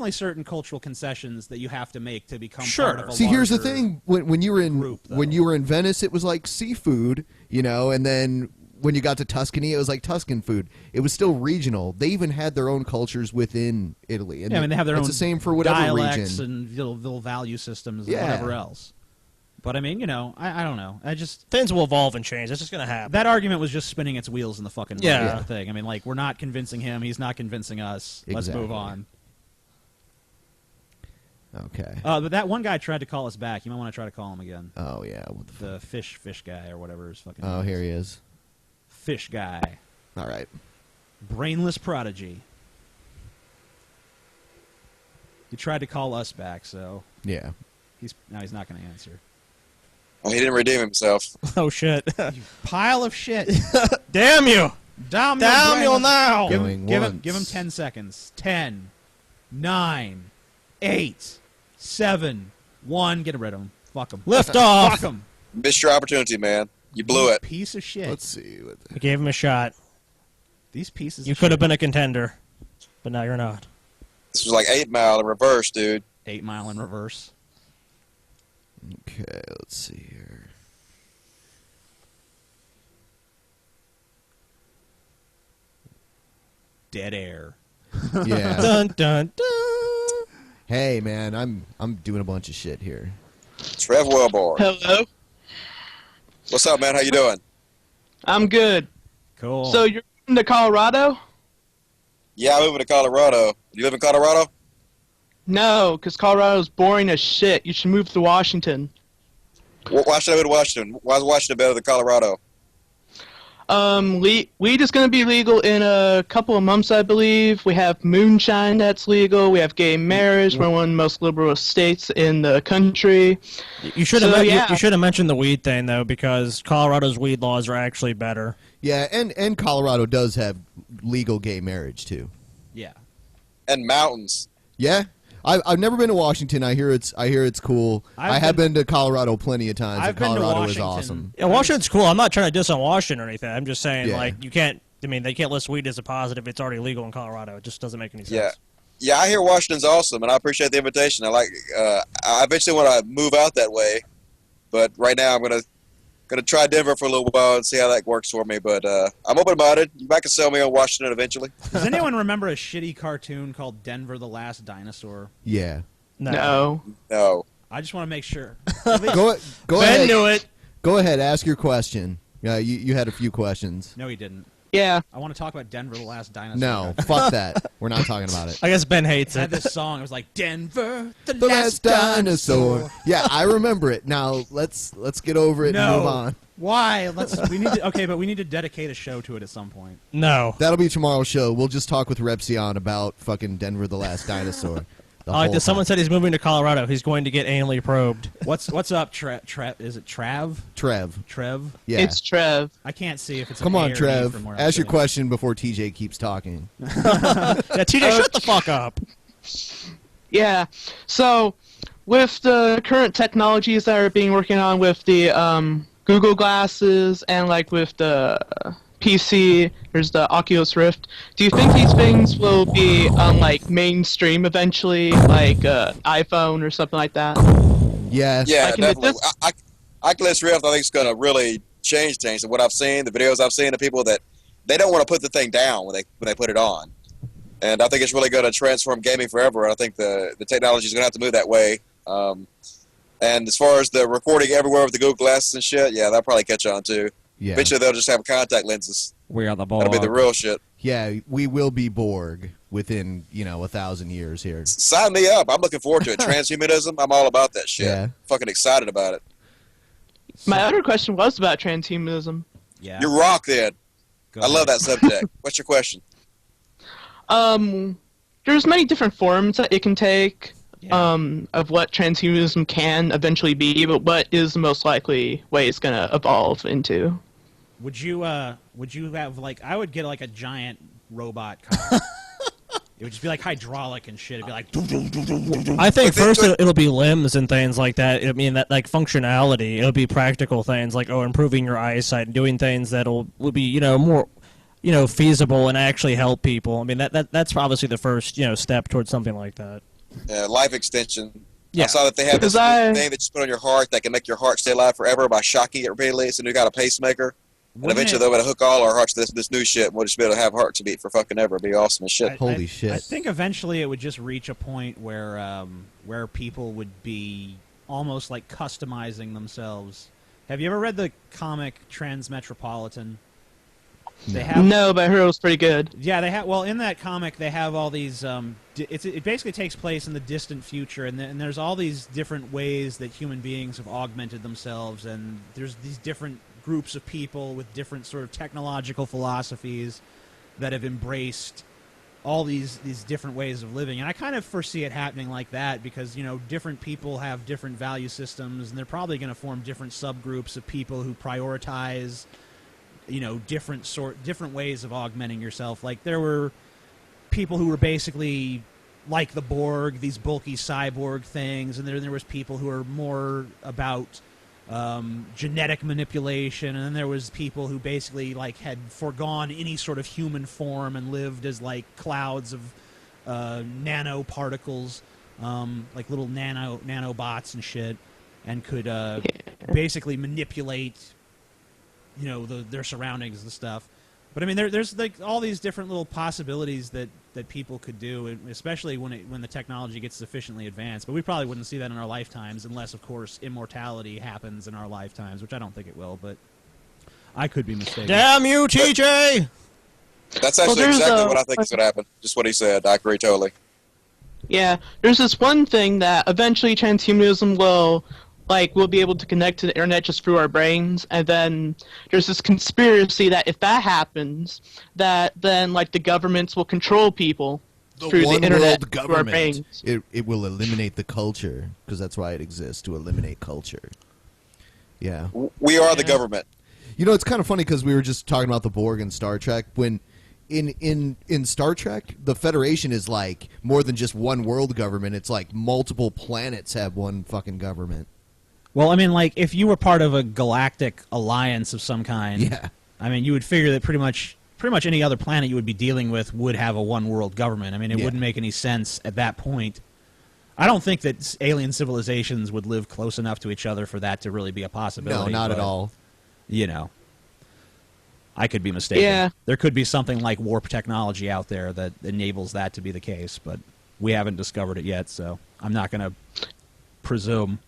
certain cultural concessions that you have to make to become part of a See, here's the thing: when you were in Venice, it was like seafood, and then when you got to Tuscany, it was like Tuscan food. It was still regional. They even had their own cultures within Italy. And yeah, I mean, they have their it's own the same for whatever dialects region. and little value systems and Yeah. whatever else. But I mean, you know, I don't know. I just things will evolve and change. That's just gonna happen. that argument was just spinning its wheels in the fucking mud, Yeah. is the thing. I mean, like, we're not convincing him. He's not convincing us. Let's move Exactly. on. Okay. But that one guy tried to call us back. You might want to try to call him again. Oh yeah, what the fish guy or whatever his fucking. Oh, name here is. he is. Fish guy. All right. Brainless prodigy. He tried to call us back, so Yeah. he's not going to answer. Oh, he didn't redeem himself. Oh shit! Pile of shit. Damn you! Damn you Brainless. Now! Give Going him 10 seconds. 10, 9, 8, 7, 1. Get rid of him. Fuck him. Lift off. Fuck him. Missed your opportunity, man. You blew it. Piece of shit. Let's see. I gave him a shot. These pieces. You of could shit. have been a contender, but now you're not. This was like 8 Mile in reverse, dude. 8 Mile in reverse. Okay, let's see here. Dead air. Yeah. Dun dun dun. Hey man, I'm doing a bunch of shit here. Trev Wellborn. Hello. What's up, man? How you doing? I'm good. Cool. So you're moving to Colorado? Yeah, I'm moving to Colorado. You live in Colorado? No, because Colorado's boring as shit. You should move to Washington. Why should I move to Washington? Why is Washington better than Colorado? Weed is going to be legal in a couple of months, I believe. We have moonshine that's legal. We have gay marriage. We're one of the most liberal states in the country. You should have So, you should have mentioned the weed thing though, because Colorado's weed laws are actually better. Yeah, and Colorado does have legal gay marriage too. Yeah. And mountains. Yeah. I've never been to Washington. I hear it's cool. I have been to Colorado plenty of times. I've and been to Colorado is Washington. awesome. Yeah, Washington's cool. I'm not trying to diss on Washington or anything. I'm just saying, Yeah. like, you can't. I mean, they can't list weed as a positive. It's already legal in Colorado. It just doesn't make any sense. Yeah. Yeah, I hear Washington's awesome, and I appreciate the invitation. I eventually want to move out that way, but right now I'm gonna try Denver for a little while and see how that works for me. But I'm open-minded. You might can sell me on Washington eventually. Does anyone remember a shitty cartoon called Denver the Last Dinosaur? Yeah. No. No. I just want to make sure. Go Ben ahead. knew it. Go ahead. Ask your question. Yeah, you had a few questions. No, he didn't. Yeah. I want to talk about Denver the Last Dinosaur. No, fuck that. We're not talking about it. I guess Ben hates It had it. this song. It was like Denver the The Last last dinosaur. Yeah, I remember it. Now let's get over it and move on. Why? We need to. Okay, but we need to dedicate a show to it at some point. No. That'll be tomorrow's show. We'll just talk with Repsion about fucking Denver the Last Dinosaur. Someone said he's moving to Colorado. He's going to get anally probed. What's up, is it Trav? Trev. Yeah. It's Trev. I can't see if it's Come an A on, or E Trev. from where I'm Ask your sitting. question before TJ keeps talking. Yeah, TJ, shut the fuck up. Yeah. So, with the current technologies that are being working on with the Google glasses and like with the PC, there's the Oculus Rift. Do you think these things will be like mainstream eventually, like iPhone or something like that? Yes. Yeah, Like, definitely. Oculus Rift, I think, is going to really change things. And what I've seen, the videos I've seen of people that they don't want to put the thing down when they put it on. And I think it's really going to transform gaming forever. I think the technology is going to have to move that way. And as far as the recording everywhere with the Google Glasses and shit, yeah, that'll probably catch on too. Yeah. Eventually, they'll just have contact lenses. We are the That'll be the real shit. Yeah, we will be Borg within 1,000 years here. Sign me up. I'm looking forward to it. Transhumanism, I'm all about that shit. Yeah. Fucking excited about it. My other question was about transhumanism. Yeah. You rock then. Go I love ahead. that subject. What's your question? There's many different forms that it can take of what transhumanism can eventually be, but what is the most likely way it's going to evolve into? Would you have like? I would get like a giant robot car. It would just be like hydraulic and shit. It'd be like. I think first it'll be limbs and things like that. I mean, that like functionality. It'll be practical things like improving your eyesight and doing things that'll be more feasible and actually help people. I mean that's obviously the first step towards something like that. Life extension. Yeah. I saw that they have this thing that you put on your heart that can make your heart stay alive forever by shocking it repeatedly. So you got a pacemaker. And eventually they're going to hook all our hearts to this new shit, and we'll just be able to have hearts to beat for fucking ever. It'd be awesome as shit. Holy shit. I think eventually it would just reach a point where people would be almost like customizing themselves. Have you ever read the comic Transmetropolitan? No, but I heard it was pretty good. Yeah, they have. Well, in that comic, they have all these. It basically takes place in the distant future, and there's all these different ways that human beings have augmented themselves, and there's these different groups of people with different sort of technological philosophies that have embraced all these different ways of living. And I kind of foresee it happening like that because, you know, different people have different value systems, and they're probably going to form different subgroups of people who prioritize, you know, different ways of augmenting yourself. Like there were people who were basically like the Borg, these bulky cyborg things, and there was people who were more about genetic manipulation, and then there was people who basically like had foregone any sort of human form and lived as like clouds of nanoparticles, like little nanobots and shit, and could basically manipulate, you know, their surroundings and stuff. But I mean, there's like all these different little possibilities that people could do, especially when the technology gets sufficiently advanced. But we probably wouldn't see that in our lifetimes, unless, of course, immortality happens in our lifetimes, which I don't think it will. But I could be mistaken. Damn you, TJ! That's actually exactly what I think is going to happen. Just what he said. I agree totally. Yeah, there's this one thing that eventually transhumanism will we'll be able to connect to the internet just through our brains, and then there's this conspiracy that if that happens, that then like the governments will control people through the internet through our brains. It will eliminate the culture, because that's why it exists, to eliminate culture. Yeah. We are the government. You know, it's kind of funny because we were just talking about the Borg in Star Trek. When in Star Trek, the Federation is like more than just one world government. It's like multiple planets have one fucking government. Well, I mean, like, if you were part of a galactic alliance of some kind, yeah. I mean, you would figure that pretty much any other planet you would be dealing with would have a one-world government. I mean, it wouldn't make any sense at that point. I don't think that alien civilizations would live close enough to each other for that to really be a possibility. No, not at all. You know, I could be mistaken. Yeah. There could be something like warp technology out there that enables that to be the case, but we haven't discovered it yet, so I'm not going to presume.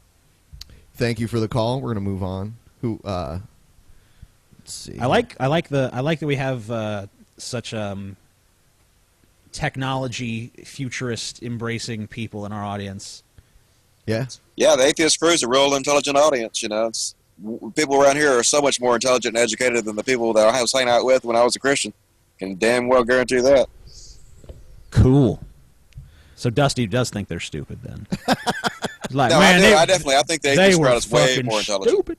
Thank you for the call. We're going to move on. Let's see. I like that we have such technology futurist embracing people in our audience. Yeah. Yeah, the Atheist Crew's a real intelligent audience, you know. People around here are so much more intelligent and educated than the people that I was hanging out with when I was a Christian. Can damn well guarantee that. Cool. So Dusty does think they're stupid then. Like, no, man, I think the atheist crowd is way more intelligent.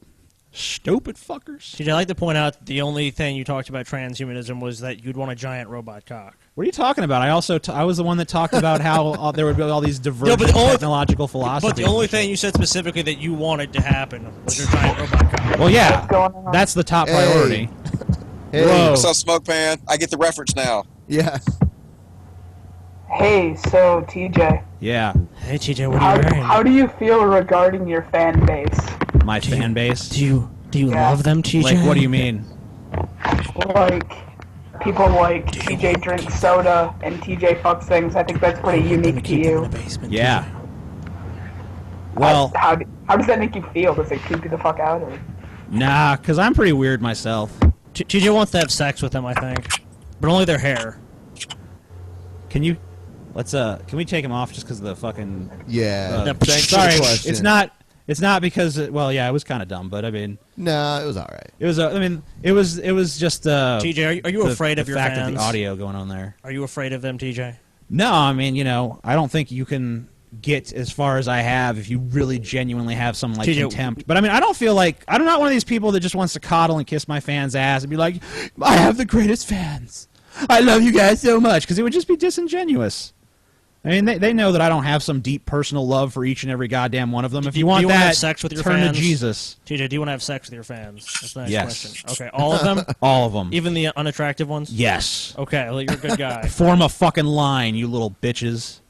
Stupid fuckers. I'd like to point out the only thing you talked about transhumanism was that you'd want a giant robot cock. What are you talking about? I also I was the one that talked about how there would be all these divergent technological philosophies. But the only thing you said specifically that you wanted to happen was a giant robot cock. Well, yeah, that's the top priority. Hey. Whoa. What's up, Smoke Pan? I get the reference now. Yeah. Hey, so TJ. Yeah. Hey TJ, what are you wearing? How do you feel regarding your fan base? My fan base? Do you love them, TJ? Like, what do you mean? Like, people like TJ drinks soda and TJ fucks things. I think that's pretty unique to you. Yeah. Well, how does that make you feel? Does it creep you the fuck out? Or? Nah, because I'm pretty weird myself. TJ wants to have sex with them, I think. But only their hair. Can you... can we take him off just because of the fucking... Yeah. Thanks for the question. It's not because... it was kind of dumb, but I mean... No, it was all right. It was, it was just... TJ, are you afraid of your fact fans? Of the audio going on there. Are you afraid of them, TJ? No, I mean, I don't think you can get as far as I have if you really genuinely have some, like, contempt. But I mean, I don't feel like... I'm not one of these people that just wants to coddle and kiss my fans' ass and be like, I have the greatest fans. I love you guys so much. Because it would just be disingenuous. I mean, they know that I don't have some deep personal love for each and every goddamn one of them. If you want that, have sex with your turn fans? to Jesus. TJ, do you want to have sex with your fans? That's the next Yes. question. Okay, all of them? All of them. Even the unattractive ones? Yes. Okay, well, you're a good guy. Form a fucking line, you little bitches.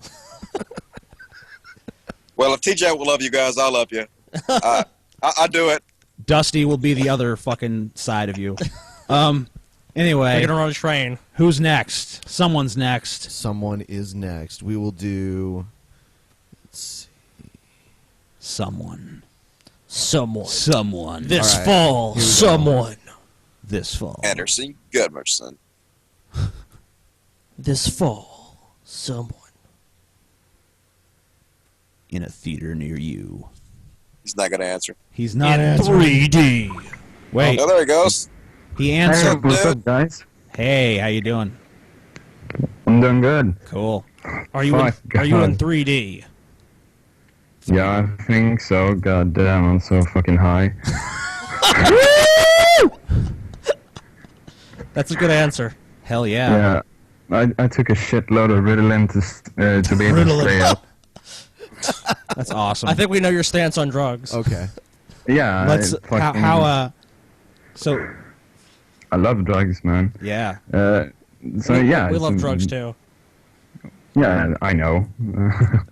Well, if TJ will love you guys, I'll love you. I do it. Dusty will be the other fucking side of you. Anyway, they're gonna run a train. Who's next? Someone's next. Someone is next. We will do. Let's see. Someone. This All right, fall. here we go. Someone. This fall. Anderson Gudmerson. This fall. Someone. In a theater near you. He's not going to answer. He's not in answering. 3D. Wait. Oh, there he goes. He answered. Hey, what's up, guys? Hey, how you doing? I'm doing good. Cool. Are you in 3D? Yeah, I think so. God damn, I'm so fucking high. That's a good answer. Hell yeah. Yeah, I took a shitload of Ritalin to be able to stay up. That's awesome. I think we know your stance on drugs. Okay. Yeah. Let's so I love drugs, man. Yeah. We love drugs too. Yeah, I know.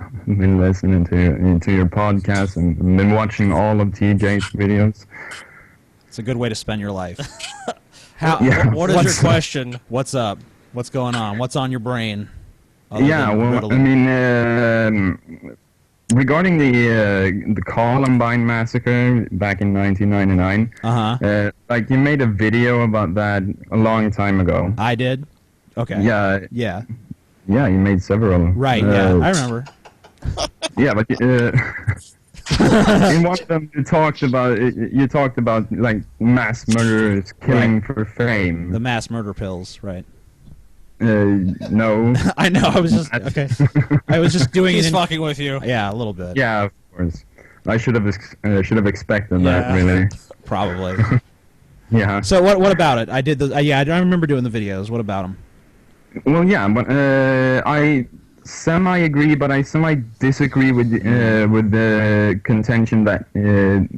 I've been listening to your podcast and been watching all of TJ's videos. It's a good way to spend your life. What is your question? What's up? What's going on? What's on your brain? Yeah, well, I mean, regarding the Columbine massacre back in 1999, like you made a video about that a long time ago. I did. Okay. Yeah. Yeah. Yeah, you made several. Right. Yeah, I remember. Yeah, but in one of them you talked about like mass murderers killing for fame. The mass murder pills, right? No. I know. I was just okay. I was just doing. He's fucking with you. Yeah, a little bit. Yeah, of course. I should have expected that, really. Probably. Yeah. So what about it? I did the. I remember doing the videos. What about them? Well, yeah, but I semi-agree, but I semi-disagree with the contention that that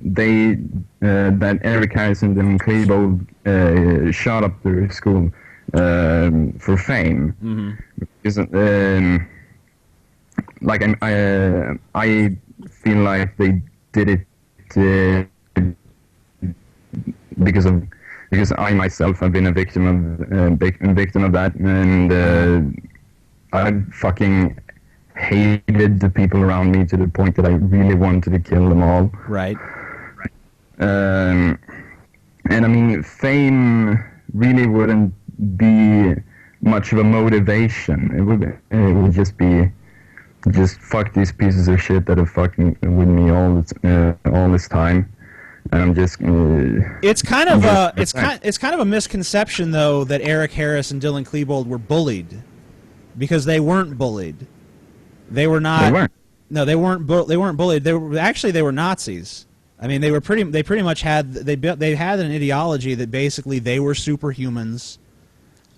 Eric Harris and Dylan Klebold shot up their school for fame. Mm-hmm. Because like I feel like they did it because I myself have been a victim of that, and I fucking hated the people around me to the point that I really wanted to kill them all. Right. And I mean, fame really wouldn't be much of a motivation. It would just be fuck these pieces of shit that are fucking with me all this time. And I'm just. It's kind of a misconception though that Eric Harris and Dylan Klebold were bullied, because they weren't bullied. They were not. They weren't. No, they weren't. They weren't bullied. They were Nazis. I mean, they pretty much had they had an ideology that basically they were superhumans.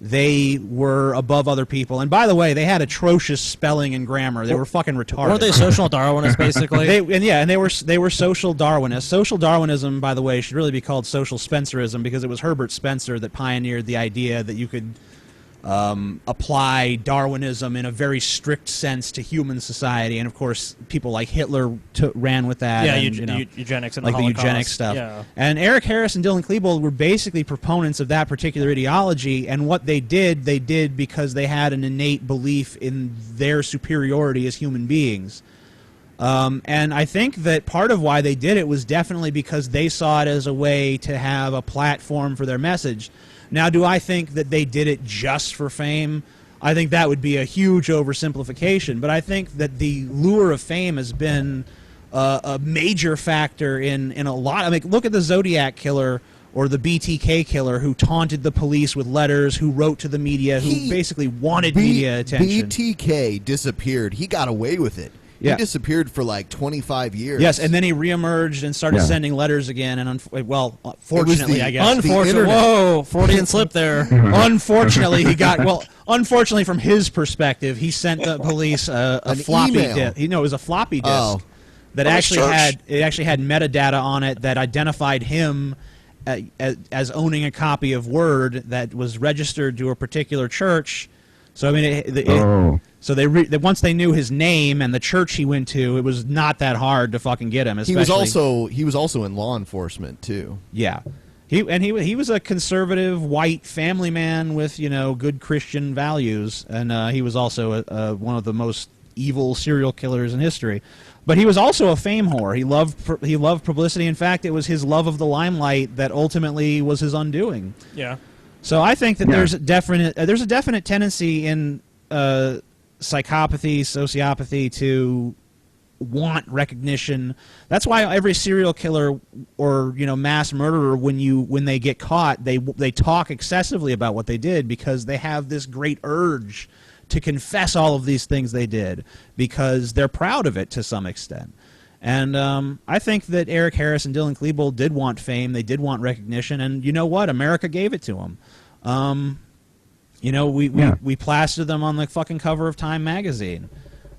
They were above other people, and by the way, they had atrocious spelling and grammar. They were fucking retarded. Weren't they social Darwinists, basically? They were social Darwinists. Social Darwinism, by the way, should really be called social Spencerism, because it was Herbert Spencer that pioneered the idea that you could apply Darwinism in a very strict sense to human society, and of course, people like Hitler ran with that. Yeah, and, eugenics and like the Holocaust. eugenics stuff. Yeah. And Eric Harris and Dylan Klebold were basically proponents of that particular ideology, and what they did because they had an innate belief in their superiority as human beings. And I think that part of why they did it was definitely because they saw it as a way to have a platform for their message. Now, do I think that they did it just for fame? I think that would be a huge oversimplification, but I think that the lure of fame has been a major factor in a lot. I mean, look at the Zodiac killer or the BTK killer, who taunted the police with letters, who wrote to the media, who basically wanted media attention. BTK disappeared. He got away with it. Yeah. He disappeared for like 25 years. Yes, and then he reemerged and started sending letters again. And fortunately, I guess. Unfortunately, whoa, Freudian slip there. Unfortunately, he got unfortunately, from his perspective, he sent the police a floppy disk. It was a floppy disk that actually had metadata on it that identified him as owning a copy of Word that was registered to a particular church. So I mean, so once they knew his name and the church he went to, it was not that hard to fucking get him. He was also in law enforcement too. Yeah, he was a conservative white family man with good Christian values, and he was also one of the most evil serial killers in history. But he was also a fame whore. He loved publicity. In fact, it was his love of the limelight that ultimately was his undoing. Yeah. So I think that there's a definite tendency in psychopathy, sociopathy to want recognition. That's why every serial killer or mass murderer, when they get caught, they talk excessively about what they did, because they have this great urge to confess all of these things they did because they're proud of it to some extent. And I think that Eric Harris and Dylan Klebold did want fame. They did want recognition. And you know what? America gave it to them. We plastered them on the fucking cover of Time magazine.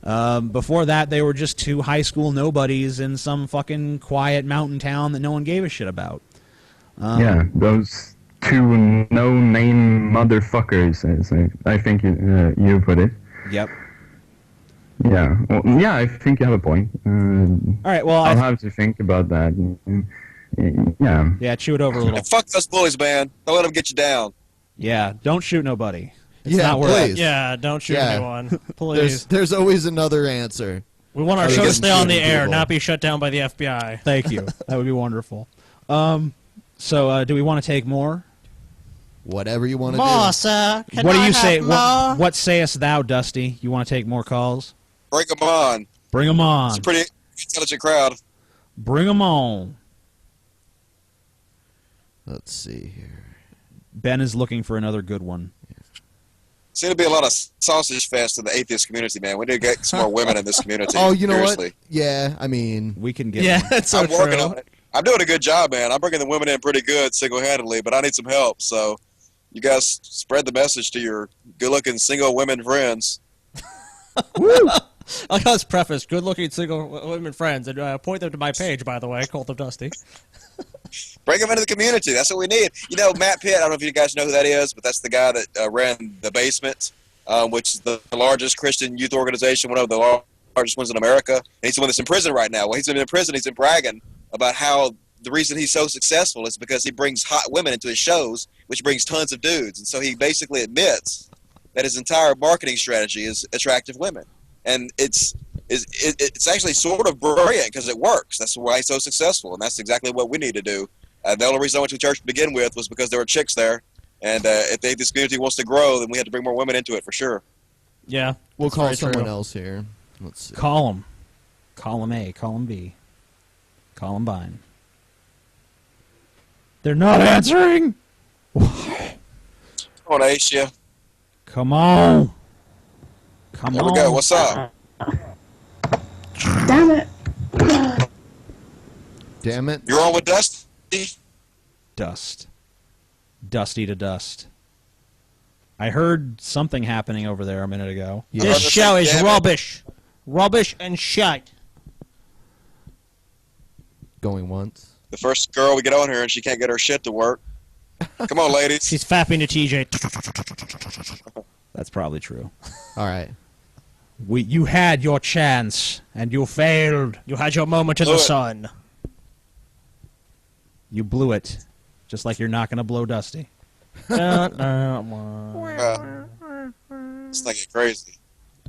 Before that, they were just two high school nobodies in some fucking quiet mountain town that no one gave a shit about. Those two no-name motherfuckers, as I think you put it. Yep. Yeah. Well, yeah, I think you have a point. All right. Well, I'll have to think about that. Yeah. Yeah. Chew it over a little. Fuck those bullies, man. Don't let them get you down. Yeah. Don't shoot nobody. It's Yeah, not worth it. please. Yeah, don't shoot anyone. Please. There's always another answer. We want our show to stay on the air, not be shut down by the FBI. Thank you. That would be wonderful. So, do we want to take more? Whatever you want to More, do. sir. Can What do I you say? have more? What sayest thou, Dusty? You want to take more calls? Bring them on. Bring them on. It's a pretty intelligent crowd. Bring them on. Let's see here. Ben is looking for another good one. Seems to be a lot of sausage fest in the atheist community, man. We need to get some more women in this community. Oh, you know Seriously. what? Yeah, I mean, we can get. Yeah, that's so I'm working true. on it. I'm doing a good job, man. I'm bringing the women in pretty good single-handedly, but I need some help. So, you guys spread the message to your good-looking single women friends. Woo! I like how it's prefaced. Good-looking single women friends, and point them to my page, by the way, Cult of Dusty. Bring them into the community. That's what we need. Matt Pitt, I don't know if you guys know who that is, but that's the guy that ran The Basement, which is the largest Christian youth organization, one of the largest ones in America. And he's the one that's in prison right now. Well, he's been in prison. He's been bragging about how the reason he's so successful is because he brings hot women into his shows, which brings tons of dudes. And so he basically admits that his entire marketing strategy is attractive women. And it's actually sort of brilliant because it works. That's why he's so successful, and that's exactly what we need to do. The only reason I went to church to begin with was because there were chicks there, and if this community wants to grow, then we have to bring more women into it for sure. Yeah. We'll call someone else here. Let's see. Call them. Call them A. Call them B. Columbine. They're not answering. Come on, Asia. Come on. Come There on. we go. What's up? Damn it. Damn it. You're on with Dusty? Dust. Dusty to dust. I heard something happening over there a minute ago. This show is rubbish. Rubbish and shite. Going once. The first girl we get on here and she can't get her shit to work. Come on, ladies. She's fapping to TJ. That's probably true. All right. You had your chance, and you failed. You had your moment in the sun. You blew it, just like you're not going to blow Dusty. It's like crazy.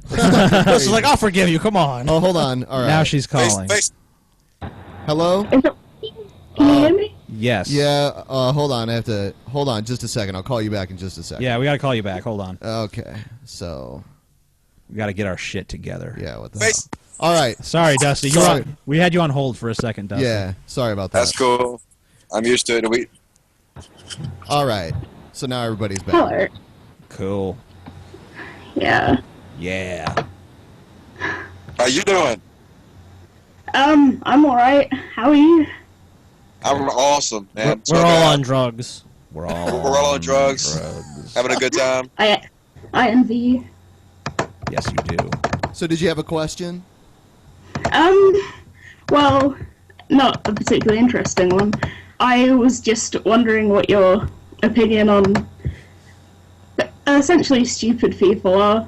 This is like, I'll forgive you. Come on. Oh, hold on. All right. Now she's calling. Hello? Can you hear me? Yes. Yeah, hold on. I have to... Hold on just a second. I'll call you back in just a second. Yeah, we got to call you back. Hold on. Okay, so... We got to get our shit together. Yeah, what the hell? All right. Sorry, Dusty. We had you on hold for a second, Dusty. Yeah, sorry about that. That's cool. I'm used to it. All right. So now everybody's back. Hello. Cool. Yeah. Yeah. How you doing? I'm alright. How are you? I'm awesome, man. We're all on drugs. We're all on drugs. Having a good time. I envy you. Yes, you do. So did you have a question? Well, not a particularly interesting one. I was just wondering what your opinion on essentially stupid people are.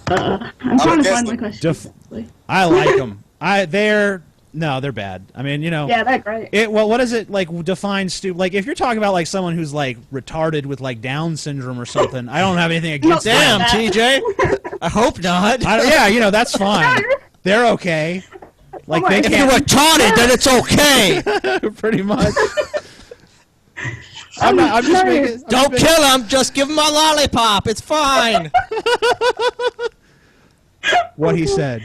I'm trying to find my question. I like them. They're bad. I mean, Yeah, they're great. What is it like? Define stupid. Like, if you're talking about like someone who's like retarded with like Down syndrome or something, I don't have anything against. Damn, that. TJ. I hope not. Yeah, that's fine. They're okay. Like they if can't. you're retarded, then it's okay. Pretty much. I'm just making. Don't kill him. Just give him a lollipop. It's fine. What he said.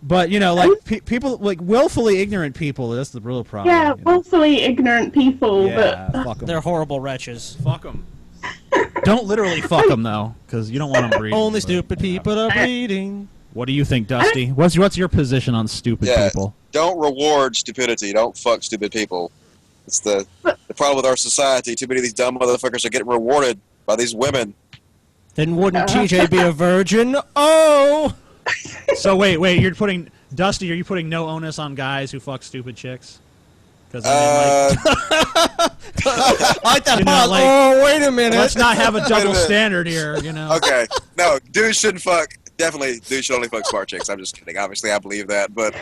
But like people, like willfully ignorant people. That's the real problem. Yeah, willfully ignorant people. Yeah, but fuck them. They're horrible wretches. Fuck them. Don't literally fuck them though, because you don't want them breeding. Only stupid people are breeding. What do you think, Dusty? What's your position on stupid people? Don't reward stupidity. Don't fuck stupid people. It's the problem with our society. Too many of these dumb motherfuckers are getting rewarded by these women. Then wouldn't TJ be a virgin? Oh! So wait, you're putting Dusty? Are you putting no onus on guys who fuck stupid chicks? Because oh, wait a minute. Let's not have a double standard here. Okay, no, dudes shouldn't fuck. Definitely, dudes should only fuck smart chicks. I'm just kidding. Obviously, I believe that, but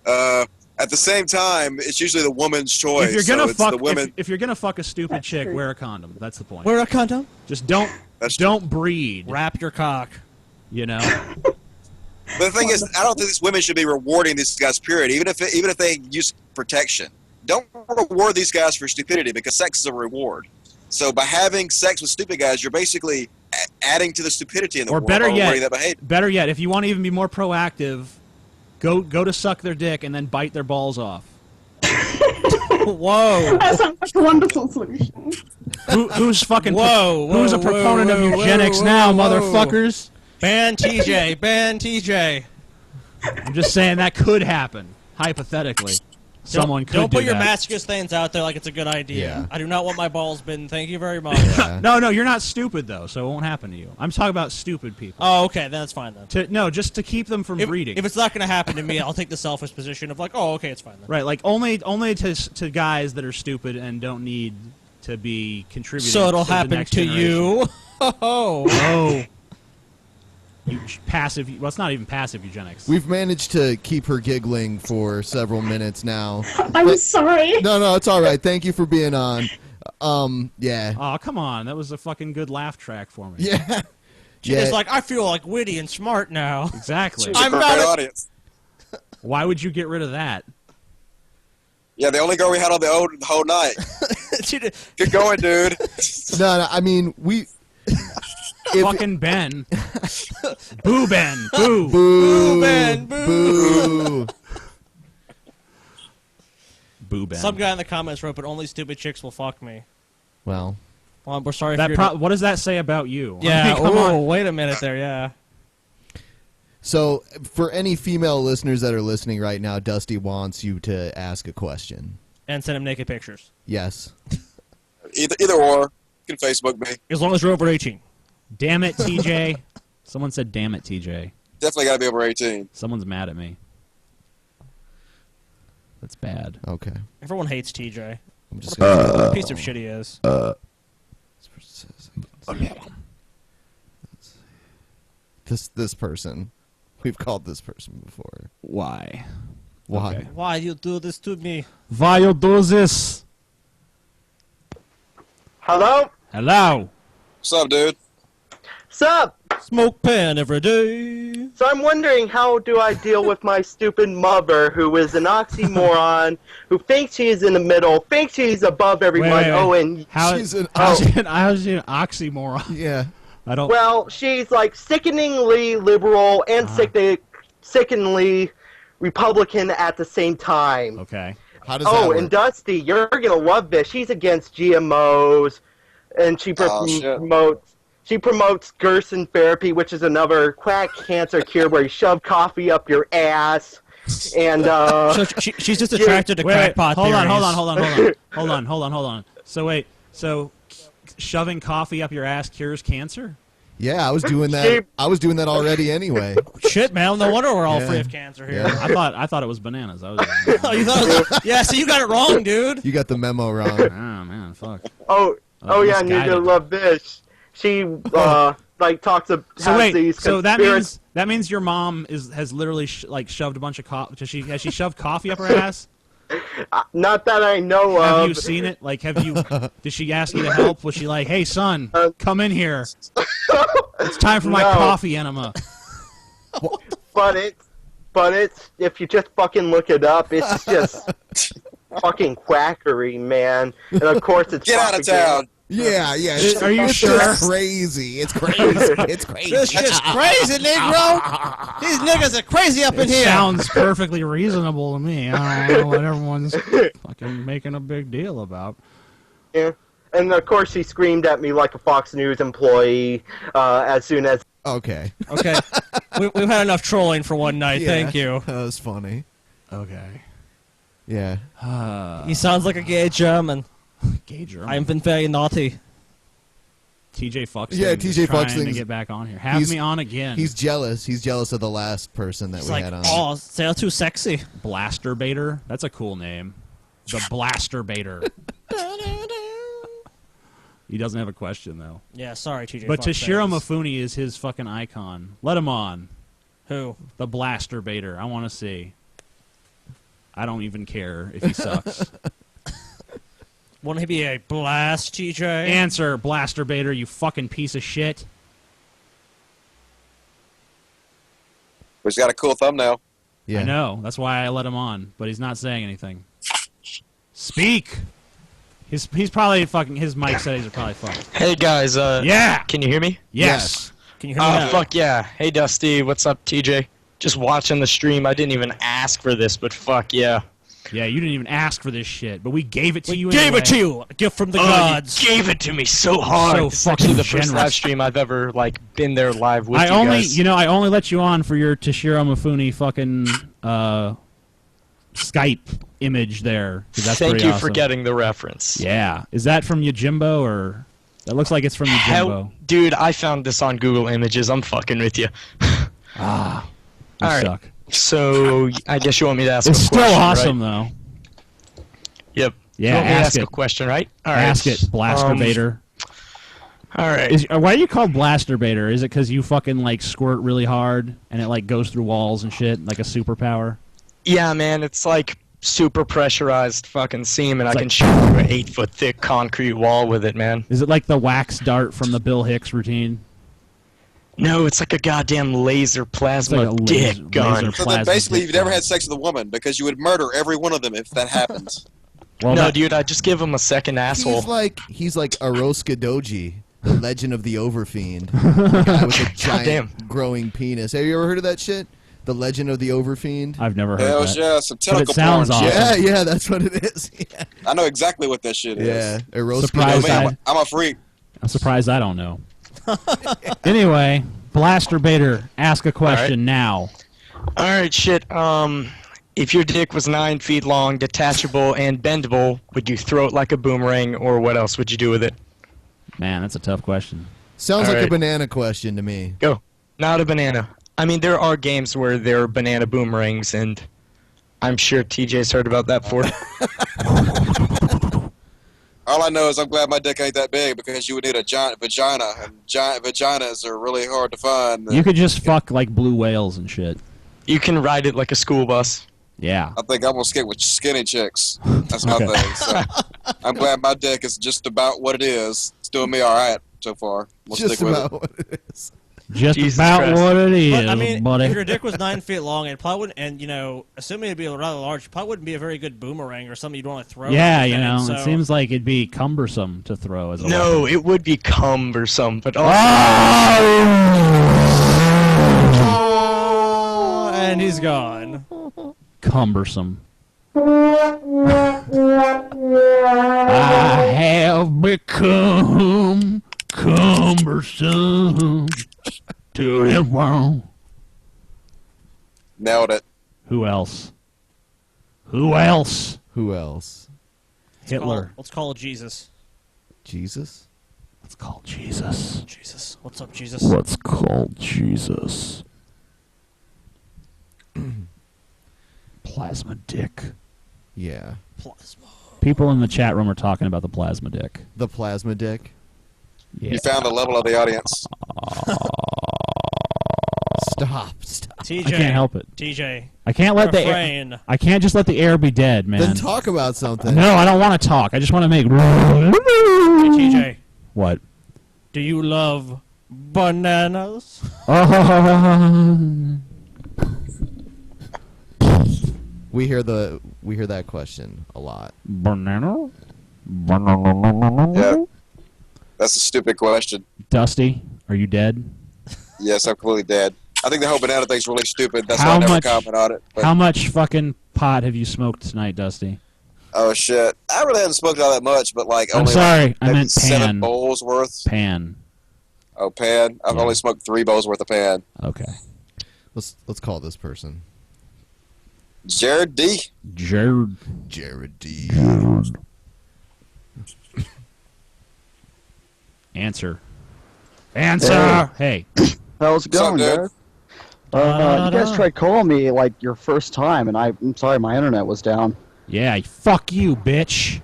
at the same time, it's usually the woman's choice. If you're gonna fuck, the women. if you're gonna fuck a stupid chick, wear a condom. That's the point. Wear a condom. Just don't breed. Wrap your cock. But the thing is, I don't think these women should be rewarding these guys. Period. Even if they use protection, don't reward these guys for stupidity because sex is a reward. So by having sex with stupid guys, you're basically adding to the stupidity in the world. Better yet, if you want to even be more proactive, go to suck their dick and then bite their balls off. Whoa! That sounds like a wonderful solution. Who's fucking? Who's a proponent of eugenics now, motherfuckers? Ban TJ. Ban TJ. I'm just saying that could happen hypothetically. Someone could don't put do your that. masochist things out there like it's a good idea. Yeah. I do not want my balls bitten. Thank you very much. No, you're not stupid though, so it won't happen to you. I'm talking about stupid people. Oh, okay, then that's fine then. Just to keep them from breeding. If it's not going to happen to me, I'll take the selfish position of like, oh, okay, it's fine then. Right, like only to guys that are stupid and don't need to be contributing. So it'll to the happen next to generation. you. Oh. Passive. Well, it's not even passive eugenics. We've managed to keep her giggling for several minutes now. I'm sorry. No, it's all right. Thank you for being on. Yeah. Oh, come on. That was a fucking good laugh track for me. Yeah. She's like, I feel like witty and smart now. Exactly. I'm not audience. Why would you get rid of that? Yeah, the only girl we had on the whole night. Good going, dude. No, I mean we. Fucking Ben. Boo Ben. Boo. Boo Ben. Boo. Boo Ben. Some guy in the comments wrote, but only stupid chicks will fuck me. Well, we're sorry. What does that say about you? Yeah. Come on. Wait a minute there. Yeah. So, for any female listeners that are listening right now, Dusty wants you to ask a question. And send him naked pictures. Yes. Either or. You can Facebook me. As long as you're over 18. Damn it, TJ. Someone said, damn it, TJ. Definitely got to be over 18. Someone's mad at me. That's bad. Okay. Everyone hates TJ. I'm just what a piece of shit he is. This person. We've called this person before. Why? Why? Okay. Why you do this to me? Why you do this? Hello? Hello. What's up, dude? Sup? Smoke pan every day. So I'm wondering, how do I deal with my stupid mother, who is an oxymoron, who thinks she's in the middle, thinks she's above everyone. Wait. Oh, and how's she an oxymoron? Yeah. I don't. Well, she's like sickeningly liberal and sickeningly Republican at the same time. Okay. How does that work? And Dusty, you're gonna love this. She's against GMOs, and she promotes Gerson therapy, which is another quack cancer cure where you shove coffee up your ass. And So she's just attracted to crackpot hold theories. on. So shoving coffee up your ass cures cancer? Yeah, I was doing that. I was doing that already anyway. Shit, man! No wonder we're all free of cancer here. Yeah. I thought it was bananas. Oh, you thought it was, yeah, so you got it wrong, dude. You got the memo wrong. Oh man, fuck. Oh yeah, and you're gonna love this. she like talks about So wait, these so that means your mom has literally shoved a bunch of coffee. Has she shoved coffee up her ass? Not that I know of. Have you seen it? Like, did she ask you to help? Was she like, "Hey, son, come in here. It's time for my coffee enema." But it's if you just fucking look it up, it's just fucking quackery, man. And of course, it's get out of town. Yeah. Are you it's sure? Just crazy. It's crazy. It's crazy. This shit's crazy, Negro. These niggas are crazy up in here. Sounds perfectly reasonable to me. I don't know what everyone's fucking making a big deal about. Yeah. And of course, she screamed at me like a Fox News employee as soon as. Okay. We've had enough trolling for one night. Yeah, Thank you. That was funny. Okay. Yeah. He sounds like a gay German. Gay German. I've been very naughty. TJ Fuxton. Yeah, TJ trying Fuxton to get back on here. Have me on again. He's jealous. He's jealous of the last person that He's we like, had on. oh, they're too sexy. Blaster Baiter. That's a cool name. The Blaster Baiter. He doesn't have a question though. Yeah, sorry, TJ. But Fuxton. Toshiro Mifune is his fucking icon. Let him on. Who? The Blaster Baiter. I want to see. I don't even care if he sucks. Wouldn't he be a blast, TJ? Answer, Blaster Baiter, you fucking piece of shit. But he's got a cool thumbnail. Yeah. I know. That's why I let him on, but he's not saying anything. Speak. He's probably fucking. His mic settings are probably fucked. Hey guys. Yeah. Can you hear me? Yes. Can you hear me now? Fuck yeah. Hey Dusty, what's up, TJ? Just watching the stream. I didn't even ask for this, but fuck yeah. Yeah, you didn't even ask for this shit, but we gave it to you. Gave anyway. it to you. A gift from the gods. You gave it to me so hard. So It's actually the fucking first live generous. stream I've ever been there live with you guys. I only let you on for your Toshiro Mifune fucking Skype image there. 'Cause that's Thank pretty you awesome. for getting the reference. Yeah, is that from Yojimbo or? That looks like it's from Yojimbo. Dude, I found this on Google Images. I'm fucking with you. You All right. suck. So I guess you want me to ask It's a still question, awesome right? though. Yep. Yeah, you want me to ask ask it. a question, right? All right. Ask it, Blaster Baiter. All right. Why are you called Blaster Baiter? Is it because you fucking squirt really hard and it goes through walls and shit like a superpower? Yeah, man, it's like super pressurized fucking semen. I It's can like- shoot through an 8-foot thick concrete wall with it, man. Is it like the wax dart from the Bill Hicks routine? No, it's like a goddamn laser plasma dick gun. So then basically, you've never had sex with a woman because you would murder every one of them if that happens. No, dude, I just give him a second asshole. He's like Aroska Doji, the Legend of the Overfiend, the guy with a giant growing penis. Have you ever heard of that shit? The Legend of the Overfiend. I've never heard Hell that. yeah, some But tentacle it sounds porn. awesome. Yeah, that's what it is. Yeah. I know exactly what that shit is. Yeah, Aroska Surprised Doji. I'm a freak. I'm surprised I don't know. Anyway, Blaster Baiter, ask a question now. All right, shit. If your dick was 9 feet long, detachable, and bendable, would you throw it like a boomerang, or what else would you do with it? Man, that's a tough question. Sounds All like a right. banana question to me. Go. Not a banana. I mean, there are games where there are banana boomerangs, and I'm sure TJ's heard about that before. All I know is I'm glad my dick ain't that big because you would need a giant vagina, and giant vaginas are really hard to find. You could just fuck like blue whales and shit. You can ride it like a school bus. Yeah. I think I'm gonna stick with skinny chicks. That's my Okay. thing. So I'm glad my dick is just about what it is. It's doing me all right so far. We'll Just stick with about it. what it is. Just Jesus about Christ. what it is, But, I mean, buddy. if your dick was 9 feet long, it probably wouldn't, and assuming it'd be rather large, it probably wouldn't be a very good boomerang or something you'd want to throw. or Yeah, anything, it so- seems like it'd be cumbersome to throw as a No, weapon. it would be cumbersome, but also... Oh, and he's gone. Cumbersome. I have become cumbersome to the world. Nailed it. Who else? Who else? Who else? Hitler. Let's call it Jesus. Jesus? Let's call Jesus. Jesus. What's up, Jesus? Let's call Jesus. Plasma dick. Yeah. Plasma. People in the chat room are talking about the plasma dick. The plasma dick. You found the level of the audience. Stop. I can't help it. TJ. I can't let the refrain. air. I can't just let the air be dead, man. Then talk about something. No, I don't want to talk. I just want to make. Hey, TJ. What? Do you love bananas? We hear that question a lot. Banana? Yeah. That's a stupid question. Dusty, are you dead? Yes, I'm completely dead. I think the whole banana thing's really stupid. That's why I never comment on it. But, How much fucking pot have you smoked tonight, Dusty? oh shit! I really haven't smoked all that much, but like I'm only sorry, like, I maybe meant 7 pan. bowls worth. Pan. Oh, pan. I've only smoked 3 bowls worth of pan. Okay. Let's call this person. Jared D. Jared D. Answer. Answer. Hey. How's it going, dude? guys? You guys tried calling me like your first time, and I'm sorry, my internet was down. Yeah, fuck you, bitch.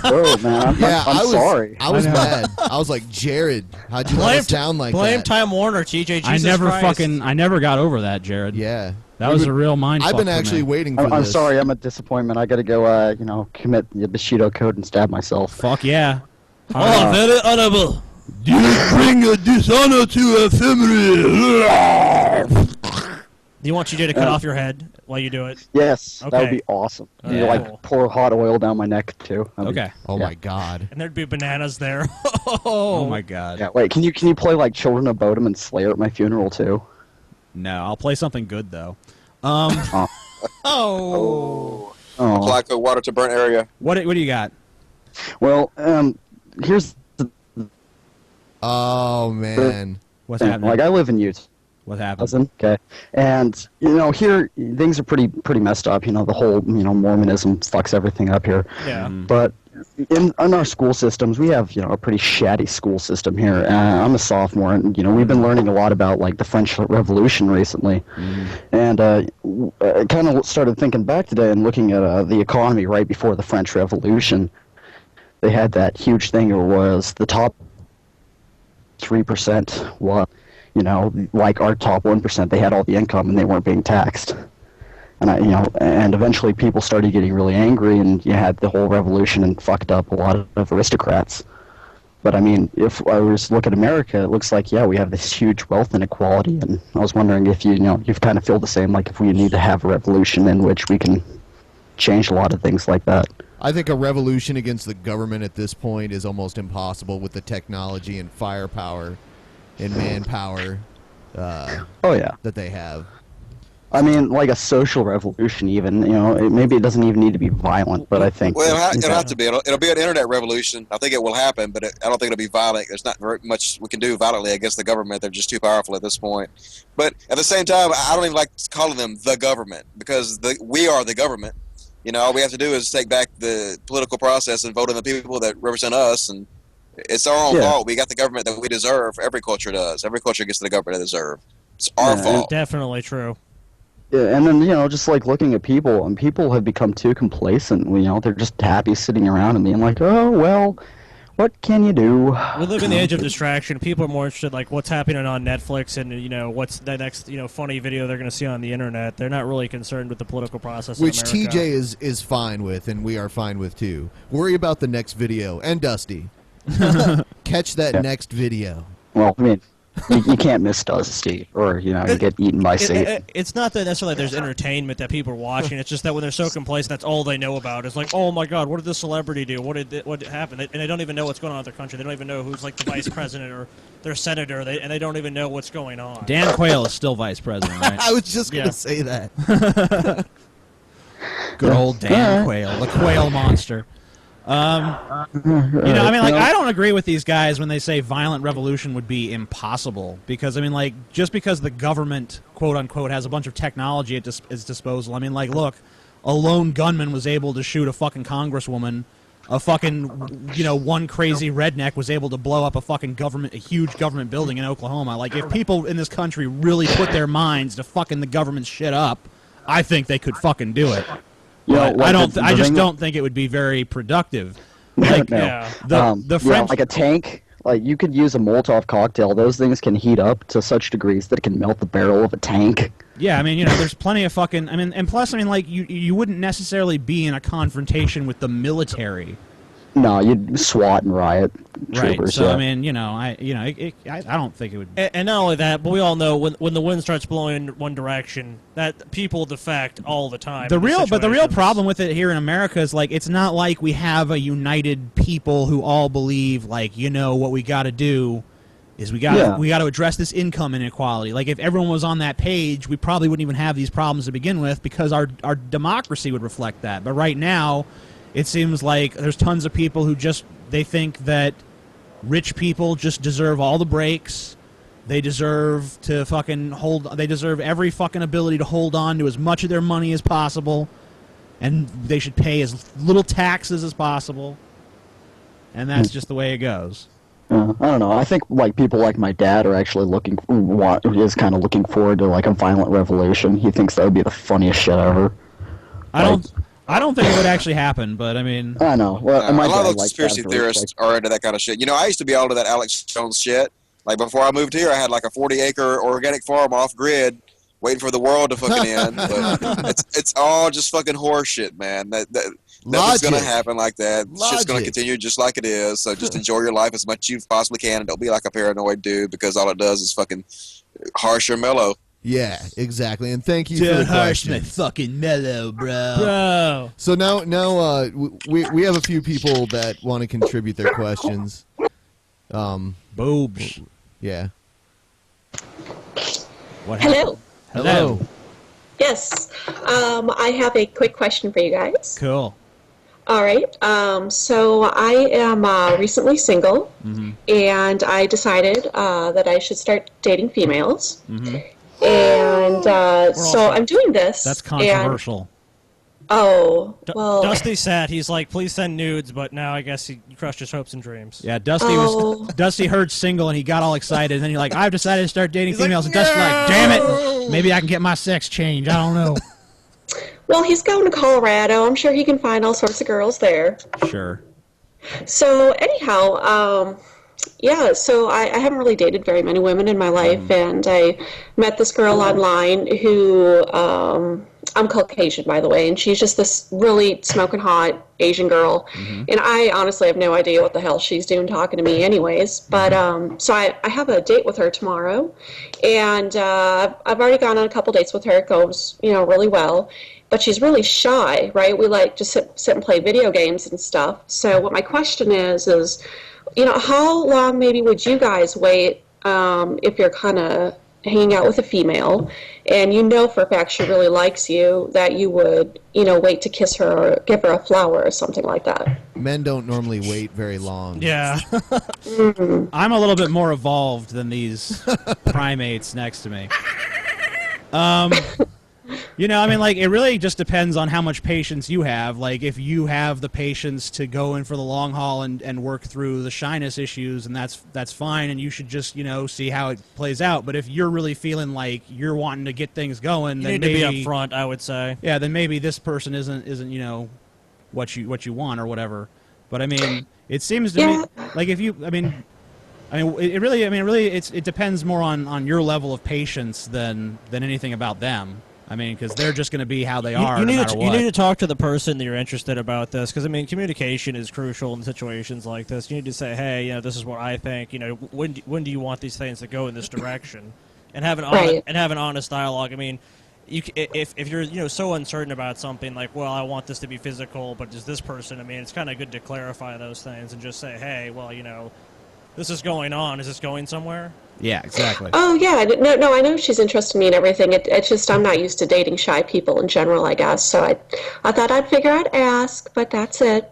Oh man, I'm sorry. I was mad. I was like, Jared, how'd you let us down like blame that? Time Warner, TJ. Jesus I never got over that, Jared. Yeah. That was a real mind. I've been actually waiting for I'm this. sorry, I'm a disappointment. I got to go, commit the Bushido code and stab myself. Fuck yeah. Oh, very honorable. You bring a dishonor to a family. Do you want TJ to cut off your head while you do it? Yes, Okay. that would be awesome. You pour hot oil down my neck too. Oh my god. And there'd be bananas there. Oh my god. Yeah. Wait, can you play like Children of Bodom and Slayer at my funeral too? No, I'll play something good though. Apply cold water to burnt area. What do you got? Well, here's. Oh man. What's happening? Like I live in Utah. What happened? Okay, and here things are pretty messed up. The whole Mormonism fucks everything up here. Yeah. But in our school systems, we have a pretty shatty school system here. I'm a sophomore, and we've been learning a lot about like the French Revolution recently, and I kind of started thinking back today and looking at the economy right before the French Revolution. They had that huge thing where was the top 3% was. Like our top 1%, they had all the income and they weren't being taxed. And and eventually people started getting really angry, and you had the whole revolution and fucked up a lot of aristocrats. But I mean, if I was look at America, it looks like we have this huge wealth inequality, and I was wondering if you kind of feel the same, like if we need to have a revolution in which we can change a lot of things like that. I think a revolution against the government at this point is almost impossible with the technology and firepower and manpower that they have. I mean, like a social revolution even, maybe it doesn't even need to be violent, but I think... Well, it'll have to be. It'll be an internet revolution. I think it will happen, but I don't think it'll be violent. There's not very much we can do violently against the government. They're just too powerful at this point. But at the same time, I don't even like calling them the government, because we are the government. All we have to do is take back the political process and vote on the people that represent us, and it's our own fault. We got the government that we deserve. Every culture does. Every culture gets the government they deserve. It's our fault. Definitely true. Yeah, and then just like looking at people, and people have become too complacent. They're just happy sitting around and being like, "Oh well, what can you do?" We live in the age of distraction. People are more interested like what's happening on Netflix and what's the next funny video they're going to see on the internet. They're not really concerned with the political process. Which in America. TJ is fine with, and we are fine with too. Worry about the next video, and Dusty. Catch that next video. Well, I mean, you can't miss Dusty, or you get eaten by Satan. It's not that necessarily there's entertainment that people are watching. It's just that when they're so complacent, that's all they know about. It's like, oh my God, what did this celebrity do? What happened? And they don't even know what's going on in their country. They don't even know who's like the vice president or their senator. And they don't even know what's going on. Dan Quayle is still vice president, right? I was just gonna say that. Good old Dan Quayle, the Quayle monster. I don't agree with these guys when they say violent revolution would be impossible, because just because the government, quote unquote, has a bunch of technology at its disposal. Look, a lone gunman was able to shoot a fucking congresswoman. A fucking one crazy redneck was able to blow up a huge government building in Oklahoma. Like, if people in this country really put their minds to fucking the government shit up, I think they could fucking do it. But I just don't think it would be very productive. Like, the French, like a tank Like, you could use a Molotov cocktail. Those things can heat up to such degrees that it can melt the barrel of a tank. Yeah, I mean, you know, there's plenty of fucking... I mean, and plus, I mean, like, you wouldn't necessarily be in a confrontation with the military. No, you'd SWAT and riot troopers. Right, so, yeah. I mean, you know, I don't think it would... And not only that, but we all know when the wind starts blowing in one direction, that people defect all the time. The real problem with it here in America is, like, it's not like we have a united people who all believe, like, you know, what we got to do is we got to address this income inequality. Like, if everyone was on that page, we probably wouldn't even have these problems to begin with, because our democracy would reflect that. But right now, it seems like there's tons of people who they think that rich people just deserve all the breaks. They deserve to fucking they deserve every fucking ability to hold on to as much of their money as possible, and they should pay as little taxes as possible. And that's just the way it goes. I don't know. I think like people like my dad are actually is kind of looking forward to like a violent revolution. He thinks that would be the funniest shit ever. I don't think it would actually happen, but I mean... I know. Well, a lot of those conspiracy theorists are into that kind of shit. You know, I used to be all into that Alex Jones shit. Like, before I moved here, I had like a 40-acre organic farm off-grid waiting for the world to fucking end. But it's all just fucking horse shit, man. Nothing's going to happen like that. Shit's going to continue just like it is. So just enjoy your life as much as you possibly can, and don't be like a paranoid dude, because all it does is fucking harsh or mellow. Yeah, exactly. And thank you for the question. Fucking mellow, bro. So now we have a few people that want to contribute their questions. Boobs. Yeah. Hello. Hello. Yes. I have a quick question for you guys. Cool. All right. So I am recently single, and I decided that I should start dating females. And so I'm doing this. That's controversial. Well. Dusty's sad. He's like, please send nudes, but now I guess he crushed his hopes and dreams. Yeah, Dusty heard single and he got all excited, and then you're like, I've decided to start dating females, and Dusty's like, damn it, maybe I can get my sex changed. I don't know. Well, he's going to Colorado. I'm sure he can find all sorts of girls there. Sure. So anyhow, yeah, so I haven't really dated very many women in my life, and I met this girl online who, I'm Caucasian, by the way, and she's just this really smoking hot Asian girl, and I honestly have no idea what the hell she's doing talking to me anyways, but so I have a date with her tomorrow, and I've already gone on a couple dates with her. It goes, really well, but she's really shy, right? We like just sit and play video games and stuff. So what my question is, how long maybe would you guys wait if you're kind of hanging out with a female and for a fact she really likes you, that you would, wait to kiss her or give her a flower or something like that? Men don't normally wait very long. Yeah. I'm a little bit more evolved than these primates next to me. I mean, like, it really just depends on how much patience you have. Like, if you have the patience to go in for the long haul and work through the shyness issues, and that's fine, and you should just, see how it plays out. But if you're really feeling like you're wanting to get things going, then need maybe, to be upfront, I would say. Yeah, then maybe this person isn't what you want or whatever. But I mean, it seems to me like if you, it really depends more on your level of patience than anything about them. I mean, because they're just going to be how they are, no matter what. You need to talk to the person that you're interested about this, because, communication is crucial in situations like this. You need to say, hey, this is what I think. When do you want these things to go in this direction? And have an honest dialogue. I mean, if you're so uncertain about something, like, well, I want this to be physical, but is this person? It's kind of good to clarify those things and just say, hey, well, this is going on. Is this going somewhere? Yeah, exactly. Oh, yeah. No, I know she's interested in me and everything. It's just I'm not used to dating shy people in general, I guess. So I thought I'd figure I'd ask, but that's it.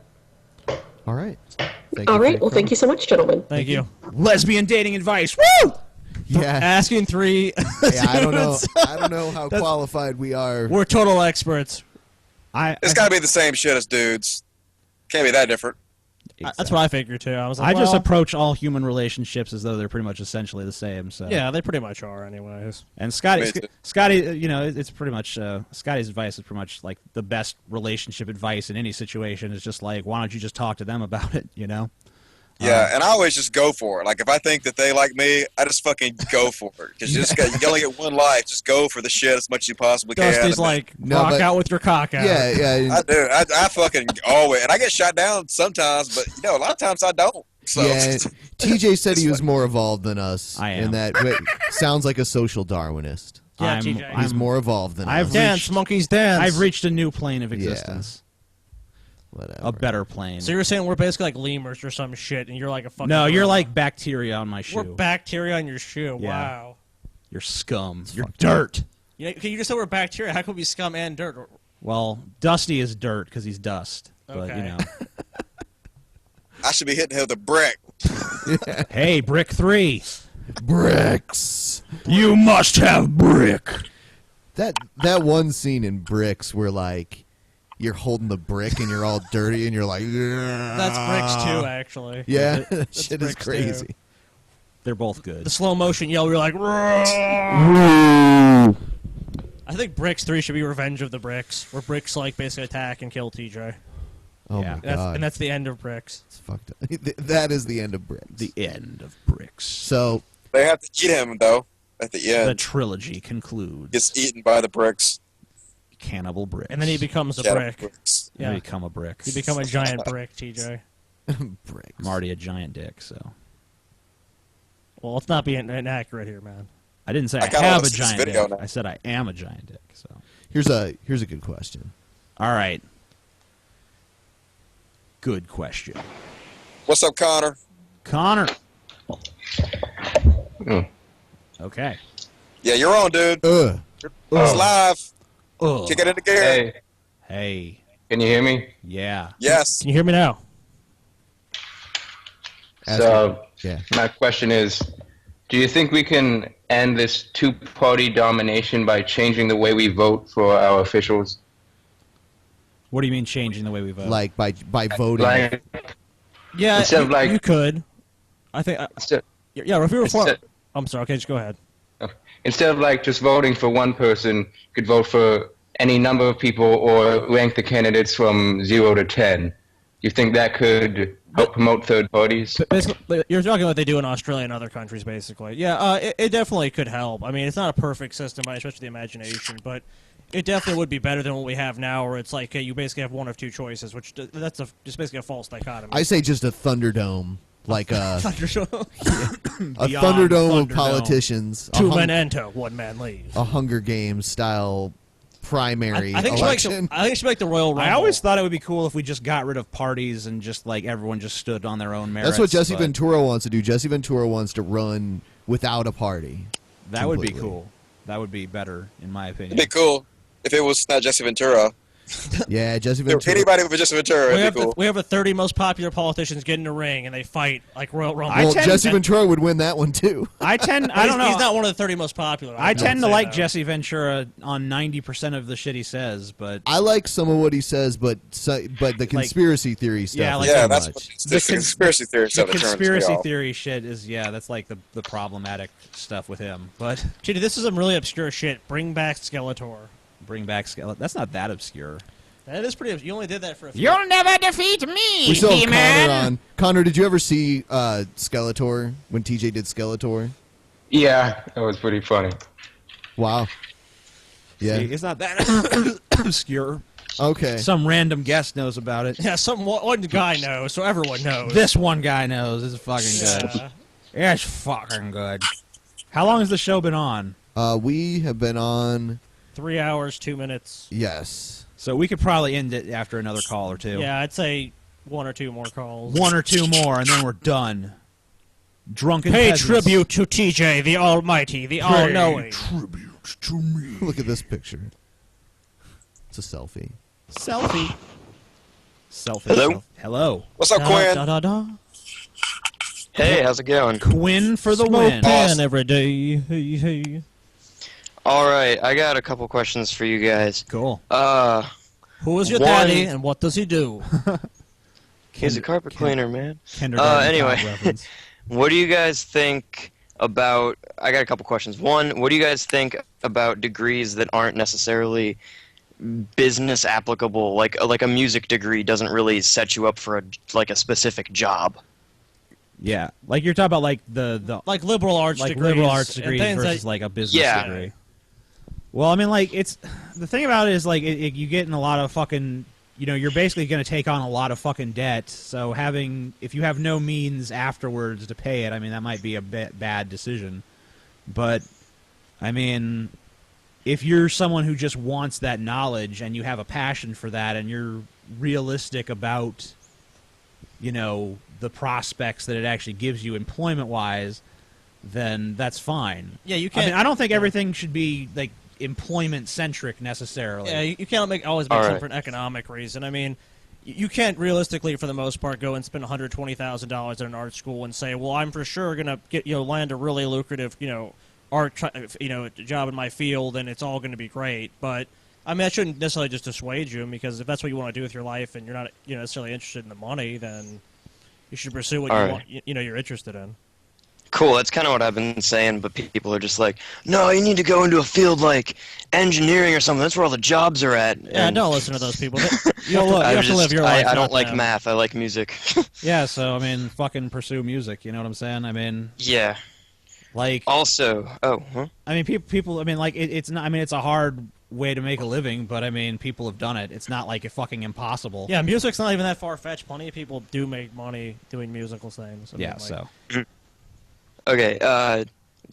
All right. All right. Well, thank you so much, gentlemen. Thank you. Lesbian dating advice. Woo! Yeah. Asking three. Yeah, I don't know how qualified we are. We're total experts. It's got to be the same shit as dudes. Can't be that different. That's what I figured too. I was like, I just approach all human relationships as though they're pretty much essentially the same. So yeah, they pretty much are, anyways. And Scotty, it's pretty much Scotty's advice is pretty much like the best relationship advice in any situation. Is just like, why don't you just talk to them about it? Yeah, and I always just go for it. Like, if I think that they like me, I just fucking go for it. Because you only get one life. Just go for the shit as much as you possibly can. Dusty's like, rock out with your cock out. Yeah. I do. I fucking always. And I get shot down sometimes, but, a lot of times I don't. So. Yeah, TJ said he was more evolved than us. I am. In that sounds like a social Darwinist. Yeah, TJ. He's more evolved than us. Dance, monkeys dance. I've reached a new plane of existence. Whatever. A better plane. So you're saying we're basically like lemurs or some shit, and you're like a fucking... No, you're gorilla. like bacteria on my shoe. We're bacteria on your shoe. Yeah. Wow. You're scum. You're dirt. You just said we're bacteria. How can we be scum and dirt? Well, Dusty is dirt because he's dust. But, Okay. I should be hitting him with a brick. Hey, brick 3. Bricks. You must have brick. That one scene in Bricks where, like, you're holding the brick and you're all dirty and you're like... That's Bricks 2, actually. Yeah, that That's shit is Bricks crazy. 2. They're both good. The slow motion yell, we're like... I think Bricks 3 should be Revenge of the Bricks, where Bricks, like, basically attack and kill TJ. Oh, my God. And that's the end of Bricks. It's fucked up. That is the end of Bricks. The end of Bricks. So... They have to eat him, though, at the end. The trilogy concludes. Gets eaten by the bricks. Cannibal Bricks. And then he becomes a Cannibal brick. Bricks. You become a brick. You become a giant brick, TJ. Bricks. I'm already a giant dick, so... Well, let's not be inaccurate here, man. I didn't say I I kinda have wanna a see this giant video dick. now. I said I am a giant dick, so... Here's a good question. All right. Good question. What's up, Connor? Connor. Okay. Yeah, you're on, dude. It's live. Kick it into gear. Hey. Hey. Can you hear me? Yeah. Yes. Can you hear me now? So, yeah. my question is, do you think we can end this two-party domination by changing the way we vote for our officials? What do you mean changing the way we vote? Like by voting? Like, Yeah, instead of like, you could. I think... yeah, if we were for... instead- I'm sorry, okay, just go ahead. instead of like just voting for one person, you could vote for any number of people or rank the candidates from 0 to 10. Do you think that could help promote third parties? Basically, you're talking about what they do in Australia and other countries, basically. Yeah, it definitely could help. I mean, it's not a perfect system by any stretch of the imagination, but it definitely would be better than what we have now, where it's like you basically have one of two choices, which that's just basically a false dichotomy. I say just a Thunderdome. Like a Thunderdome. a Thunderdome of politicians. Two men enter, one man leaves. A Hunger Games style primary I think election. I think it should make the Royal Rumble. I always thought it would be cool if we just got rid of parties and just like everyone just stood on their own merits. That's what Jesse but Ventura wants to do. Jesse Ventura wants to run without a party. That would be completely. cool. That would be better, in my opinion. It'd be cool if it was not Jesse Ventura. Yeah, Jesse If Ventura. anybody with Jesse Ventura, we it'd be have cool. we have the 30 most popular politicians get in a ring and they fight like Royal Rumble. Well, Jesse Ventura would win that one too. I don't know. He's not one of the 30 most popular. I tend to like that. Jesse Ventura on 90% of the shit he says, but I like some of what he says, but the conspiracy theory stuff. yeah, is like too that's much. what the conspiracy theory stuff the that turns me conspiracy off. theory shit is that's like the problematic stuff with him. But Chitty, this is some really obscure shit. Bring back Skeletor. bring back Skeletor. That's not that obscure. That is pretty. You only did that for a few. You'll never defeat me, We still have He-Man. Connor on. Connor, did you ever see Skeletor when TJ did Skeletor? Yeah, that was pretty funny. Wow. Yeah. See, it's not that obscure. Okay. Some random guest knows about it. Yeah, one guy knows, so everyone knows. This one guy knows. It's fucking good. It's fucking good. How long has the show been on? We have been on 3 hours, 2 minutes. Yes. So we could probably end it after another call or two. Yeah, I'd say 1 or 2 more calls. 1 or 2 more, and then we're done. Drunken Pay Peasants. tribute to TJ, the Almighty, the All-Knowing. Tribute to me. Look at this picture. It's a selfie. Selfie. Selfie. Hello? Hello. What's up, Quinn? Hey, how's it going? Quinn for the Smoke win. pan every day. Hey, hey. All right, I got a couple questions for you guys. Cool. Who is your One- daddy, and what does he do? He's a carpet cleaner, man. Kindergarten Anyway, Cop reference. what do you guys think about? I got a couple questions. One, what do you guys think about degrees that aren't necessarily business applicable? Like a music degree doesn't really set you up for a specific job. Yeah, like you're talking about like the like liberal arts like degrees, liberal arts and degrees things versus that- like a business Yeah. degree. Well, I mean, like it's the thing about it is like you get in a lot of fucking. You're basically going to take on a lot of fucking debt. So if you have no means afterwards to pay it, I mean that might be a bad decision. But I mean, if you're someone who just wants that knowledge and you have a passion for that and you're realistic about, the prospects that it actually gives you employment-wise, then that's fine. Yeah, you I mean, can't- I don't think everything should be like employment-centric necessarily. Yeah, you can't always make All something right. for an economic reason. I mean, you can't realistically, for the most part, go and spend $120,000 at an art school and say, "Well, I'm for sure gonna get land a really lucrative, art, job in my field, and it's all going to be great." But I mean, that shouldn't necessarily just dissuade you, because if that's what you want to do with your life, and you're not, necessarily interested in the money, then you should pursue what All you right. want, you're interested in. Cool, that's kind of what I've been saying, but people are just like, no, you need to go into a field like engineering or something. That's where all the jobs are at. Yeah, And don't listen to those people. You have to live your life. I not don't like them. math. I like music. Yeah, so I mean, fucking pursue music. You know what I'm saying? I mean, yeah. like Also, huh? I mean, people. I mean, like it's not. I mean, it's a hard way to make a living, but I mean, people have done it. It's not like it's fucking impossible. Yeah, music's not even that far fetched. Plenty of people do make money doing musical things. I mean, Yeah, like- so. Okay,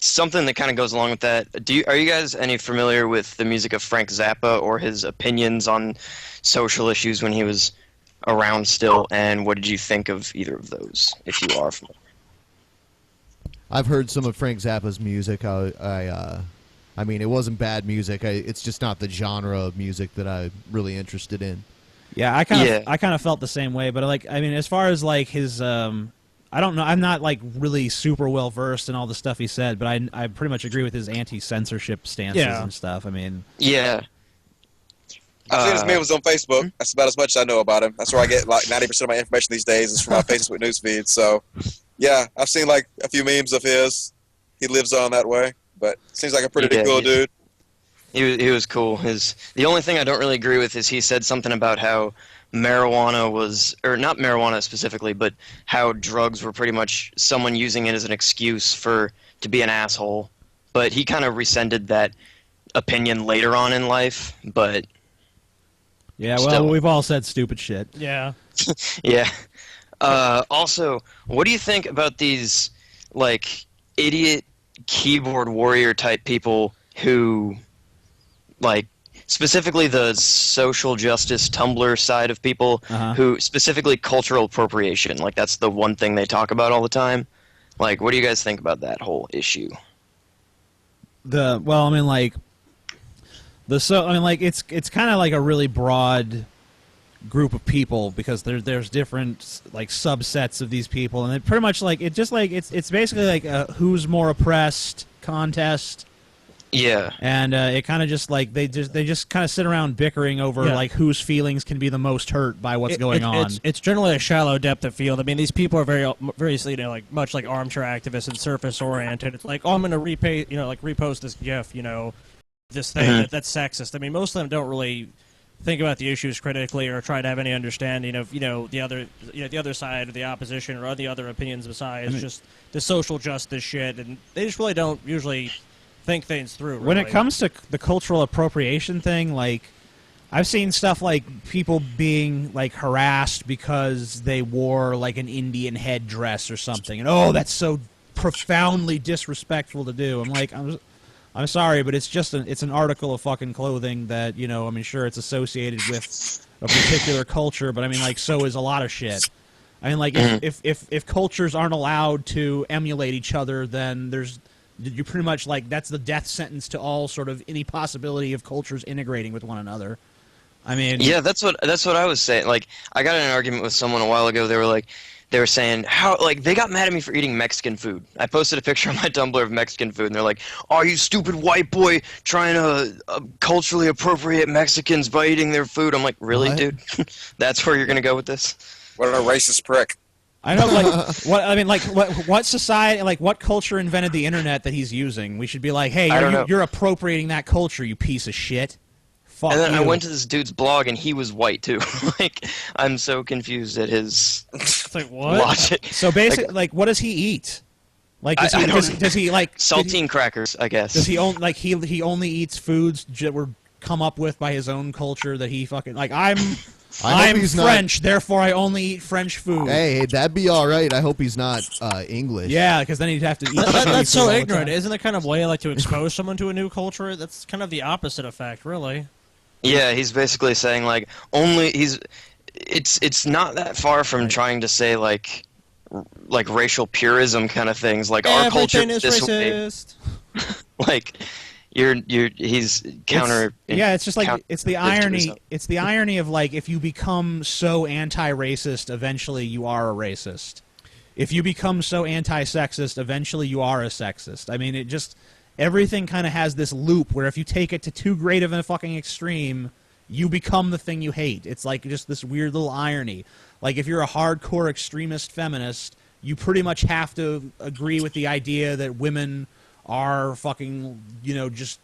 something that kind of goes along with that. Are you guys any familiar with the music of Frank Zappa or his opinions on social issues when he was around still? And what did you think of either of those, if you are familiar? I've heard some of Frank Zappa's music. I mean, it wasn't bad music. It's just not the genre of music that I'm really interested in. Yeah, I kind of felt the same way. But like, I mean, as far as like his, I don't know. I'm not like really super well versed in all the stuff he said, but I pretty much agree with his anti-censorship stances and stuff. I mean, yeah. I've seen his memes on Facebook. That's about as much as I know about him. That's where I get like 90% of my information these days is from my Facebook newsfeed. So, yeah, I've seen like a few memes of his. He lives on that way, but seems like a pretty cool dude. He was cool. The only thing I don't really agree with is he said something about how marijuana was, or not marijuana specifically, but how drugs were pretty much someone using it as an excuse to be an asshole. But he kind of rescinded that opinion later on in life. But yeah, well, still. we've all said stupid shit. Yeah. Yeah. Also, what do you think about these like idiot keyboard warrior type people who, like, specifically the social justice Tumblr side of people who specifically cultural appropriation, like that's the one thing they talk about all the time. Like, what do you guys think about that whole issue? Well, I mean, like it's kind of like a really broad group of people because there's different like subsets of these people, and it pretty much like it's basically like a who's more oppressed contest. Yeah. And it kind of just like they just kind of sit around bickering over like whose feelings can be the most hurt by what's going on. It's generally a shallow depth of field. I mean, these people are very like much like armchair activists and surface oriented. It's like, oh, I'm going to repost this GIF, this thing that's sexist. I mean, most of them don't really think about the issues critically or try to have any understanding of the other side or the opposition or the other opinions besides just the social justice shit, and they just really don't usually think things through. When really. it comes to the cultural appropriation thing, like I've seen stuff like people being like harassed because they wore like an Indian headdress or something, and that's so profoundly disrespectful to do. I'm like, I'm sorry, but it's just it's an article of fucking clothing that I mean, sure, it's associated with a particular culture, but I mean, like, so is a lot of shit. I mean, like, if cultures aren't allowed to emulate each other, then you pretty much like that's the death sentence to all sort of any possibility of cultures integrating with one another. I mean, yeah, that's what I was saying. Like, I got in an argument with someone a while ago. They were saying how, like, they got mad at me for eating Mexican food. I posted a picture on my Tumblr of Mexican food, and they're like, "Are you stupid white boy trying to culturally appropriate Mexicans by eating their food?" I'm like, really, dude? That's where you're gonna go with this? What a racist prick. I know, like, what society, like, what culture invented the internet that he's using? We should be like, hey, you're appropriating that culture, you piece of shit. Fuck and then I you. went to this dude's blog, and he was white too. Like, I'm so confused at his. It's like what? Logic. So basically, like, what does he eat? Like, does he like saltine crackers? I guess. Does he only like he only eats foods that were come up with by his own culture that he fucking like? I'm French, therefore I only eat French food. Hey, that'd be all right. I hope he's not English. Yeah, because then he'd have to eat. That's so ignorant. Isn't the kind of way like to expose someone to a new culture? That's kind of the opposite effect, really. Yeah, he's basically saying like it's not that far from trying to say like racial purism kind of things. Like our culture is this racist. way. Like he's counter. It's just like it's the irony. It's the irony of like if you become so anti-racist, eventually you are a racist. If you become so anti-sexist, eventually you are a sexist. I mean, it just everything kind of has this loop where if you take it to too great of a fucking extreme, you become the thing you hate. It's like just this weird little irony. Like if you're a hardcore extremist feminist, you pretty much have to agree with the idea that women are fucking, just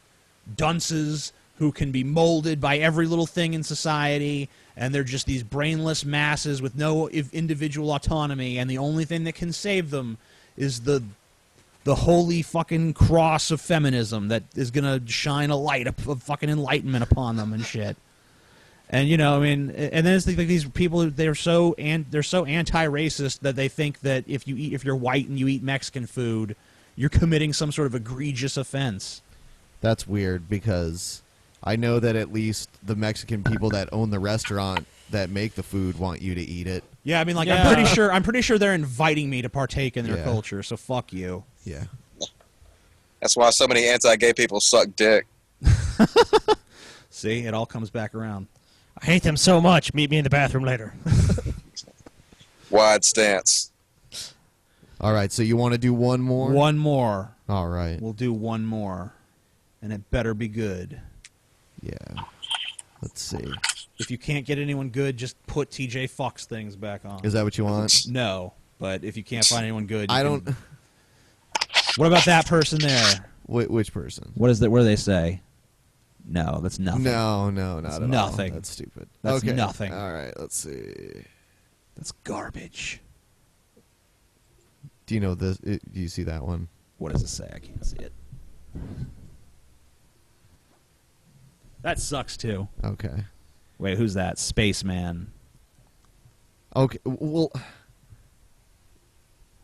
dunces who can be molded by every little thing in society, and they're just these brainless masses with no individual autonomy, and the only thing that can save them is the holy fucking cross of feminism that is gonna shine a light of fucking enlightenment upon them and shit. And and then it's like these people, they're so anti-racist that they think that if you're white and you eat Mexican food, you're committing some sort of egregious offense. That's weird because I know that at least the Mexican people that own the restaurant that make the food want you to eat it. Yeah, I mean, I'm pretty sure they're inviting me to partake in their culture. So fuck you. Yeah. That's why so many anti-gay people suck dick. See, it all comes back around. I hate them so much. Meet me in the bathroom later. Wide stance. All right, so you want to do one more? One more. All right. We'll do one more. And it better be good. Yeah. Let's see. If you can't get anyone good, just put TJ Fox things back on. Is that what you want? No, but if you can't find anyone good, I don't. What about that person there? Which person? What do they say? No, that's nothing. No, not at all. Nothing. That's stupid. That's okay. nothing. All right, let's see. That's garbage. Do you know this? Do you see that one? What does it say? I can't see it. That sucks too. Okay. Wait, who's that? Spaceman. Okay. Well,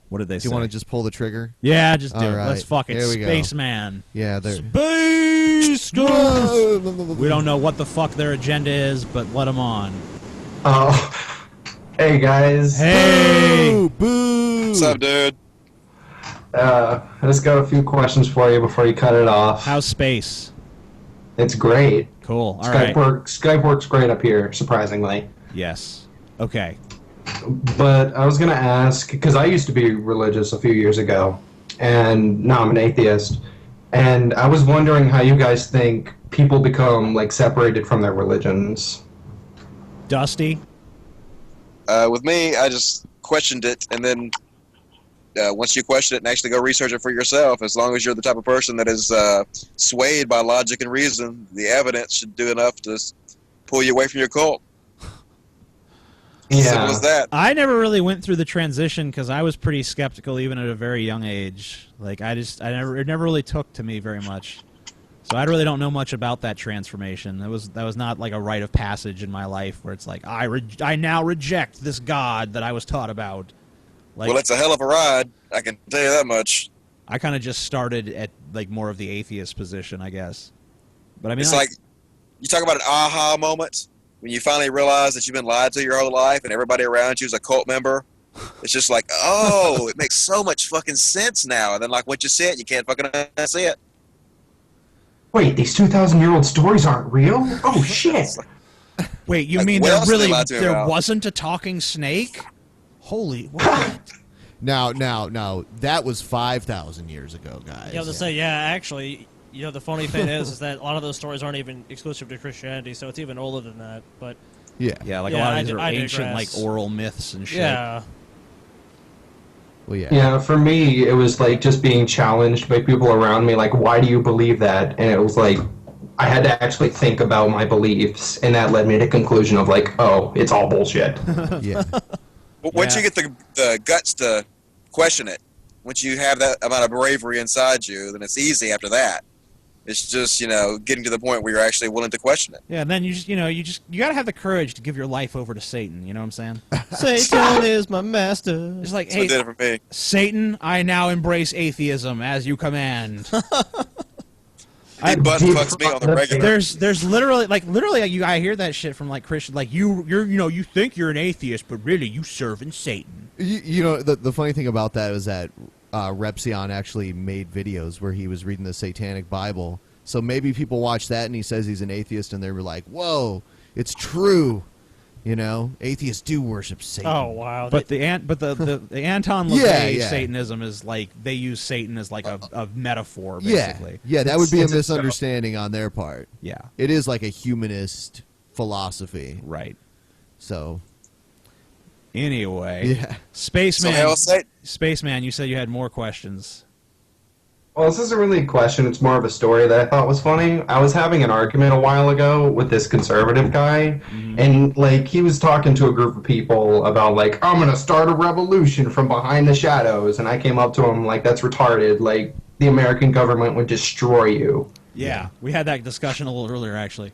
what did they say? Do you want to just pull the trigger? Yeah, just do All it. right. Let's fucking Here we go. Spaceman. Yeah, there. Space Ghost! We don't know what the fuck their agenda is, but let them on. Oh, hey guys. Hey! Boo! What's up, dude? I just got a few questions for you before you cut it off. How's space? It's great. Cool. All right. Skype works great up here, surprisingly. Yes. Okay. But I was going to ask, because I used to be religious a few years ago, and now I'm an atheist, and I was wondering how you guys think people become, separated from their religions. Dusty? With me, I just questioned it, and then once you question it and actually go research it for yourself, as long as you're the type of person that is swayed by logic and reason, the evidence should do enough to pull you away from your cult. Yeah. Simple as that. I never really went through the transition because I was pretty skeptical even at a very young age. It never really took to me very much. So I really don't know much about that transformation. That was not like a rite of passage in my life where it's like I now reject this God that I was taught about. Well, it's a hell of a ride. I can tell you that much. I kind of just started at more of the atheist position, I guess. But I mean, it's like you talk about an aha moment when you finally realize that you've been lied to your whole life and everybody around you is a cult member. It's just like, oh, it makes so much fucking sense now. And then once you see it, you can't fucking unsee it. Wait, these 2,000-year-old stories aren't real? Oh, shit. Wait, you mean there wasn't a talking snake? Holy, what? Now, that was 5,000 years ago, guys. Yeah, I was to say, actually, the funny thing is that a lot of those stories aren't even exclusive to Christianity, so it's even older than that. But yeah, a lot of these are ancient, oral myths and shit. Yeah. Well, yeah. Yeah, for me, it was just being challenged by people around me, why do you believe that? And it was I had to actually think about my beliefs, and that led me to the conclusion of like, oh, it's all bullshit. Yeah. But once you get the guts to question it, once you have that amount of bravery inside you, then it's easy after that. It's just, getting to the point where you're actually willing to question it. Yeah, and then you gotta have the courage to give your life over to Satan. You know what I'm saying? Satan is my master. It's like, That's hey, what did it for me. Satan, I now embrace atheism as you command. He butt fucks me on the regular. There's literally I hear that shit from like Christians, like you think you're an atheist, but really you serving Satan. The funny thing about that is that Repsion actually made videos where he was reading the Satanic Bible. So maybe people watch that and he says he's an atheist and they were like, "Whoa, it's true." Atheists do worship Satan. Oh wow! But the Anton LaVey Satanism is like they use Satan as like a metaphor, basically. Yeah, that would be a misunderstanding on their part. Yeah, it is like a humanist philosophy, right? So, anyway, yeah, Spaceman, you said you had more questions. Well, this isn't really a question. It's more of a story that I thought was funny. I was having an argument a while ago with this conservative guy, and, he was talking to a group of people about, I'm going to start a revolution from behind the shadows, and I came up to him that's retarded. The American government would destroy you. Yeah, we had that discussion a little earlier, actually.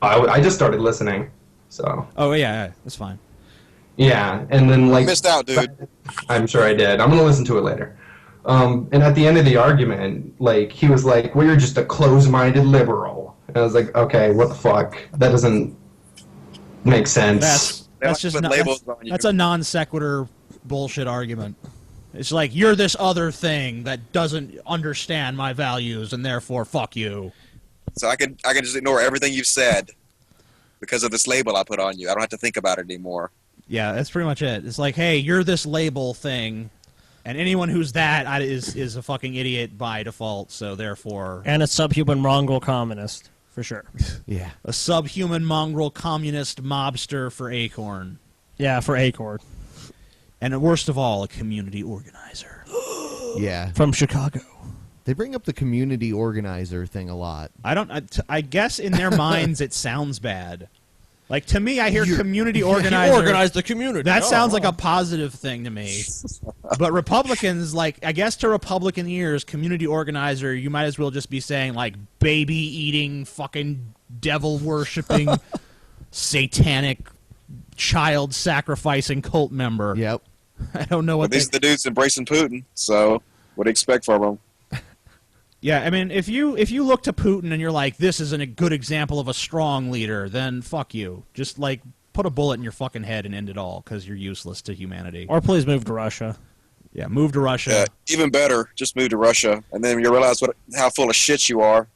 I just started listening, so... Oh, yeah, that's fine. Yeah, and then, You missed out, dude. I'm sure I did. I'm going to listen to it later. And at the end of the argument, he was like, well, you're just a closed-minded liberal. And I was like, okay, what the fuck? That doesn't make sense. That's a non sequitur bullshit argument. It's like, you're this other thing that doesn't understand my values, and therefore, fuck you. So I can just ignore everything you've said because of this label I put on you. I don't have to think about it anymore. Yeah, that's pretty much it. It's like, hey, you're this label thing. And anyone who's that is a fucking idiot by default, so therefore... And a subhuman mongrel communist, for sure. Yeah. A subhuman mongrel communist mobster for Acorn. Yeah, for Acorn. And worst of all, a community organizer. Yeah. From Chicago. They bring up the community organizer thing a lot. I guess in their minds it sounds bad. To me, I hear community organizer. He organized the community. That sounds like a positive thing to me. But Republicans, I guess to Republican ears, community organizer, you might as well just be saying, baby-eating, fucking devil-worshipping, satanic, child-sacrificing cult member. Yep. I don't know what these are the dudes embracing Putin, so what do you expect from them? Yeah, I mean, if you look to Putin and you're like, this isn't a good example of a strong leader, then fuck you. Just, put a bullet in your fucking head and end it all, because you're useless to humanity. Or please move to Russia. Yeah, move to Russia. Yeah, even better, just move to Russia, and then you realize how full of shit you are.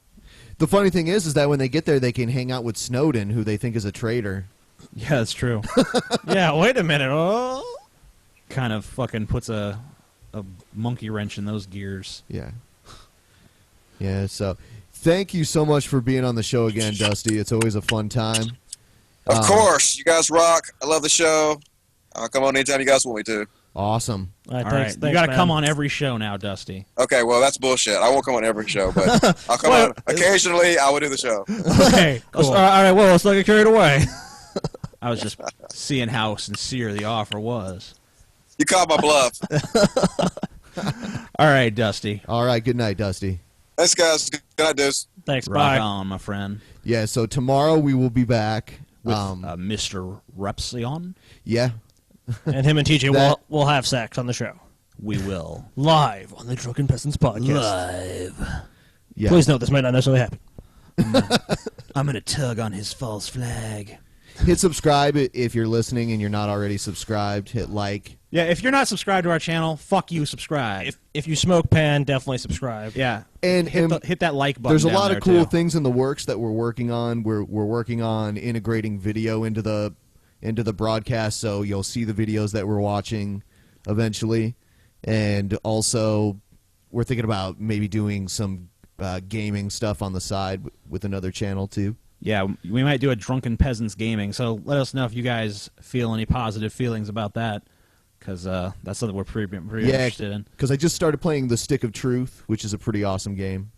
The funny thing is that when they get there, they can hang out with Snowden, who they think is a traitor. Yeah, that's true. Yeah, wait a minute. Oh. Kind of fucking puts a monkey wrench in those gears. Yeah. Yeah, so thank you so much for being on the show again, Dusty. It's always a fun time. Of course. You guys rock. I love the show. I'll come on anytime you guys want me to. Awesome. All right. You got to come on every show now, Dusty. Okay, well, that's bullshit. I won't come on every show, but I'll come on. Occasionally, I will do the show. Okay, cool. All right, well, let's not get carried away. I was just seeing how sincere the offer was. You called my bluff. All right, Dusty. All right, good night, Dusty. Thanks, guys. Good night, dudes. Thanks, Rock bye. on, my friend. Yeah, so tomorrow we will be back. With Mr. Repsion. Yeah. And him and TJ will have sex on the show. We will. Live on the Drunken Peasants podcast. Live. Yeah. Please note, this might not necessarily happen. I'm going to tug on his false flag. Hit subscribe if you're listening and you're not already subscribed. Hit like. Yeah, if you're not subscribed to our channel, fuck you, subscribe. If you smoke pan, definitely subscribe. Yeah. And hit that like button. There's a lot of cool things in the works that we're working on. We're working on integrating video into the broadcast, so you'll see the videos that we're watching eventually. And also, we're thinking about maybe doing some gaming stuff on the side with another channel too. Yeah, we might do a Drunken Peasants gaming, so let us know if you guys feel any positive feelings about that, because that's something we're pretty interested in. Because I just started playing the Stick of Truth, which is a pretty awesome game.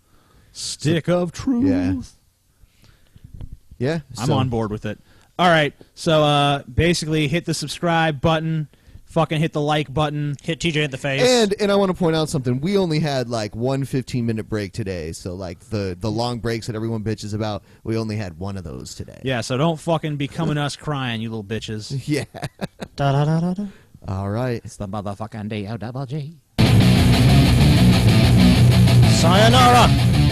Stick of Truth. Yeah. 'Cause I just started playing the Stick of Truth, which is a pretty awesome game. 'Cause I just started playing the Stick of Truth, which is a pretty awesome game. 'Cause I just started playing the Stick of Truth, which is a pretty awesome game. Stick of Truth. Yeah. Yeah, I'm on board with it. All right, so basically hit the subscribe button, fucking hit the like button, hit TJ in the face. And I want to point out something. We only had like one 15-minute break today, so like the long breaks that everyone bitches about, we only had one of those today. Yeah, so don't fucking be coming us crying, you little bitches. Yeah. Da da da da da. All right. It's the motherfucking D-O-double-G. Sayonara.